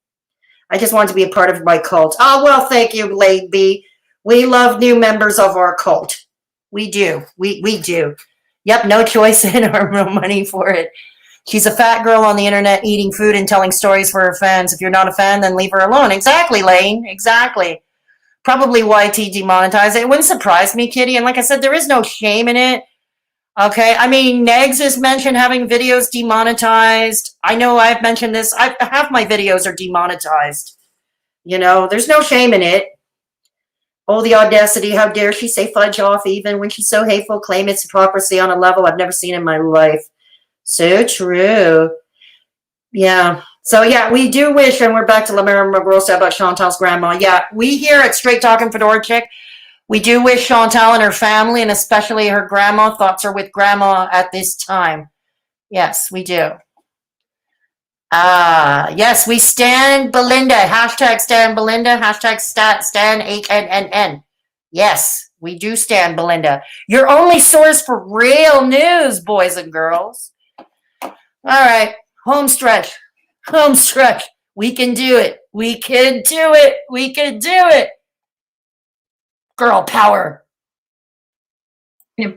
I just want to be a part of my cult. Oh, well, thank you, Lady B. We love new members of our cult. We do. We do. Yep, no choice in or no money for it. She's a fat girl on the internet eating food and telling stories for her fans. If you're not a fan, then leave her alone. Exactly, Lane. Exactly. Probably YT demonetized it. It wouldn't surprise me, Kitty. And like I said, there is no shame in it. Okay. I mean, Negs has mentioned having videos demonetized. I know I've mentioned this. Half my videos are demonetized. You know, there's no shame in it. Oh, the audacity. How dare she say fudge off even when she's so hateful, claim it's hypocrisy on a level I've never seen in my life. So true. Yeah. So, yeah, we do wish, and we're back to Lamera Magrosa about Chantal's grandma. Yeah, we here at Straight Talkin' Fedora Chick, we do wish Chantal and her family, and especially her grandma, thoughts are with grandma at this time. Yes, we do. Yes, we stand Belinda. Hashtag stand Belinda. Hashtag stand HNNN. Yes, we do stand Belinda. Your only source for real news, boys and girls. All right, home stretch. Home stretch. We can do it. We can do it. We can do it. Girl power.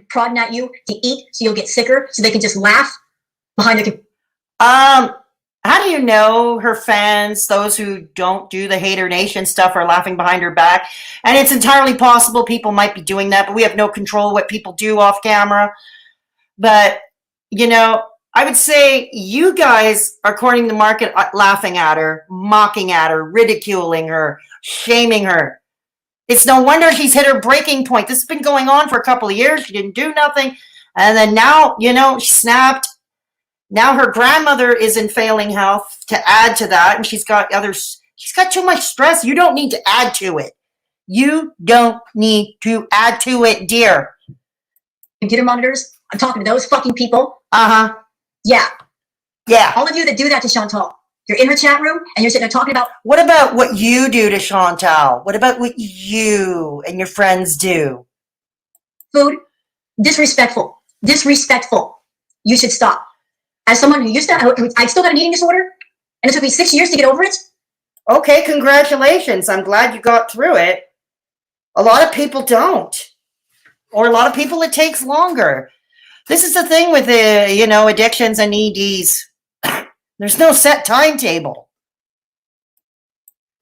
Prodding at you to eat so you'll get sicker so they can just laugh behind the how do you know her fans, those who don't do the Haydur Nation stuff, are laughing behind her back? And it's entirely possible people might be doing that, but we have no control what people do off camera. But, you know, I would say you guys are courting the market, laughing at her, mocking at her, ridiculing her, shaming her. It's no wonder she's hit her breaking point. This has been going on for a couple of years. She didn't do nothing. And then now, you know, she snapped. Now her grandmother is in failing health to add to that. And she's got too much stress. You don't need to add to it. You don't need to add to it, dear. Computer monitors. I'm talking to those fucking people. Uh-huh. Yeah. Yeah. All of you that do that to Chantal. You're in her chat room and you're sitting there talking about. What about what you do to Chantal? What about what you and your friends do? Food. Disrespectful. Disrespectful. You should stop. As someone who used to, I still got an eating disorder, and it took me 6 years to get over it. Okay, congratulations. I'm glad you got through it. A lot of people don't. Or a lot of people it takes longer. This is the thing with addictions and EDs. There's no set timetable.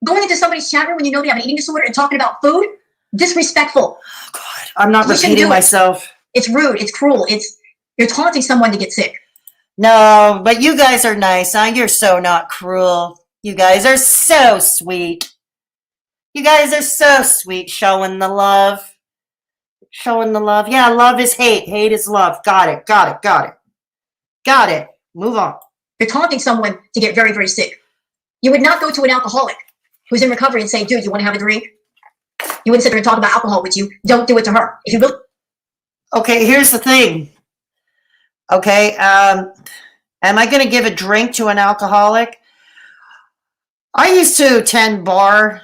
Going into somebody's chat room when you know they have an eating disorder and talking about food, disrespectful. Oh, God, I'm not repeating myself. It's rude. It's cruel. You're taunting someone to get sick. No, but you guys are nice, huh? You're so not cruel. You guys are so sweet. You guys are so sweet, showing the love. Showing the love. Yeah, love is hate. Hate is love. Got it. Got it. Got it. Got it. Move on. You're taunting someone to get very, very sick. You would not go to an alcoholic who's in recovery and say, dude, you want to have a drink? You wouldn't sit there and talk about alcohol with you. Don't do it to her. If you really. Okay, here's the thing. Okay, am I going to give a drink to an alcoholic? I used to attend bar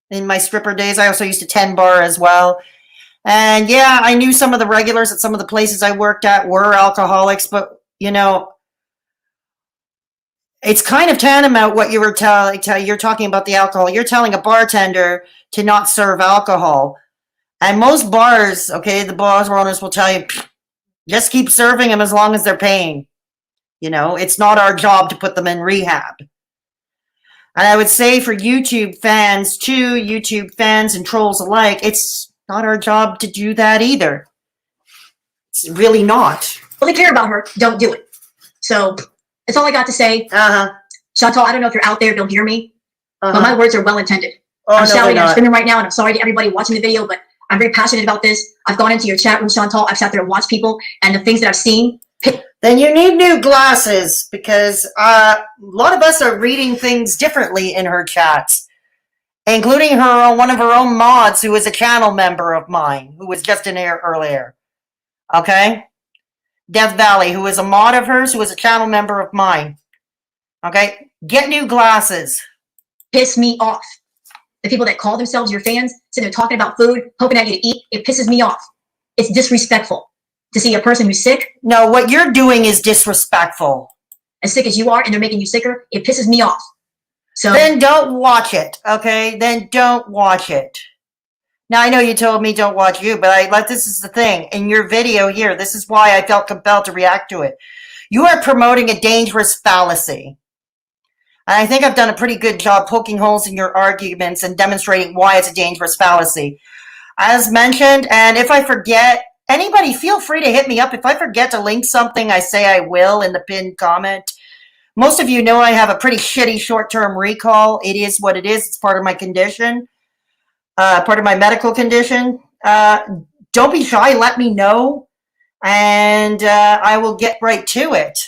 in my stripper days. I also used to attend bar as well. And yeah, I knew some of the regulars at some of the places I worked at were alcoholics, but you know, it's kind of tantamount what you were you're talking about the alcohol. You're telling a bartender to not serve alcohol. And most bars, okay, the bar owners will tell you, just keep serving them as long as they're paying. You know, it's not our job to put them in rehab. And I would say for YouTube fans too, YouTube fans and trolls alike, it's not our job to do that either. It's really not. Really care about her, don't do it. So that's all I got to say. Uh-huh. Chantal, I don't know if you're out there, don't hear me. but my words are well intended. Oh, I'm no, shouting they're and not. screaming right now, and I'm sorry to everybody watching the video, but I'm very passionate about this. I've gone into your chat room, Chantal. I've sat there and watched people, and the things that I've seen. Then you need new glasses, because a lot of us are reading things differently in her chats, including one of her own mods, who is a channel member of mine, who was just in here earlier. Okay? Death Valley, who is a mod of hers, who is a channel member of mine. Okay? Get new glasses. Piss me off. The people that call themselves your fans, sitting there talking about food, hoping at you to eat, it pisses me off. It's disrespectful to see a person who's sick. No, what you're doing is disrespectful. As sick as you are, and they're making you sicker, it pisses me off. So then don't watch it, okay? Then don't watch it. Now, I know you told me don't watch you, but this is the thing. In your video here, this is why I felt compelled to react to it. You are promoting a dangerous fallacy. And I think I've done a pretty good job poking holes in your arguments and demonstrating why it's a dangerous fallacy. As mentioned, and if I forget, anybody feel free to hit me up. If I forget to link something, I say I will in the pinned comment. Most of you know I have a pretty shitty short-term recall. It is what it is. It's part of my condition, part of my medical condition. Don't be shy. Let me know, and I will get right to it.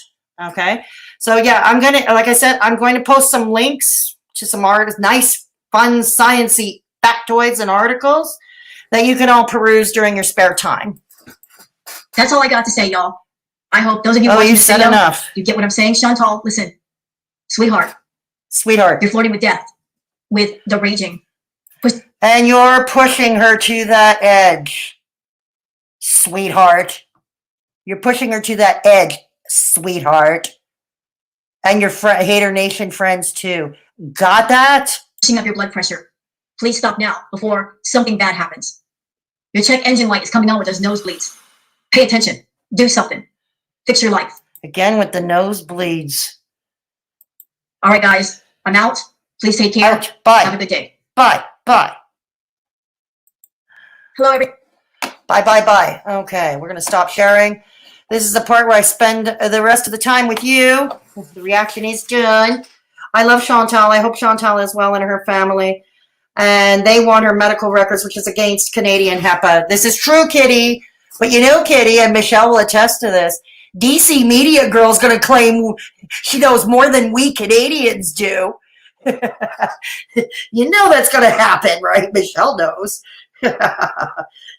Okay? So, yeah, I'm going to, like I said, I'm going to post some links to some nice, fun, sciencey factoids and articles that you can all peruse during your spare time. That's all I got to say, y'all. I hope those of you watching this you said video, enough. You get what I'm saying. Chantal, listen. Sweetheart. Sweetheart. You're flirting with death. With the raging. And you're pushing her to that edge. Sweetheart. You're pushing her to that edge, sweetheart. And your Haydur Nation friends, too. Got that? Pushing up your blood pressure. Please stop now before something bad happens. Your check engine light is coming on with those nosebleeds. Pay attention. Do something. Fix your life. Again with the nosebleeds. All right, guys. I'm out. Please take care. Out. Bye. Have a good day. Bye. Bye. Hello, everybody. Bye, bye, bye. Okay, we're going to stop sharing. This is the part where I spend the rest of the time with you. The reaction is done. I love Chantal. I hope Chantal is well and her family. And they want her medical records, which is against Canadian HEPA. This is true, Kitty. But you know, Kitty, and Michelle will attest to this, DC Media Girl's going to claim she knows more than we Canadians do. You know that's going to happen, right? Michelle knows.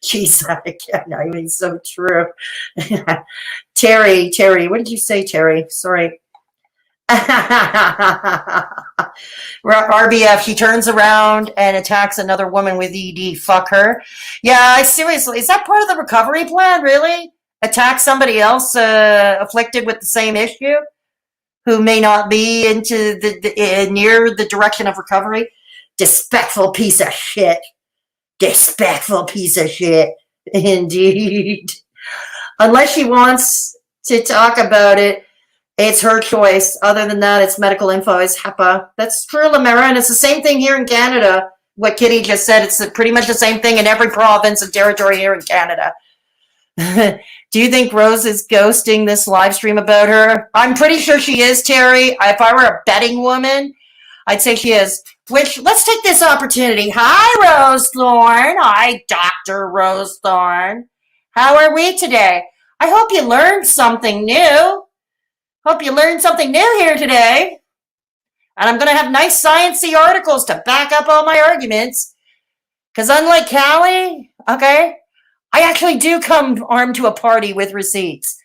She's like, I mean, so true. Terry, what did you say, Terry? Sorry. RBF, she turns around and attacks another woman with ED. Fuck her. Yeah, seriously, is that part of the recovery plan, really? Attack somebody else afflicted with the same issue who may not be into near the direction of recovery? Despicable piece of shit. Despicable piece of shit. Indeed. Unless she wants to talk about it, it's her choice. Other than that, it's medical info, it's HEPA. That's true, Lamera, and it's the same thing here in Canada. What Kitty just said, it's pretty much the same thing in every province and territory here in Canada. Do you think Rose is ghosting this live stream about her? I'm pretty sure she is, Terry. If I were a betting woman, I'd say she is. Which, let's take this opportunity. Hi, Rose Thorn. Hi, Dr. Rose Thorn. How are we today? I hope you learned something new. Hope you learned something new here today. And I'm going to have nice sciencey articles to back up all my arguments. Because unlike Callie, okay, I actually do come armed to a party with receipts.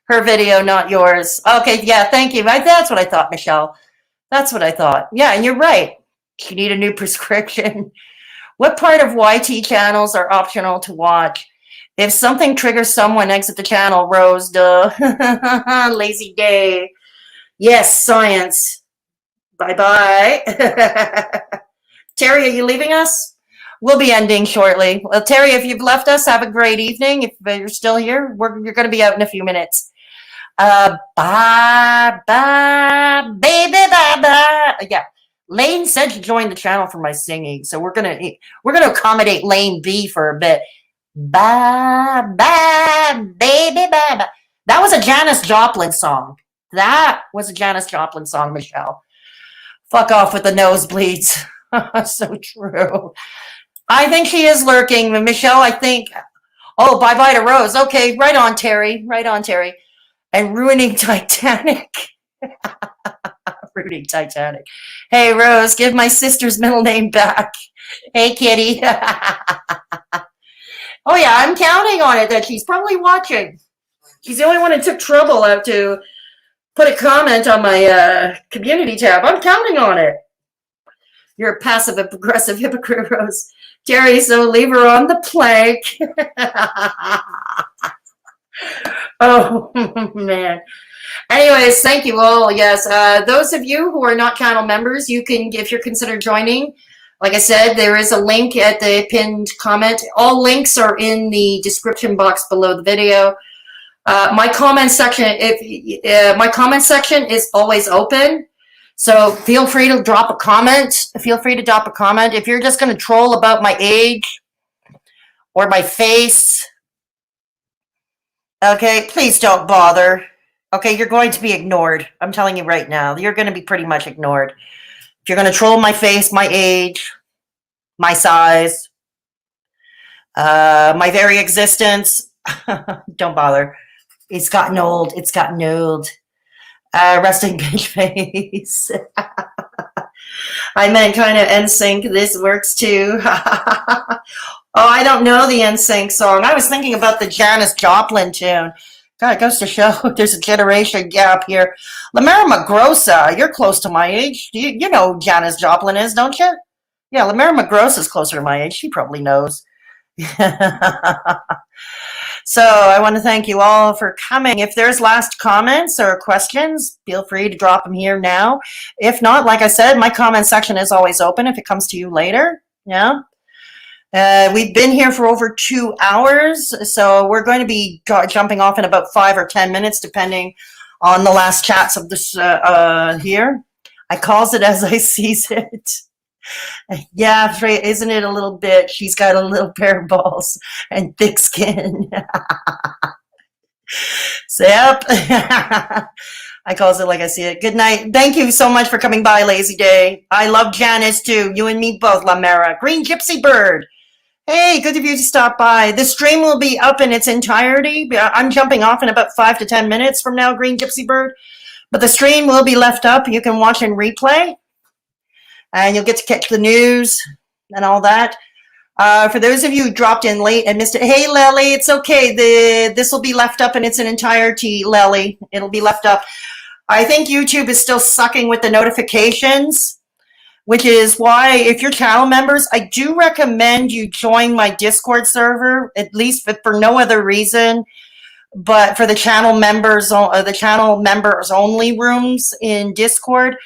Her video, not yours. Okay, yeah, thank you. That's what I thought, Michelle. That's what I thought. Yeah, and you're right. You need a new prescription. What part of YT channels are optional to watch? If something triggers someone, exit the channel, Rose, duh. Lazy day. Yes, science. Bye-bye. Terry, are you leaving us? We'll be ending shortly. Well, Terry, if you've left us, have a great evening. If you're still here, you're going to be out in a few minutes. Bye, baby, bye. Yeah. Lane said to join the channel for my singing, so we're gonna accommodate Lane B for a bit. Bye, baby, bye. That was a Janis Joplin song. That was a Janis Joplin song, Michelle. Fuck off with the nosebleeds. So true. I think she is lurking. Michelle, I think. Oh, bye-bye to Rose. Okay, right on, Terry. Right on, Terry. And ruining Titanic. Ruining Titanic. Hey, Rose, give my sister's middle name back. Hey, kitty. Oh, yeah, I'm counting on it that she's probably watching. She's the only one that took trouble out to put a comment on my community tab. I'm counting on it. You're a passive and progressive hypocrite, Rose. Terry, so leave her on the plank. Oh, man. Anyways, thank you all. Yes, those of you who are not channel members, you can, if you're considered joining, like I said, there is a link at the pinned comment. All links are in the description box below the video. My comment section, my comment section is always open, so feel free to drop a comment. Feel free to drop a comment. If you're just going to troll about my age or my face, okay, please don't bother. Okay, you're going to be ignored. I'm telling you right now, you're going to be pretty much ignored. If you're going to troll my face, my age, my size, my very existence, don't bother. It's gotten old. It's gotten old. Resting bitch face. I meant kind of NSYNC. This works too. Oh, I don't know the NSYNC song. I was thinking about the Janis Joplin tune. God, it goes to show there's a generation gap here. Lamera Magrosa, you're close to my age. You know who Janis Joplin is, don't you? Yeah, Lamera Magrosa is closer to my age. She probably knows. So I want to thank you all for coming. If there's last comments or questions, feel free to drop them here now. If not, like I said, my comment section is always open if it comes to you later. Yeah. We've been here for over 2 hours, so we're going to be jumping off in about 5 or 10 minutes, depending on the last chats of this here. I calls it as I sees it. Yeah, isn't it a little bit? She's got a little pair of balls and thick skin. So, yep. I calls it like I see it. Good night. Thank you so much for coming by, Lazy Day. I love Janice too. You and me both, Lamera. Green Gypsy Bird. Hey, good of you to stop by. The stream will be up in its entirety. I'm jumping off in about 5 to 10 minutes from now, Green Gypsy Bird. But the stream will be left up. You can watch and replay. And you'll get to catch the news and all that. For those of you who dropped in late and missed it, hey, Lely, it's okay. This will be left up in its entirety, Lely. It'll be left up. I think YouTube is still sucking with the notifications, which is why, if you're channel members, I do recommend you join my Discord server, at least for no other reason, but for the channel members only rooms in Discord.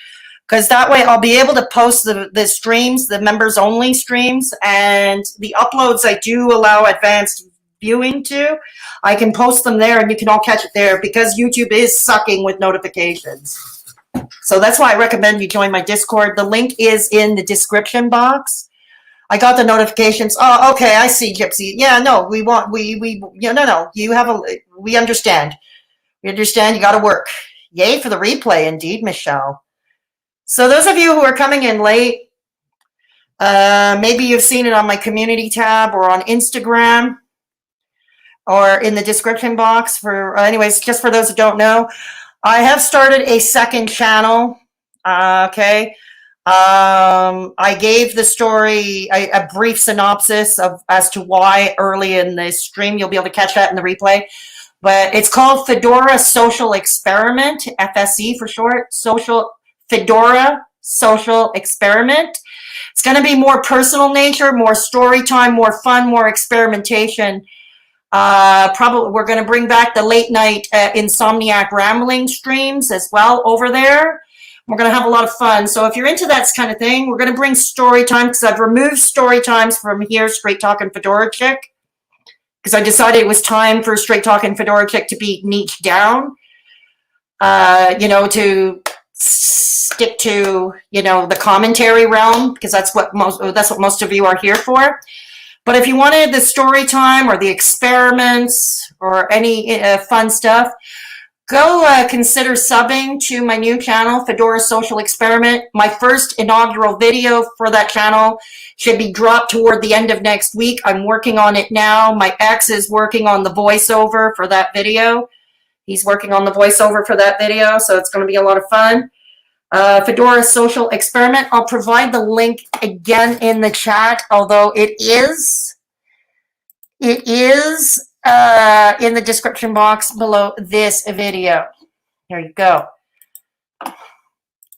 Because that way I'll be able to post the streams, the members only streams, and the uploads I do allow advanced viewing to. I can post them there and you can all catch it there because YouTube is sucking with notifications. So that's why I recommend you join my Discord. The link is in the description box. I got the notifications. Oh, okay, I see, Gypsy. Yeah, no, we understand. We understand you got to work. Yay for the replay, indeed, Michelle. So those of you who are coming in late, maybe you've seen it on my community tab or on Instagram or in the description box. Anyways, just for those who don't know, I have started a second channel. Okay. I gave the story a brief synopsis as to why early in the stream. You'll be able to catch that in the replay. But it's called Fedora Social Experiment, FSE for short, Fedora Social Experiment. It's going to be more personal nature, more story time, more fun, more experimentation. Probably we're going to bring back the late night insomniac rambling streams as well over there. We're going to have a lot of fun. So if you're into that kind of thing, we're going to bring story time because I've removed story times from here, Straight Talkin' Fedora Chick, because I decided it was time for Straight Talkin' Fedora Chick to be niched down, to stick to, the commentary realm, because that's what most of you are here for. But if you wanted the story time or the experiments or any fun stuff, go consider subbing to my new channel, Fedora Social Experiment. My first inaugural video for that channel should be dropped toward the end of next week. I'm working on it now. My ex is working on the voiceover for that video. He's working on the voiceover for that video, so it's going to be a lot of fun. Fedora Social Experiment. I'll provide the link again in the chat, although it is in the description box below this video. There you go.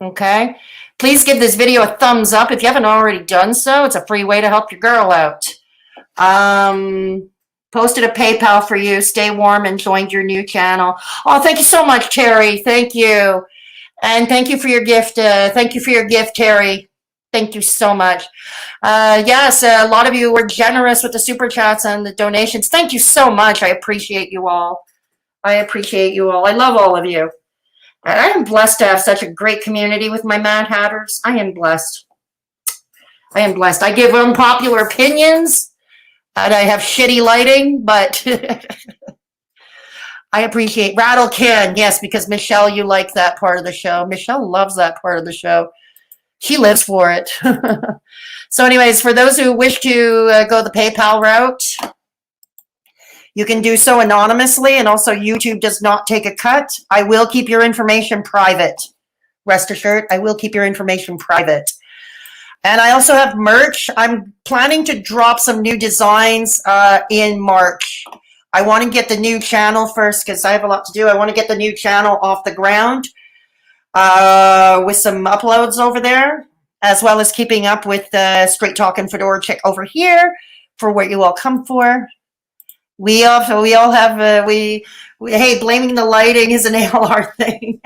Okay. Please give this video a thumbs up if you haven't already done so. It's a free way to help your girl out. Posted a PayPal for you. Stay warm and joined your new channel. Oh, thank you so much, Terry. Thank you. And thank you for your gift. Thank you for your gift, Terry. Thank you so much. Yes, a lot of you were generous with the super chats and the donations. Thank you so much. I appreciate you all. I appreciate you all. I love all of you. And I am blessed to have such a great community with my Mad Hatters. I am blessed. I am blessed. I give unpopular opinions and I have shitty lighting, but I appreciate Rattle Can. Yes, because Michelle, you like that part of the show. Michelle loves that part of the show. She lives for it. So anyways, for those who wish to go the PayPal route, you can do so anonymously, and also YouTube does not take a cut. I will keep your information private. Rest assured, I will keep your information private. And I also have merch. I'm planning to drop some new designs in March. I want to get the new channel first because I have a lot to do. I want to get the new channel off the ground. With some uploads over there, as well as keeping up with the Straight Talkin' Fedora chick over here for what you all come for. We all have, hey, blaming the lighting is an ALR thing.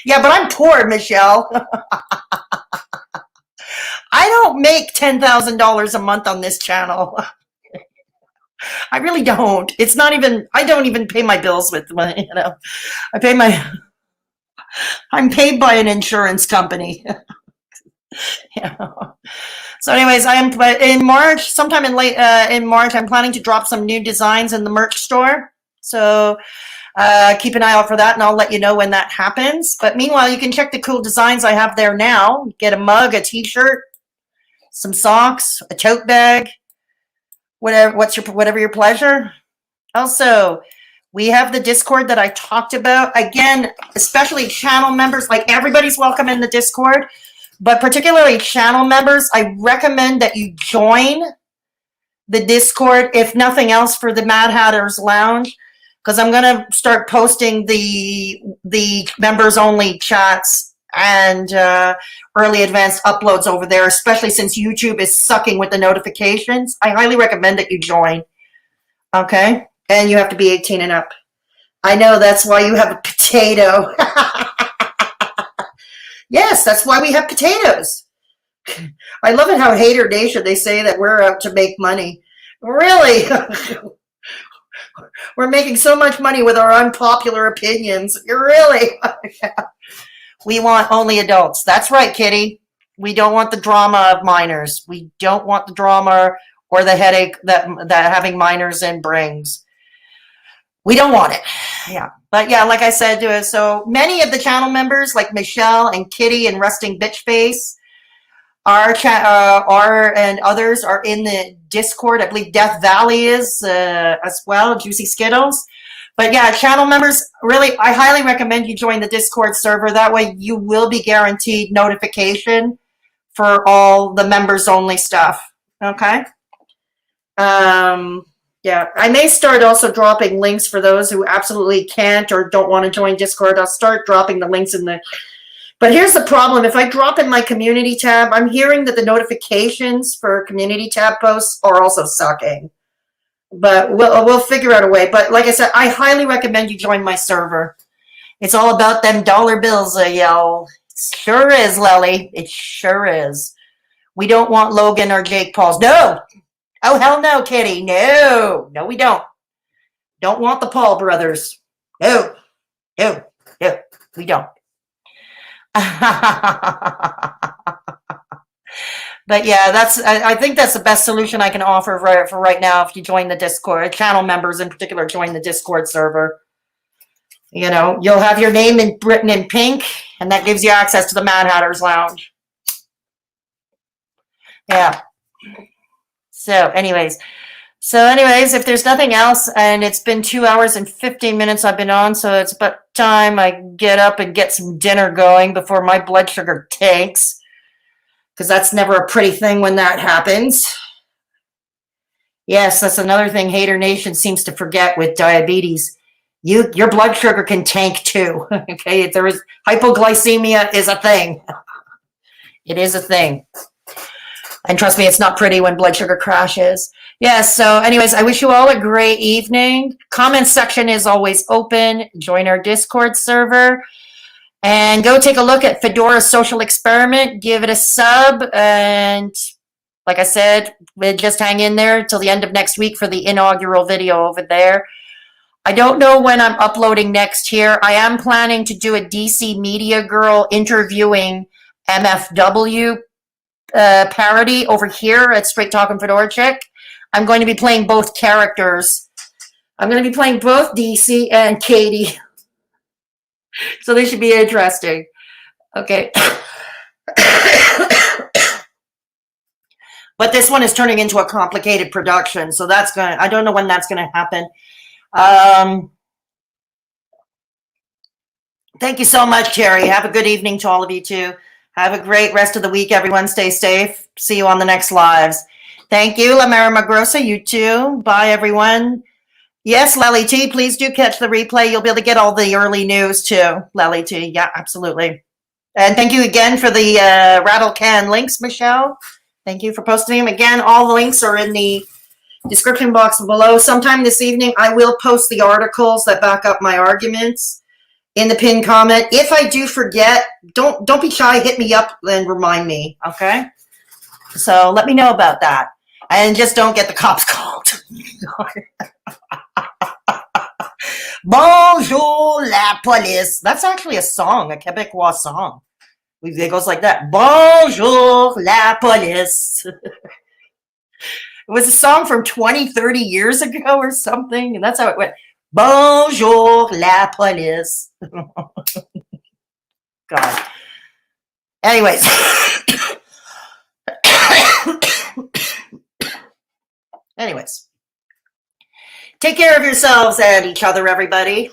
Yeah, but I'm poor, Michelle. I don't make $10,000 a month on this channel. I really don't. It's not even, I don't even pay my bills with money, you know. I'm paid by an insurance company. Yeah. So anyways, I am in March, sometime in March, I'm planning to drop some new designs in the merch store. So keep an eye out for that, and I'll let you know when that happens. But meanwhile, you can check the cool designs I have there now. Get a mug, a t-shirt, some socks, a tote bag, whatever your pleasure. Also, we have the Discord that I talked about. Again, especially channel members, like everybody's welcome in the Discord, but particularly channel members, I recommend that you join the Discord, if nothing else, for the Mad Hatters Lounge, because I'm going to start posting the members only chats and early advanced uploads over there, especially since YouTube is sucking with the notifications. I highly recommend that you join. Okay? And you have to be 18 and up. I know, that's why you have a potato. Yes, that's why we have potatoes. I love it how Haydur Nation, they say that we're out to make money. Really? We're making so much money with our unpopular opinions. You're really? We want only adults. That's right, Kitty. We don't want the drama of minors. We don't want the drama or the headache that having minors in brings. We don't want it. Yeah. But yeah, like I said, so many of the channel members like Michelle and Kitty and Resting Bitch Face and others are in the Discord. I believe Death Valley is as well, Juicy Skittles. But yeah, channel members, really, I highly recommend you join the Discord server. That way you will be guaranteed notification for all the members only stuff. Okay? Yeah, I may start also dropping links for those who absolutely can't or don't want to join Discord. I'll start dropping the links in the... But here's the problem. If I drop in my community tab, I'm hearing that the notifications for community tab posts are also sucking. But we'll figure out a way. But like I said, I highly recommend you join my server. It's all about them dollar bills, y'all. Sure is, Lily. It sure is. We don't want Logan or Jake Pauls. No! Oh, hell no, Kitty. No. No, we don't. Don't want the Paul brothers. No. No. No. We don't. But yeah, I think that's the best solution I can offer for right now. If you join the Discord, channel members in particular, join the Discord server. You know, you'll have your name written in pink, and that gives you access to the Mad Hatter's Lounge. Yeah. So anyways, if there's nothing else, and it's been 2 hours and 15 minutes I've been on, so it's about time I get up and get some dinner going before my blood sugar tanks, because that's never a pretty thing when that happens. Yes, that's another thing Haydur Nation seems to forget with diabetes. Your blood sugar can tank too. Okay, there is hypoglycemia is a thing. It is a thing. And trust me, it's not pretty when blood sugar crashes. Yes, so anyways, I wish you all a great evening. Comment section is always open. Join our Discord server. And go take a look at Fedora's social experiment. Give it a sub. And like I said, we'll just hang in there till the end of next week for the inaugural video over there. I don't know when I'm uploading next here. I am planning to do a DC Media Girl interviewing MFW parody over here at Straight Talkin' Fedora Chick. I'm going to be playing both characters. I'm going to be playing both DC and Katie. So they should be interesting. Okay. But this one is turning into a complicated production. So I don't know when that's going to happen. Thank you so much, Jerry. Have a good evening to all of you too. Have a great rest of the week, everyone. Stay safe. See you on the next lives. Thank you, La Mara Magrosa. You too. Bye, everyone. Yes, Lely T, please do catch the replay. You'll be able to get all the early news too, Lely T. Yeah, absolutely. And thank you again for the Rattle Can links, Michelle. Thank you for posting them. Again, all the links are in the description box below. Sometime this evening, I will post the articles that back up my arguments in the pinned comment. If I do forget, don't be shy. Hit me up and remind me, okay? So let me know about that. And just don't get the cops called. Bonjour la police. That's actually a song, a Quebecois song. It goes like that. Bonjour la police. It was a song from 20, 30 years ago or something. And that's how it went. Bonjour la police. God. Anyways. Anyways. Take care of yourselves and each other, everybody.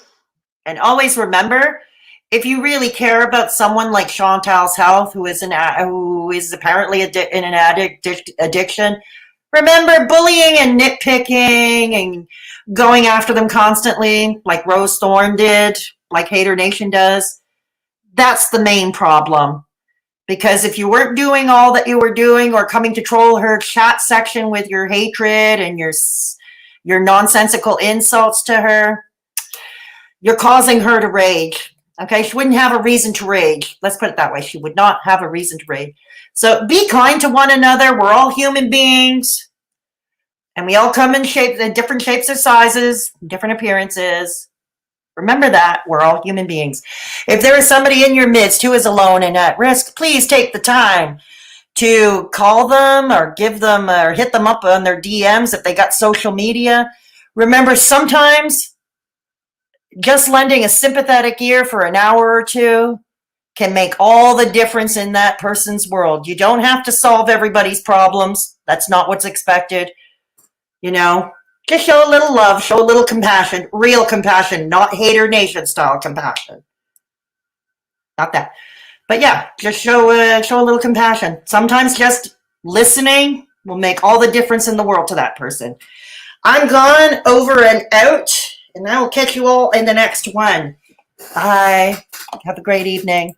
And always remember, if you really care about someone like Chantal's health, who is apparently in an addiction, remember bullying and nitpicking and going after them constantly, like Rose Thorn did, like Haydur Nation does. That's the main problem. Because if you weren't doing all that you were doing or coming to troll her chat section with your hatred and your nonsensical insults to her, you're causing her to rage. Okay, she wouldn't have a reason to rage. Let's put it that way. She would not have a reason to rage. So be kind to one another. We're all human beings. And we all come in different shapes or sizes, different appearances. Remember that. We're all human beings. If there is somebody in your midst who is alone and at risk, please take the time to call them or give them or hit them up on their DMs if they got social media. Remember, sometimes just lending a sympathetic ear for an hour or two can make all the difference in that person's world. You don't have to solve everybody's problems. That's not what's expected. You know, just show a little love, show a little compassion, real compassion, not Haydur Nation style compassion. Not that. But yeah, just show a little compassion. Sometimes just listening will make all the difference in the world to that person. I'm gone, over and out, and I will catch you all in the next one. Bye. Have a great evening.